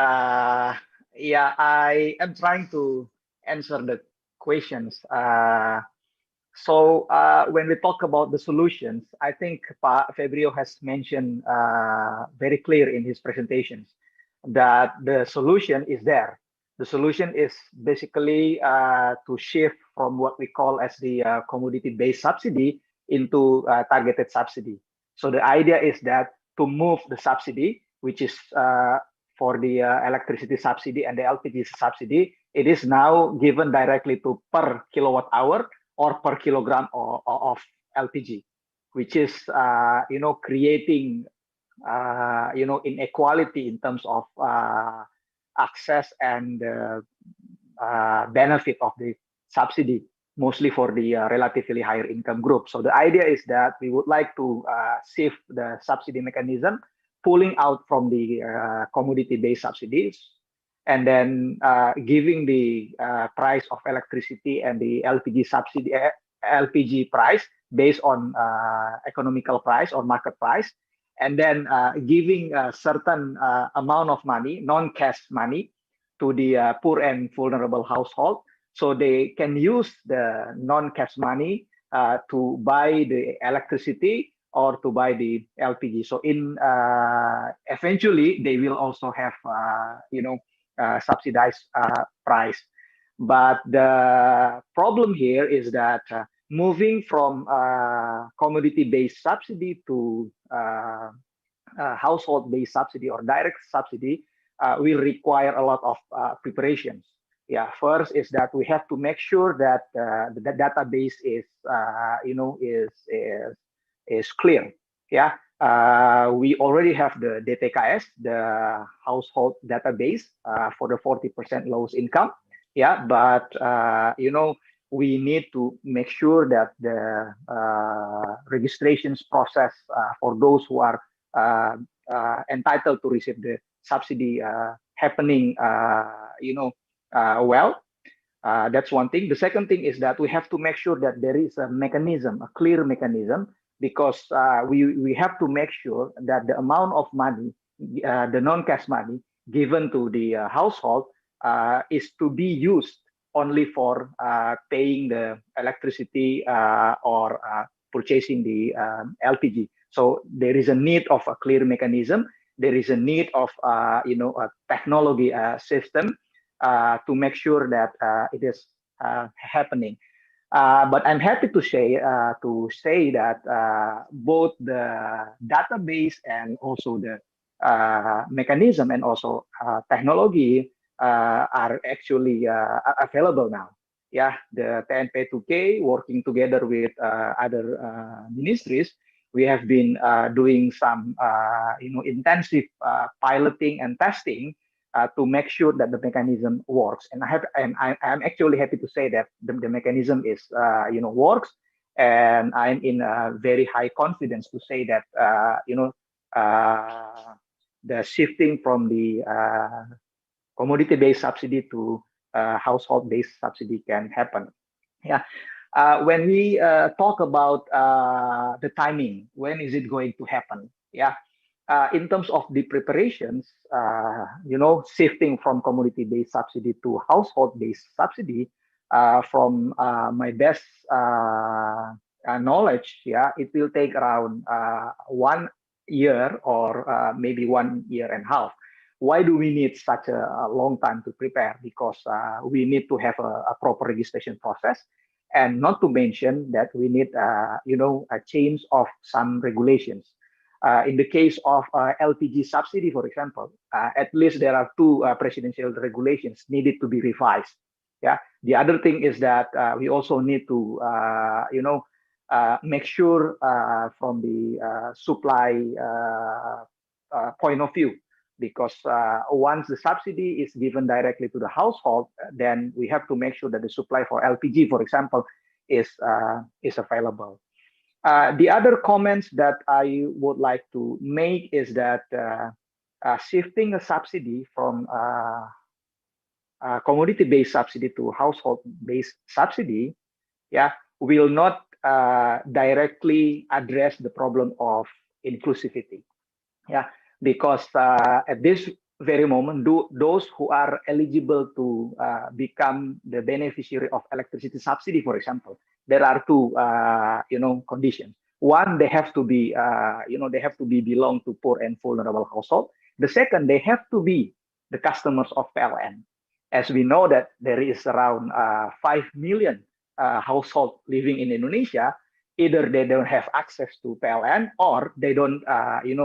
Yeah, I am trying to answer the questions. So when we talk about the solutions, I think Pak Febrio has mentioned very clear in his presentations that the solution is there. The solution is basically to shift from what we call as the commodity-based subsidy into targeted subsidy. So the idea is that to move the subsidy, which is for the electricity subsidy and the LPG subsidy, it is now given directly to per kilowatt hour or per kilogram of LPG, which is creating inequality in terms of access and benefit of the subsidy, mostly for the relatively higher income group. So the idea is that we would like to shift the subsidy mechanism, pulling out from the commodity-based subsidies, and then giving the price of electricity and the LPG subsidy, LPG price based on economical price or market price, and then giving a certain amount of money, non-cash money, to the poor and vulnerable household So they can use the non-cash money to buy the electricity or to buy the LPG. So eventually they will also have subsidized price. But the problem here is that moving from commodity-based subsidy to household-based subsidy or direct subsidy will require a lot of preparations. Yeah, first is that we have to make sure that the database is is clear. Yeah, we already have the DTKS, the household database for the 40% lowest income. Yeah, but we need to make sure that the registrations process for those who are entitled to receive the subsidy happening well. That's one thing. The second thing is that we have to make sure that there is a mechanism, a clear mechanism, because we have to make sure that the amount of money, the non-cash money given to the household is to be used only for paying the electricity or purchasing the LPG. So there is a need of a clear mechanism. There is a need of a technology system to make sure that it is happening. But I'm happy to say that both the database and also the mechanism and also technology are actually available now. Yeah, the TNP2K working together with other ministries, we have been doing some intensive piloting and testing to make sure that the mechanism works. And I'm actually happy to say that the mechanism is works, and I'm in very high confidence to say that the shifting from the commodity-based subsidy to household-based subsidy can happen. Yeah. When we talk about the timing, when is it going to happen? Yeah. In terms of the preparations, shifting from commodity-based subsidy to household-based subsidy, from my best knowledge, yeah, it will take around 1 year or maybe 1.5 years. Why do we need such a long time to prepare? Because we need to have a proper registration process, and not to mention that we need, a change of some regulations. In the case of LPG subsidy, for example, at least there are 2 presidential regulations needed to be revised. Yeah. The other thing is that we also need to, make sure from the supply point of view, because once the subsidy is given directly to the household, then we have to make sure that the supply for LPG, for example, is available. The other comments that I would like to make is that shifting a subsidy from commodity-based subsidy to household-based subsidy, yeah, will not directly address the problem of inclusivity. Yeah, because at this very moment, those who are eligible to become the beneficiary of electricity subsidy, for example, there are 2 conditions. One, they have to be belong to poor and vulnerable household. The second, they have to be the customers of PLN. As we know that there is around 5 million households living in Indonesia. Either they don't have access to PLN or they don't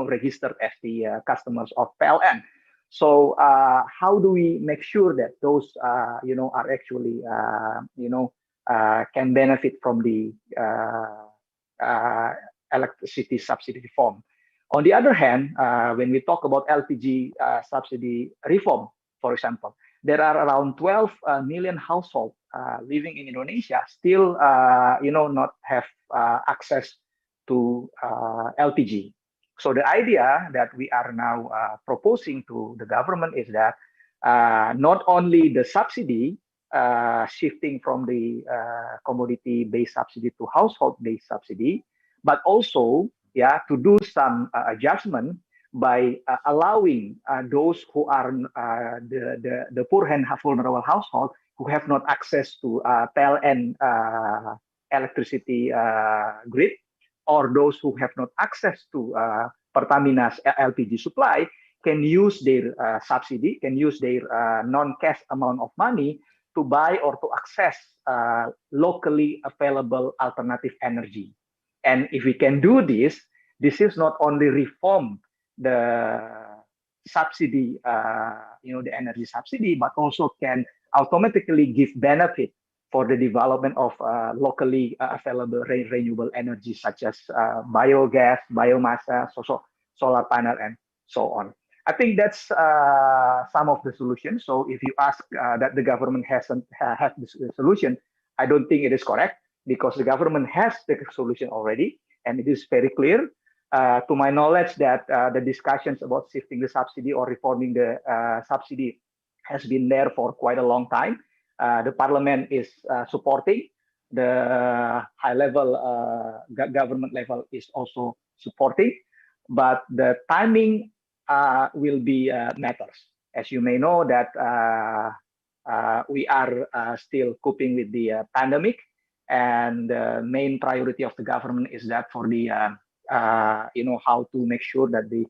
register as the customers of PLN. So how do we make sure that those are actually can benefit from the electricity subsidy reform? On the other hand, when we talk about LPG subsidy reform, for example, there are around 12 million households living in Indonesia still not have access to LPG. So the idea that we are now proposing to the government is that not only the subsidy shifting from the commodity-based subsidy to household-based subsidy, but also to do some adjustment by allowing those who are the poor and vulnerable household who have not access to PLN electricity grid, or those who have not access to Pertamina's LPG supply, can use their subsidy, can use their non-cash amount of money to buy or to access locally available alternative energy. And if we can do this, this is not only reform the subsidy, the energy subsidy, but also can automatically give benefit for the development of locally available renewable energy, such as biogas, biomassa, solar panel, and so on. I think that's some of the solutions. So if you ask that the government hasn't have the solution, I don't think it is correct, because the government has the solution already, and it is very clear. To my knowledge, that the discussions about shifting the subsidy or reforming the subsidy has been there for quite a long time. The parliament is supporting. The high-level government level is also supporting, but the timing will be matters. As you may know, that we are still coping with the pandemic, and the main priority of the government is that for the how to make sure that the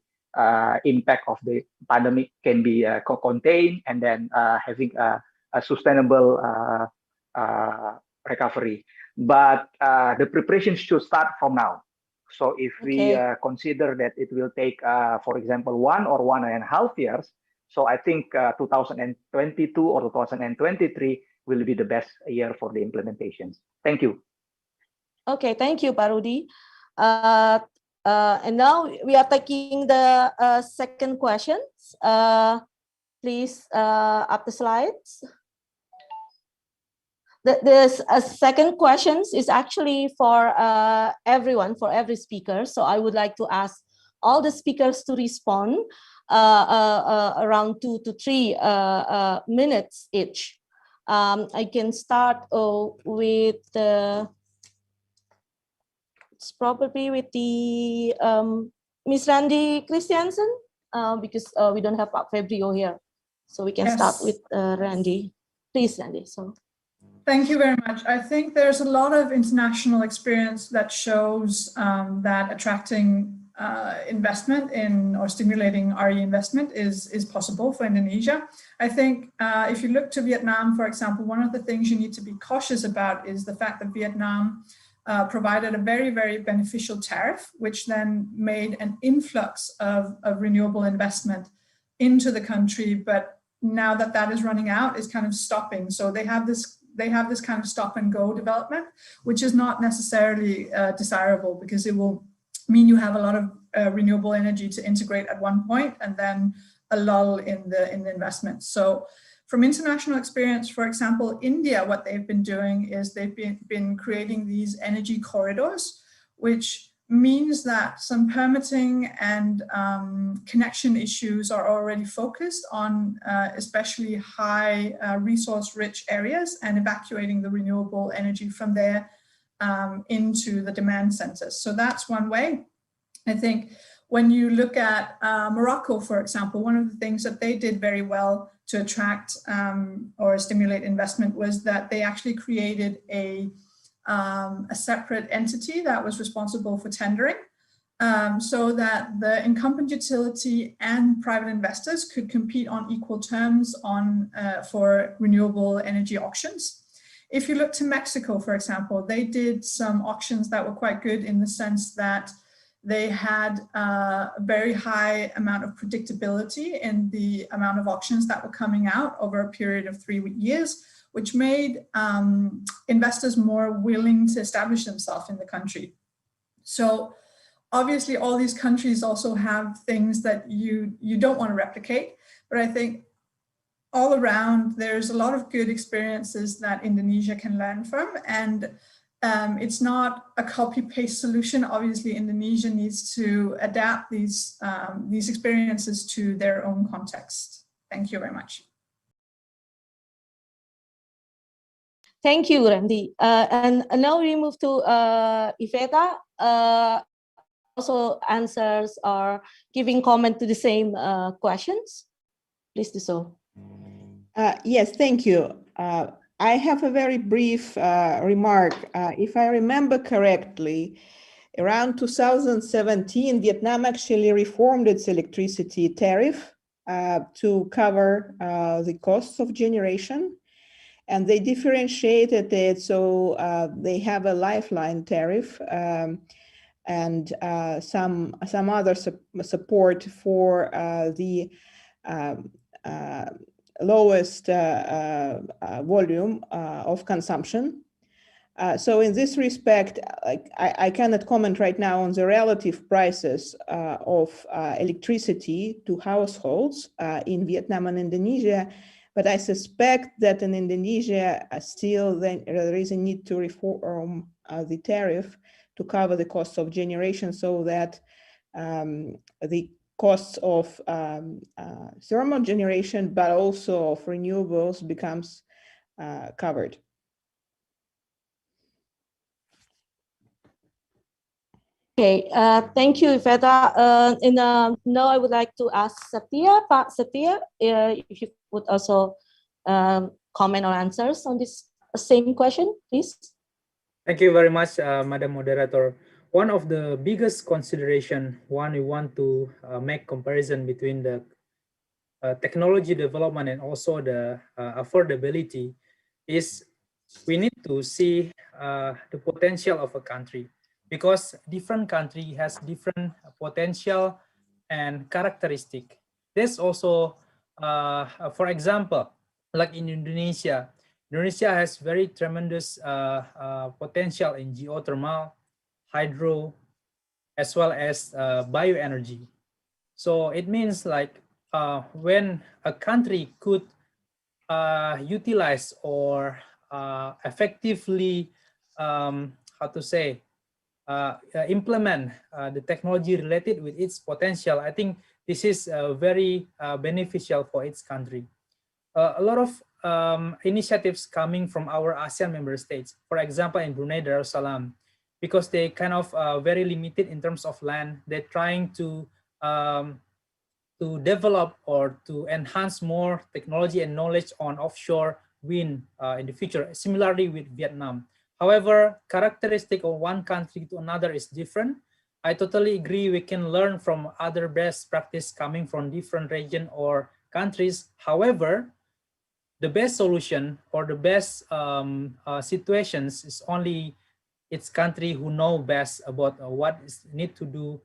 impact of the pandemic can be contained, and then having a sustainable recovery. But the preparation should start from now. So if we consider that it will take, for example, 1 or 1.5 years, so I think 2022 or 2023 will be the best year for the implementations. Thank you. Okay, thank you, Pak Rudi. And now we are taking the second questions. Please up the slides. The second questions is actually for everyone, for every speaker. So I would like to ask all the speakers to respond around 2 to 3 minutes each. I can start with the, it's probably with the Miss Randy Christiansen, because we don't have Pak Febrio here. So we can start with Randy. Please, Randy. So. Thank you very much. I think there's a lot of international experience that shows that attracting investment in or stimulating RE investment is possible for Indonesia. I think if you look to Vietnam, for example, one of the things you need to be cautious about is the fact that Vietnam provided a very, very beneficial tariff, which then made an influx of renewable investment into the country. But now that that is running out, is kind of stopping. So they have this kind of stop and go development, which is not necessarily desirable, because it will mean you have a lot of renewable energy to integrate at one point and then a lull in the investment. So from international experience, for example, India, what they've been doing is they've been creating these energy corridors, which means that some permitting and connection issues are already focused on especially high resource-rich areas, and evacuating the renewable energy from there into the demand centers. So that's one way. I think when you look at Morocco, for example, one of the things that they did very well to attract or stimulate investment was that they actually created a separate entity that was responsible for tendering, so that the incumbent utility and private investors could compete on equal terms on for renewable energy auctions. If you look to Mexico, for example, they did some auctions that were quite good in the sense that they had a very high amount of predictability in the amount of auctions that were coming out over a period of 3 years, which made investors more willing to establish themselves in the country. So obviously all these countries also have things that you don't want to replicate, but I think all around there's a lot of good experiences that Indonesia can learn from, and it's not a copy-paste solution. Obviously Indonesia needs to adapt these experiences to their own context. Thank you very much. Thank you, Randy. And now we move to Iveta, also answers or giving comment to the same questions. Please do so. Yes, thank you. I have a very brief remark. If I remember correctly, around 2017, Vietnam actually reformed its electricity tariff to cover the costs of generation. And they differentiated it, so they have a lifeline tariff and some other support for the lowest volume of consumption. So in this respect, I cannot comment right now on the relative prices of electricity to households in Vietnam and Indonesia, but I suspect that in Indonesia still there is a need to reform the tariff to cover the costs of generation so that the costs of thermal generation, but also of renewables becomes covered. Okay, thank you, Iveta. Now I would like to ask Satya. Pak Satya, if you would also comment or answers on this same question, please. Thank you very much, Madam Moderator. One of the biggest consideration when we want to make comparison between the technology development and also the affordability is we need to see the potential of a country, because different country has different potential and characteristic. There's also, for example, like in Indonesia, Indonesia has very tremendous potential in geothermal, hydro, as well as bioenergy. So it means like when a country could utilize or effectively, how to say, implement the technology related with its potential, I think this is very beneficial for its country. A lot of initiatives coming from our ASEAN member states, for example, in Brunei Darussalam, because they kind of very limited in terms of land, they're trying to develop or to enhance more technology and knowledge on offshore wind in the future. Similarly with Vietnam. However, characteristic of one country to another is different. I totally agree we can learn from other best practice coming from different region or countries. However, the best solution or the best situations is only its country who know best about what is need to do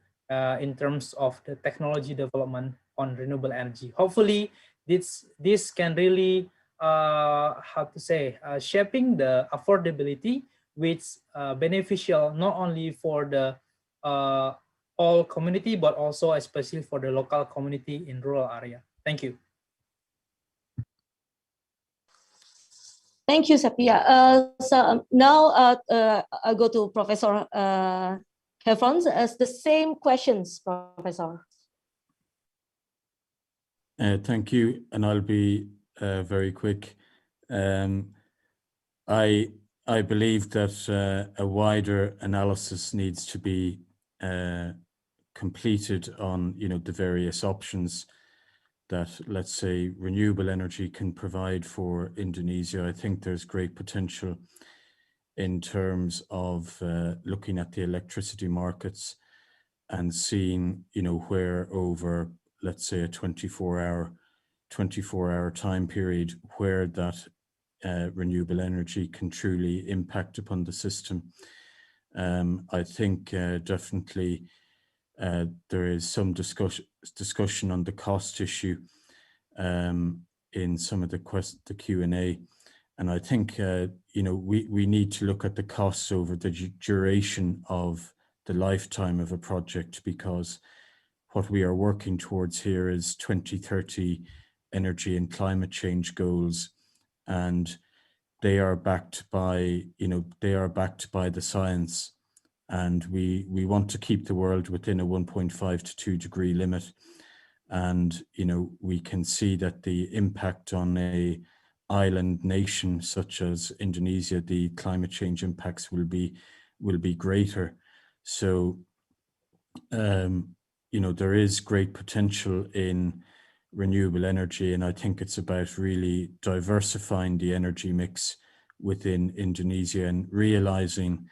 in terms of the technology development on renewable energy. Hopefully, this can really how to say shaping the affordability, which beneficial not only for the all community but also especially for the local community in rural area. Thank you. Thank you, Satya. So now I'll go to Professor Hefrons as the same questions, Professor. Thank you, and I'll be very quick. I believe that a wider analysis needs to be completed on, the various options that, let's say, renewable energy can provide for Indonesia. I think there's great potential in terms of looking at the electricity markets and seeing, where over, let's say, a 24-hour time period, where that renewable energy can truly impact upon the system. I think definitely there is some discussion on the cost issue in some of the Q&A, and I think we need to look at the costs over the duration of the lifetime of a project, because what we are working towards here is 2030 energy and climate change goals, and they are backed by the science, and we want to keep the world within a 1.5 to 2 degree limit. And we can see that the impact on a island nation such as Indonesia, the climate change impacts will be greater. So there is great potential in renewable energy. And I think it's about really diversifying the energy mix within Indonesia and realizing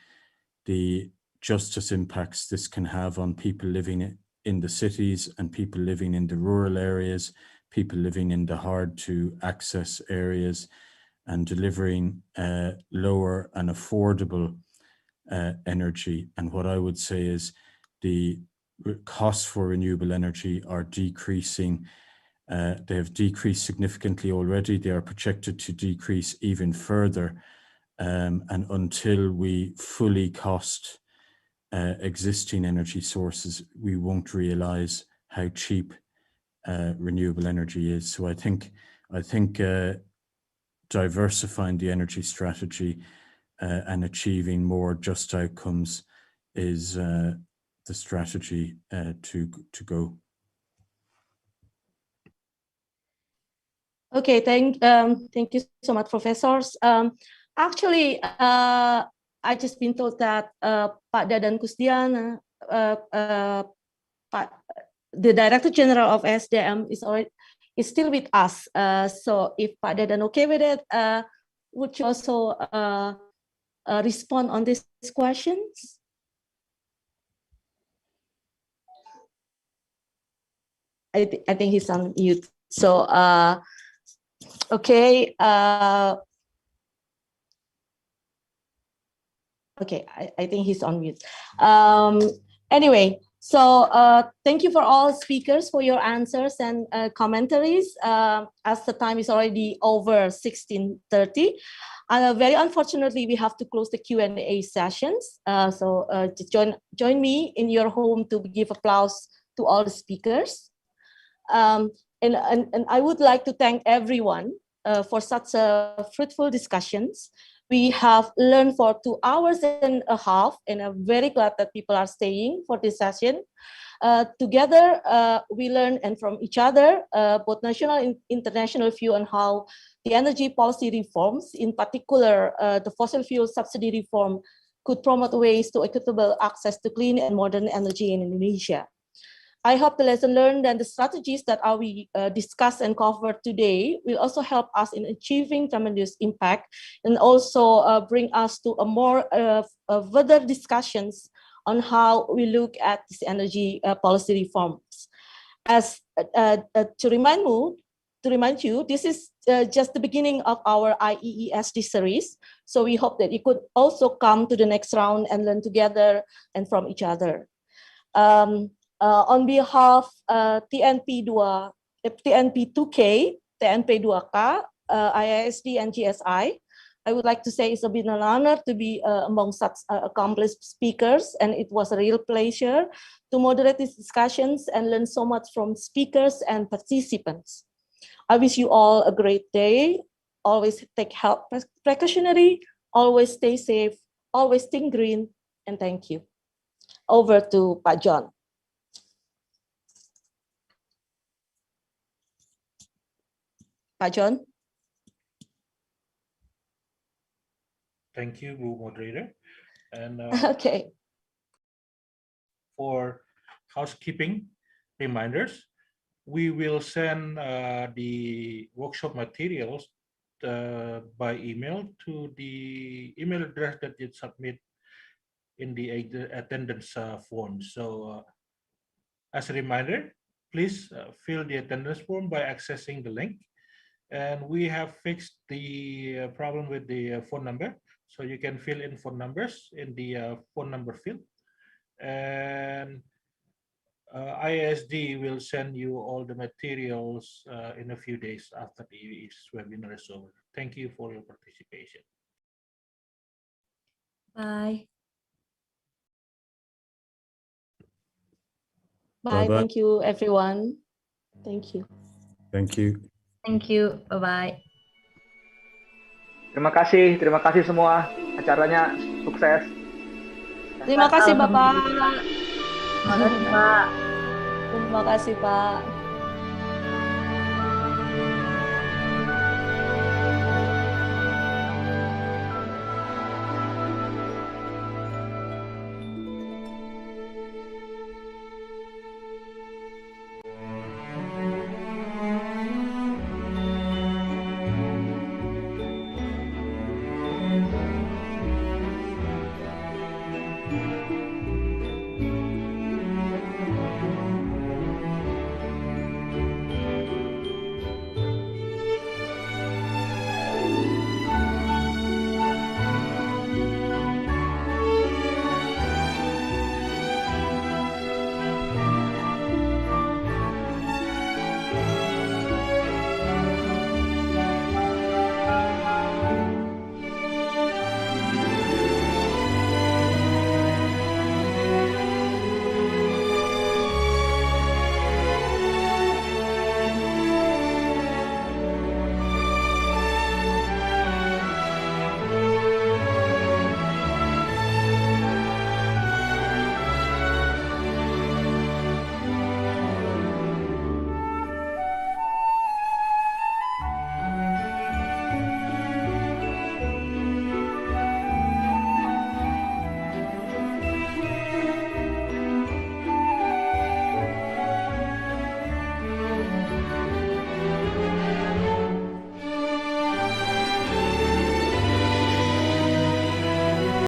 the justice impacts this can have on people living in the cities and people living in the rural areas, people living in the hard to access areas, and delivering lower and affordable energy. And what I would say is the costs for renewable energy are decreasing. They have decreased significantly already. They are projected to decrease even further. And until we fully cost existing energy sources, we won't realize how cheap renewable energy is. So I think diversifying the energy strategy and achieving more just outcomes is the strategy to go. Okay, thank you so much, professors. Actually, I just been told that Pak Dadan Kusdiana, the Director General of SDM is still with us. So if Pak Dadan okay with it, would you also respond on these questions? I think he's on mute. So okay. Okay, I think he's on mute. Anyway, so thank you for all speakers for your answers and commentaries. As the time is already over 16:30, very unfortunately, we have to close the Q&A sessions. So join me in your home to give applause to all the speakers. And I would like to thank everyone for such fruitful discussions. We have learned for 2.5 hours, and I'm very glad that people are staying for this session. Together, we learn and from each other, both national and international view on how the energy policy reforms, in particular, the fossil fuel subsidy reform, could promote ways to equitable access to clean and modern energy in Indonesia. I hope the lesson learned and the strategies that we discussed and covered today will also help us in achieving tremendous impact, and also bring us to a more further discussions on how we look at this energy policy reforms. As to remind you, this is just the beginning of our IEESD series. So we hope that you could also come to the next round and learn together and from each other. On behalf TNP2K, TNP2K, IISD, and GSI, I would like to say it's been an honor to be among such accomplished speakers, and it was a real pleasure to moderate these discussions and learn so much from speakers and participants. I wish you all a great day. Always take health precautionary, always stay safe, always think green, and thank you. Over to Pak John. Pak John. Thank you, Bu Moderator. And okay. For housekeeping reminders, we will send the workshop materials by email to the email address that you submit in the attendance form. So as a reminder, please fill the attendance form by accessing the link. And we have fixed the problem with the phone number. So you can fill in phone numbers in the phone number field. And ISD will send you all the materials in a few days after the webinar is over. Thank you for your participation. Bye. Bye. Bye. Thank you, everyone. Thank you. Thank you. Thank you. Bye-bye. Terima kasih semua. Acaranya sukses. Terima kasih, Bapak. Terima kasih, Pak. Terima kasih, Pak.